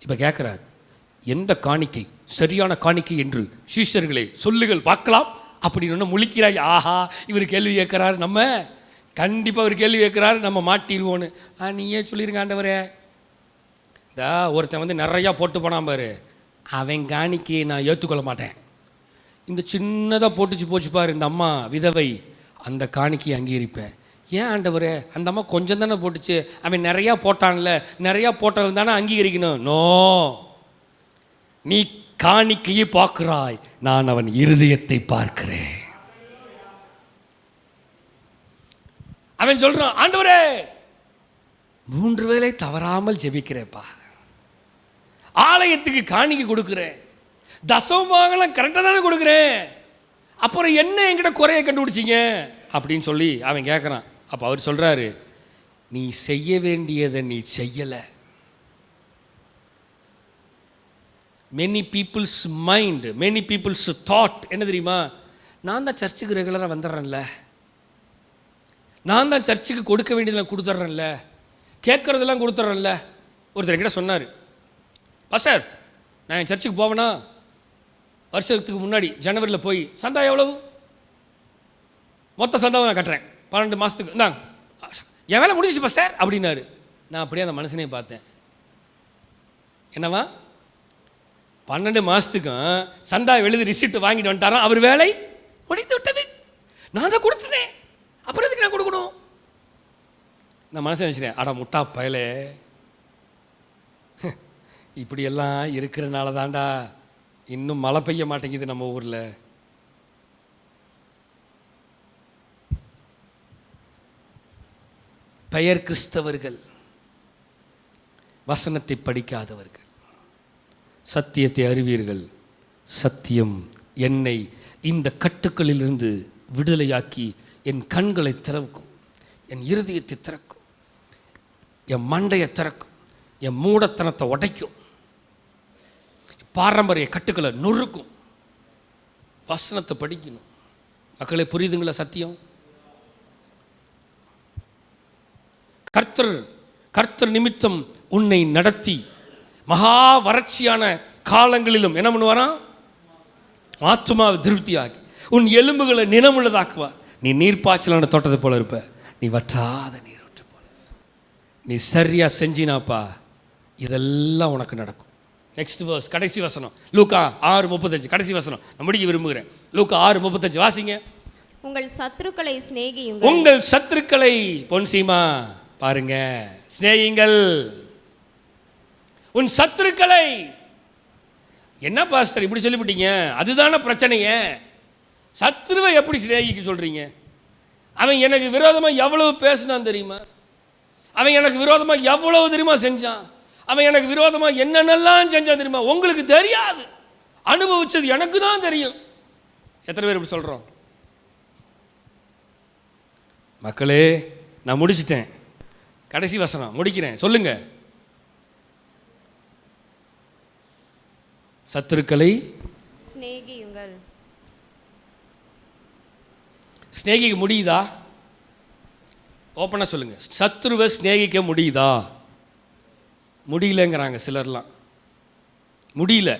இப்போ கேட்குறார், எந்த காணிக்கை சரியான காணிக்கை என்று சீஷர்களை சொல்லுகள் பார்க்கலாம் அப்படின்னு முழிக்கிறாய். ஆஹா, இவர் கேள்வி கேட்குறாரு, நம்ம கண்டிப்பாக ஒரு கேள்வி கேட்குறாரு, நம்ம மாட்டிடுவோன்னு. நீயே சொல்லிருங்க ஆண்டவரே. ஒருத்தன் வந்து நிறையா போட்டு போனான் பாரு, அவன் காணிக்கையை நான் ஏற்றுக்கொள்ள மாட்டேன். இந்த சின்னதாக போட்டுச்சு போச்சு பாரு இந்த அம்மா விதவை, அந்த காணிக்கையை அங்கீகரிப்பேன். ஏன் ஆண்டவரே, அந்த அம்மா கொஞ்சம் தானே போட்டுச்சு, அவன் நிறையா போட்டான்ல, நிறையா போட்டவன் தானே அங்கீகரிக்கணும். நோ, நீ காணிக்கையை பார்க்கிறாய், நான் அவன் இருதயத்தை பார்க்கிறேன். அவன் சொல்றான், ஆண்டவரே 3 வேளை தவறாமல் ஜெபிக்கிறேப்பா, ஆலயத்துக்கு காணிக்கை கொடுக்குறேன், தசமபாகலாம் கரெக்டாக தானே கொடுக்குறேன், அப்புறம் என்ன என்கிட்ட குறைய கண்டுபிடிச்சிங்க அப்படின்னு சொல்லி அவன் கேட்குறான். அப்போ அவர் சொல்கிறாரு, நீ செய்ய வேண்டியதை நீ செய்யலை. Many people's mind, many people's thought என்ன தெரியுமா? நான் தான் சர்ச்சுக்கு ரெகுலராக வந்துடுறேன்ல, நான் தான் சர்ச்சுக்கு கொடுக்க வேண்டியதெல்லாம் கொடுத்துட்றேன்ல, கேட்குறதெல்லாம் கொடுத்துட்றேன்ல. ஒருத்தர் என்கிட்ட சொன்னார், பாஸ்டர் நான் என் சர்ச்சுக்கு போவேனா, வருஷத்துக்கு முன்னாடி ஜனவரியில் போய் சந்தா எவ்வளவு, மொத்த சந்தாவை நான் கட்டுறேன் 12 மாதத்துக்கு, இந்தாங்க என் வேலை முடிஞ்சிச்சு பாஸ்டர் அப்படின்னாரு. நான் அப்படியே அந்த மனுஷனே பார்த்தேன், என்னவா 12 மாதத்துக்கும் சந்தா எழுதி ரிசிப்ட் வாங்கிட்டு வந்துட்டாராம், அவர் வேலை முடித்து விட்டது, நான் தான் கொடுத்துட்டேன், அப்புறம் எதுக்கு நான் கொடுக்கணும்? நான் மனசை நினச்சிட்டேன், அடா முட்டா பயலே, இப்படியெல்லாம் இருக்கிறனால தாண்டா இன்னும் மழை பெய்ய மாட்டேங்குது நம்ம ஊரில். பெயர் கிறிஸ்தவர்கள், வசனத்தை படிக்காதவர்கள். சத்தியத்தை அறிவீர்கள், சத்தியம் என்னை இந்த கட்டுக்களிலிருந்து விடுதலையாக்கி என் கண்களை திறக்கும், என் இருதயத்தை திறக்கும், என் மண்டையை திறக்கும், என் மூடத்தனத்தை உடைக்கும், பாரம்பரிய கட்டுக்களை நொறுக்கும். வசனத்தை படிக்கணும். மக்களே, புரியுதுங்களா சத்தியம்? கர்த்தர் நிமித்தம் உன்னை நடத்தி மகா வறட்சியான காலங்களிலும் என்ன பண்ணுவாராம்? ஆத்துமாவை திருப்தியாகி உன் எலும்புகளை நினமுள்ளதாக்குவார். நீ நீர்ப்பாய்ச்சலான தோட்டத்தை போல இருப்ப, நீ வற்றாத நீரூற்று போல. நீ சரியா செஞ்சினாப்பா, இதெல்லாம் உனக்கு நடக்கும். நெக்ஸ்ட் வேர்ஸ், கடைசி வசனம், லூக்கா 6:35, கடைசி வசனம் நான் முடிக்க விரும்புகிறேன். லூக்கா 6:35 வாசிங்க. உங்கள் சத்துருக்களை சிநேகியுங்கள். உங்கள் சத்துருக்களை, பொன்சீமா பாருங்க, சிநேகியுங்கள். உன் சத்துருக்களை. என்ன பாஸ்டர் இப்படி சொல்லிவிட்டீங்க? அதுதானே பிரச்சனையே. சத்துருவை எப்படி சிநேகிக்க சொல்றீங்க? அவன் எனக்கு விரோதமாக எவ்வளவு பேசினான் தெரியுமா? அவன் எனக்கு விரோதமாக எவ்வளவு தெரியுமா செஞ்சான்? அவன் எனக்கு விரோதமாக என்னென்னலாம் செஞ்சான் தெரியுமா? உங்களுக்கு தெரியாது, அனுபவிச்சது எனக்கு தான் தெரியும். எத்தனை பேர் இப்படி சொல்கிறோம்? மக்களே, நான் முடிச்சிட்டேன். கடைசி வசனம் முடிக்கிறேன். சொல்லுங்க. சத்துருக்களை சிநேகியுங்கள். சிநேகிக்க முடியுதா? ஓப்பனாக சொல்லுங்க. சத்துருவை சிநேகிக்க முடியுதா? முடியலங்கிறாங்க சிலர்லாம். முடியல,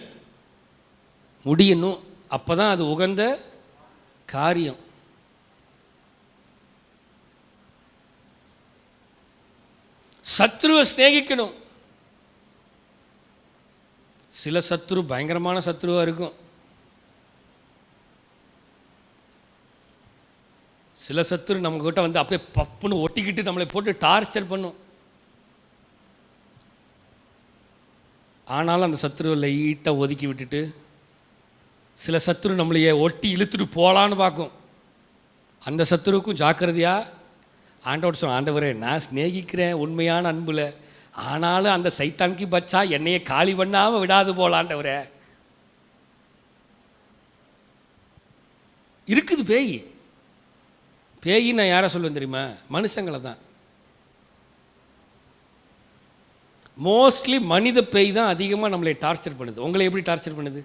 முடியணும். அப்போ தான் அது உகந்த காரியம். சத்ருவை சிநேகிக்கணும். சில சத்ரு பயங்கரமான சத்ருவாக இருக்கும். சில சத்ரு நம்மக்கிட்ட வந்து அப்படியே பப்புன்னு ஒட்டிக்கிட்டு நம்மளை போட்டு டார்ச்சர் பண்ணும். ஆனாலும் அந்த சத்ருவை லைட்டாக ஒதுக்கி விட்டுட்டு சில சத்ரு நம்மளையே ஒட்டி இழுத்துட்டு போகலான்னு பார்க்கும். அந்த சத்ருவுக்கும் ஜாக்கிரதையாக ஆண்டவர் சொன்ன, ஆண்டவரே நான் சிநேகிக்கிறேன் உண்மையான அன்புல, ஆனாலும் அந்த சைத்தானுக்கு பச்சா என்னையே காலி பண்ணாமல் விடாது போலாண்டவரே. இருக்குது பேய். பேய் நான் யாரை சொல்லுவேன் தெரியுமா? மனுஷங்களை தான். மோஸ்ட்லி மனித பேய் தான் அதிகமாக நம்மளை டார்ச்சர் பண்ணுது. உங்களை எப்படி டார்ச்சர் பண்ணுது?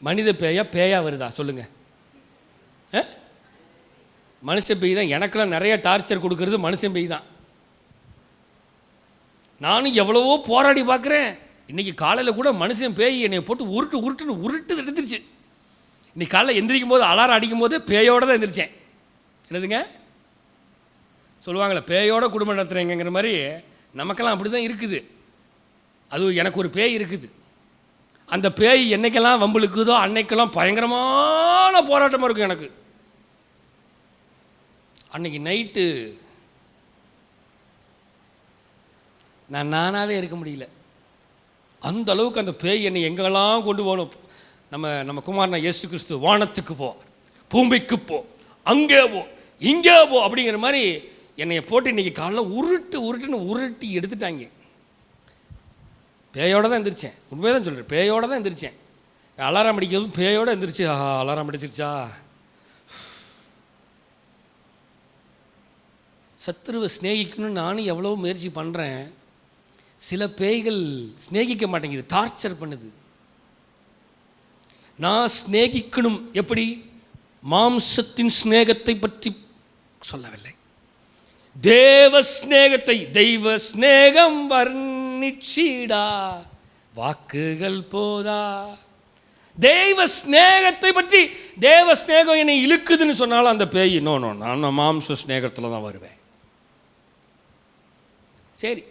மனித பேயா பேயா வருதா சொல்லுங்க? மனுஷன் பேய் தான். எனக்கெல்லாம் நிறைய டார்ச்சர் கொடுக்கறது மனுஷன் பேய் தான். நானும் எவ்வளவோ போராடி பார்க்குறேன். இன்றைக்கி காலையில் கூட மனுஷன் பேய் என்னை போட்டு உருட்டு எடுத்துருச்சு. இன்றைக்கி காலையில் எந்திரிக்கும் போது அலாரம் அடிக்கும் போது பேயோடு தான் எந்திரிச்சேன். என்னதுங்க சொல்லுவாங்களே, பேயோட குடும்பம் நடத்துகிறேங்கிற மாதிரி நமக்கெல்லாம் அப்படி தான் இருக்குது. அது எனக்கு ஒரு பேய் இருக்குது. அந்த பேய் என்னைக்கெல்லாம் வம்புழுக்குதோ அன்னைக்கெல்லாம் பயங்கரமான போராட்டமாக இருக்கும் எனக்கு. அன்னைக்கு நைட்டு நானாகவே இருக்க முடியல. அந்த அளவுக்கு அந்த பேய் என்னை எங்கெல்லாம் கொண்டு போகணும். நம்ம குமாரனா இயேசு கிறிஸ்து வானத்துக்கு போ, பூமிக்கு போ, அங்கே போ, இங்கே போ அப்படிங்கிற மாதிரி என்னை போட்டு இன்றைக்கி காலைல உருட்டுன்னு உருட்டி எடுத்துட்டாங்க. பேயோடு தான் எந்திரிச்சேன். உண்மையாக தான் சொல்கிறேன், பேயோடு தான் எந்திரிச்சேன். அலாரம் அடிக்கிறது பேயோடு எந்திரிச்சு. அலாரம் அடிச்சிருச்சா? சத்துருவை சிநேகிக்கணும்னு நானும் எவ்வளோ முயற்சி பண்ணுறேன். சில பேய்கள் சிநேகிக்க மாட்டேங்குது, டார்ச்சர் பண்ணுது. நான் சிநேகிக்கணும். எப்படி? மாம்சத்தின் சிநேகத்தை பற்றி சொல்லவில்லை, தேவ சிநேகத்தை. தெய்வ சிநேகம் வர்ணிச்சிடா வாக்குகள் போதா. தெய்வ சிநேகத்தை பற்றி, தேவ சிநேகம் என்னை இழுக்குதுன்னு சொன்னாலும் அந்த பேய் நோ நான் மாம்ச சிநேகத்தில் தான் வருவேன். சரி,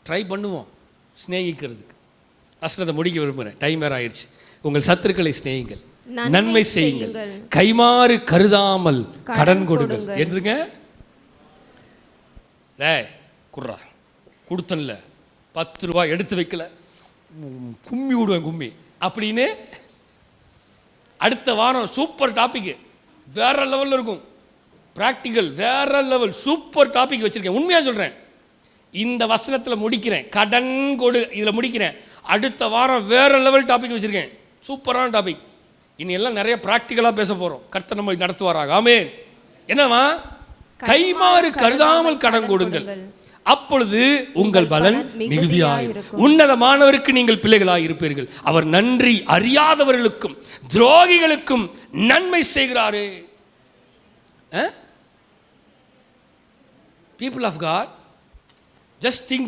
ட்ரை பண்ணுவோம் சிநேகிக்கிறதுக்கு. வசனத்தை முடிக்க விரும்புகிறேன், டைம் வேறு ஆயிடுச்சு. உங்கள் சத்துருக்களை சிநேகிங்கள், நன்மை செய்யுங்கள், கைமாறு கருதாமல் கடன் கொடுங்கள். எதுங்க? குர்ரா கொடுத்தன்ல 10 ரூபா எடுத்து வைக்கல, கும்மி விடுவேன் கும்மி அப்படின்னு. அடுத்த வாரம் சூப்பர் டாபிக், வேற லெவலில் இருக்கும். ப்ராக்டிக்கல் வேற லெவல், சூப்பர் டாபிக் வச்சுருக்கேன். உண்மையாக சொல்கிறேன். இந்த வசனத்தில் முடிக்கிறேன், கடன் கொடு இதில் முடிக்கிறேன். அடுத்த வாரம் வேற லெவல் டாபிக் வச்சுருக்கேன், சூப்பரான டாபிக். இனி எல்லாம் நிறைய ப்ராக்டிக்கலாக பேச போகிறோம். கர்த்தர் நம்மை நடத்துவாராக. ஆமென். என்னவா? கைமாறு கருதாமல் கடன் கொடுங்கள், அப்பொழுது உங்கள் பலன் மிகுதியாயிருக்கும். உன்னதமானவருக்கு நீங்கள் பிள்ளைகளாய் இருப்பீர்கள். அவர் நன்றி அறியாதவர்களுக்கும் துரோகிகளுக்கும் நன்மை செய்கிறாரே. People of God, just think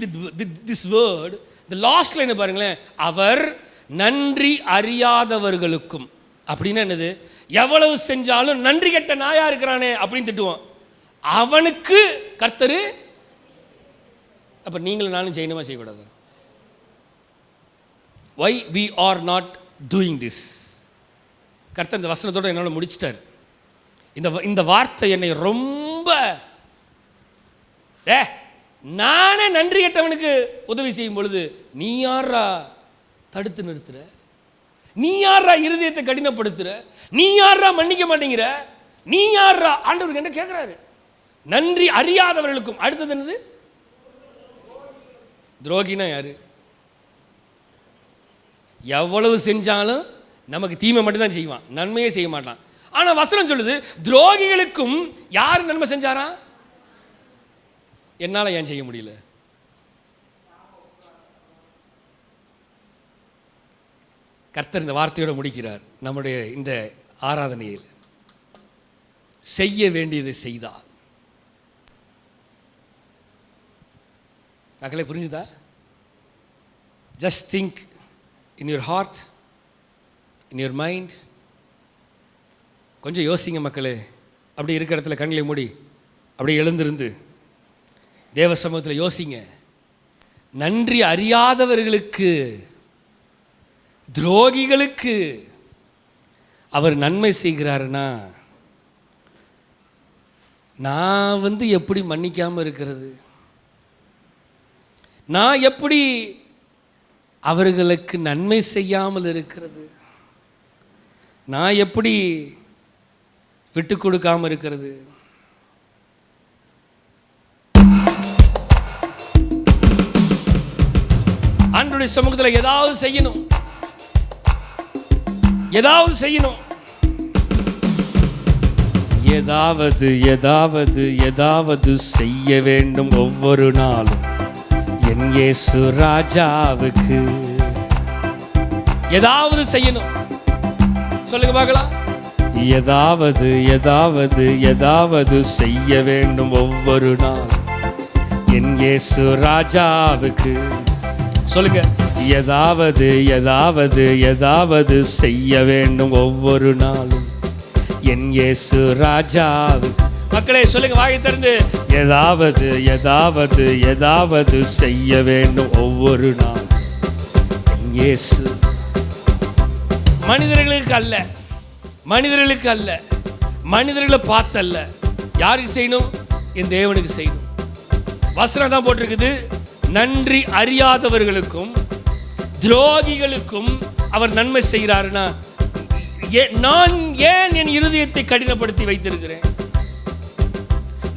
this word, the last line பாருங்களேன். அவர் நன்றி அறியாதவர்களுக்கும் அப்படின்னா என்னது? எவ்வளவு செஞ்சாலும் நன்றி கெட்ட நாயா இருக்கிறானே அப்படின்னு திட்டுவோம். அவனுக்கு கர்த்தர். அப்ப நீங்களும் நானும் செய்யணுமா செய்யக்கூடாது? why we are not doing this? கர்த்தர் இந்த வசனத்தோட என்னோட முடிச்சிட்டார். இந்த வார்த்தை என்னை ரொம்ப நானே நன்றி கெட்டவனுக்கு உதவி செய்யும் பொழுது நீ யாரா தடுத்து நிறுத்துற? நீ யாரா இருதயத்தை கடினப்படுத்துற? நீ யாரா மன்னிக்க மாட்டேங்கிற? நீ யாரா? ஆண்டவர் என்ன கேட்கிறாரு? நன்றி அறியாதவர்களுக்கும். அடுத்தது என்னது? துரோகினா யாரு? எவ்வளவு செஞ்சாலும் நமக்கு தீமை மட்டும்தான் செய்வான், நன்மையே செய்ய மாட்டான். ஆனா வசனம் சொல்லுது துரோகிகளுக்கும் யார் நன்மை செஞ்சாரா? என்னால ஏன் செய்ய முடியல? கர்த்தர் இந்த வார்த்தையோட முடிக்கிறார் நம்முடைய இந்த ஆராதனையில். செய்ய வேண்டியதை செய்தார். மக்களே புரிஞ்சுதா? Just think in your heart, in your mind. கொஞ்சம் யோசிங்க மக்களே. அப்படி இருக்கிற இடத்துல கண்களை மூடி அப்படியே எழுந்திருந்து தேவ சமூகத்தில் யோசிங்க. நன்றி அறியாதவர்களுக்கு துரோகிகளுக்கு அவர் நன்மை செய்கிறாருன்னா நான் எப்படி மன்னிக்காமல் இருக்கிறது? நான் எப்படி அவர்களுக்கு நன்மை செய்யாமல் இருக்கிறது? நான் எப்படி விட்டு கொடுக்காமல் இருக்கிறது? ஆண்டவருடைய சமூகத்தில் ஏதாவது செய்யணும், ஏதாவது செய்யணும். ஏதாவது ஏதாவது ஏதாவது செய்ய வேண்டும் ஒவ்வொரு நாளும் என் இயேசு ராஜாவுக்கு. ஏதாவது செய்யணும். சொல்லுங்க பார்க்கலாம். ஏதாவது ஏதாவது ஏதாவது செய்ய வேண்டும் ஒவ்வொரு நாளும் என் இயேசு ராஜாவுக்கு. சொல்லுங்க. ஏதாவது ஏதாவது ஏதாவது செய்ய வேண்டும் ஒவ்வொரு நாளும் என் இயேசு ராஜாவுக்கு. மக்களே சொல்லுங்க வாயை திறந்து. ஏதாவது ஏதாவது ஏதாவது செய்ய வேண்டும் ஒவ்வொரு நாளும் என் இயேசு. மனிதர்களுக்கு அல்ல, மனிதர்களுக்கு அல்ல, மனிதர்களை பார்த்தல்ல. யாருக்கு செய்யணும்? என் தேவனுக்கு செய்யணும். வசனம் தான் போட்டிருக்குது. நன்றி அறியாதவர்களுக்கும் துரோகிகளுக்கும் அவர் நன்மை செய்கிறாருன்னா நான் ஏன் என் இருதயத்தை கடினப்படுத்தி வைத்திருக்கிறேன்?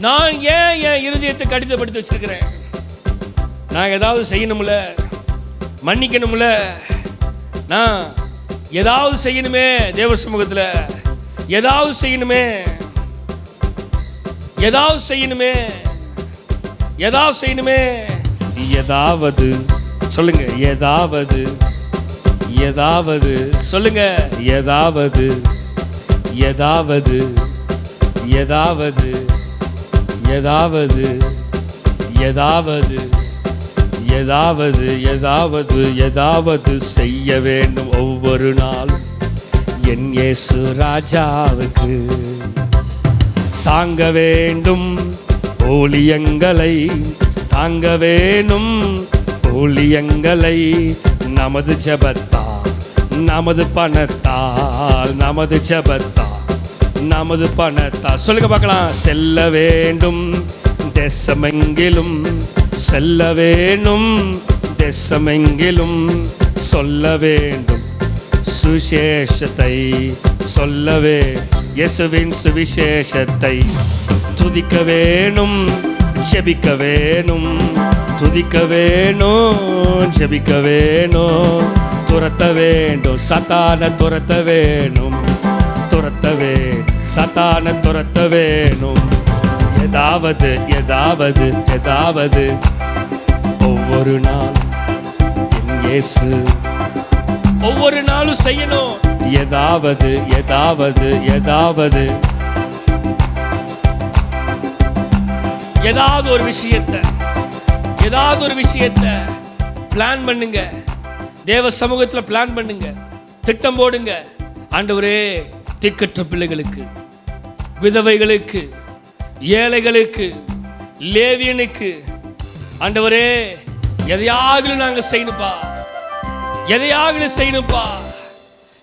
நான் ஏன் என் இருதயத்தை கடினப்படுத்தி வச்சிருக்கிறேன்? நான் ஏதாவது செய்யணும்ல, மன்னிக்கணும்ல, நான் ஏதாவது செய்யணுமே. தேவ சமூகத்தில் ஏதாவது செய்யணுமே, ஏதாவது செய்யணுமே, ஏதாவது செய்யணுமே. ஏதாவது சொல்லுங்க. ஏதாவது ஏதாவது சொல்லுங்க. ஏதாவது ஏதாவது ஏதாவது ஏதாவது ஏதாவது ஏதாவது ஏதாவது ஏதாவது செய்ய வேண்டும் ஒவ்வொரு நாளும் என் இயேசு ராஜாவுக்கு. தாங்க வேண்டும் ஊழியங்களை, தாங்க வேணும் ஊழியங்களை. நமது ஜெபத்தால், நமது பணத்தால், நமது ஜெபத்தால், நமது பணத்தால். சொல்லுங்க பார்க்கலாம். செல்ல வேண்டும் தேசமெங்கிலும், செல்ல வேணும் தேசமெங்கிலும், சொல்ல வேண்டும் சுவிசேஷத்தை, சொல்லவே இயேசுவின் சுவிசேஷத்தை. துதிக்க வேணும், ஜெபிக்க வேணும், துதிக்க வேணும், ஜெபிக்க வேணும். துரத்த வேண்டும் சத்தான, துரத்த வேணும், துரத்த வேணும் சத்தான, துரத்த வேணும். ஏதாவது ஏதாவது ஏதாவது ஒவ்வொரு நாள் என் இயேசு ஒவ்வொரு நாளும் செய்யணும். ஏதாவது ஏதாவது ஏதாவது ஏதாவது ஒரு விஷயத்தை பிளான் பண்ணுங்க. தேவ சமூகத்தில் பிளான் பண்ணுங்க, திட்டம் போடுங்க. ஆண்டவரே, திக்கற்ற பிள்ளைகளுக்கு, விதவைகளுக்கு, ஏழைகளுக்கு, லேவியனுக்கு, ஆண்டவரே எதையாவது நாங்கள் செய்யணுப்பா, எதையாவது செய்யணும்ப்பா,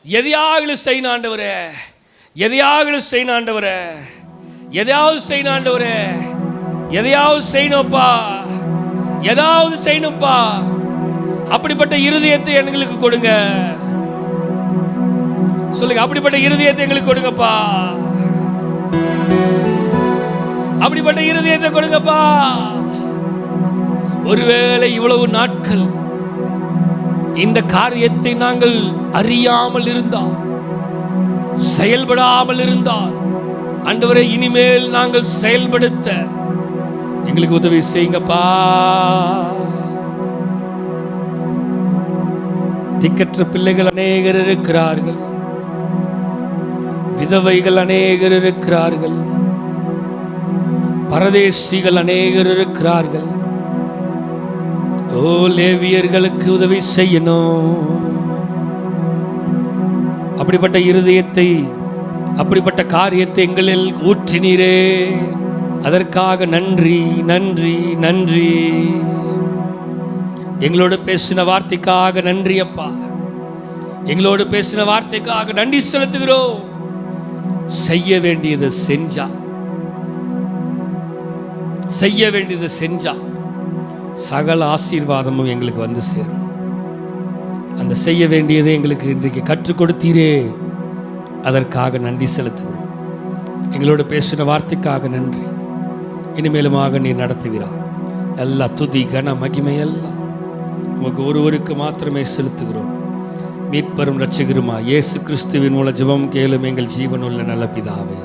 எதையாவது செய்யணும் ஆண்டவரே, எதையாவது செய்யணும் ஆண்டவரே, எதையாவது செய்யணும் ஆண்டவரே, எதையாவது செய்யணும்ப்பா, ஏதாவது செய்யணும்ப்பா. அப்படிப்பட்ட இருதயத்தை எங்களுக்கு கொடுங்க. சொல்லுங்க, அப்படிப்பட்ட இருதயத்தை எங்களுக்கு கொடுங்கப்பா, அப்படிப்பட்ட இருதயத்தை கொடுங்கப்பா. ஒருவேளை இவ்வளவு நாட்கள் இந்த காரியத்தை நாங்கள் அறியாமல் இருந்தால், செயல்படாமல் இருந்தால், ஆண்டவரே இனிமேல் நாங்கள் செயல்படுத்த எங்களுக்கு உதவி செய்யுங்கப்பா. திக்கற்ற பிள்ளைகள் அநேகர் இருக்கிறார்கள், விதவைகள் அநேகர் இருக்கிறார்கள், பரதேசிகள் அநேகர் இருக்கிறார்கள். ஓ, லேவியர்களுக்கு உதவி செய்யணும். அப்படிப்பட்ட இருதயத்தை, அப்படிப்பட்ட காரியத்தை எங்களில் ஊற்றினீரே, அதற்காக நன்றி நன்றி நன்றி. எங்களோடு பேசின வார்த்தைக்காக நன்றி அப்பா, எங்களோடு பேசின வார்த்தைக்காக நன்றி செலுத்துகிறோம். செய்ய வேண்டியதை செஞ்சா, செய்ய வேண்டியதை செஞ்சா சகல ஆசீர்வாதமும் எங்களுக்கு வந்து சேரும். அந்த செய்ய வேண்டியதை எங்களுக்கு இன்றைக்கு கற்றுக் கொடுத்தீரே, அதற்காக நன்றி செலுத்துகிறோம். எங்களோடு பேசின வார்த்தைக்காக நன்றி. இனிமேலுமாக நீர் நடத்துகிறார். எல்லா துதி கன மகிமை எல்லாம் உமக்கு ஒருவருக்கு மாத்திரமே செலுத்துகிறோம். மீட்பரும் இரட்சகருமா இயேசு கிறிஸ்துவின் மூலம் ஜெபம் கேளும் எங்கள் ஜீவனுள்ள நல்ல பிதாவே.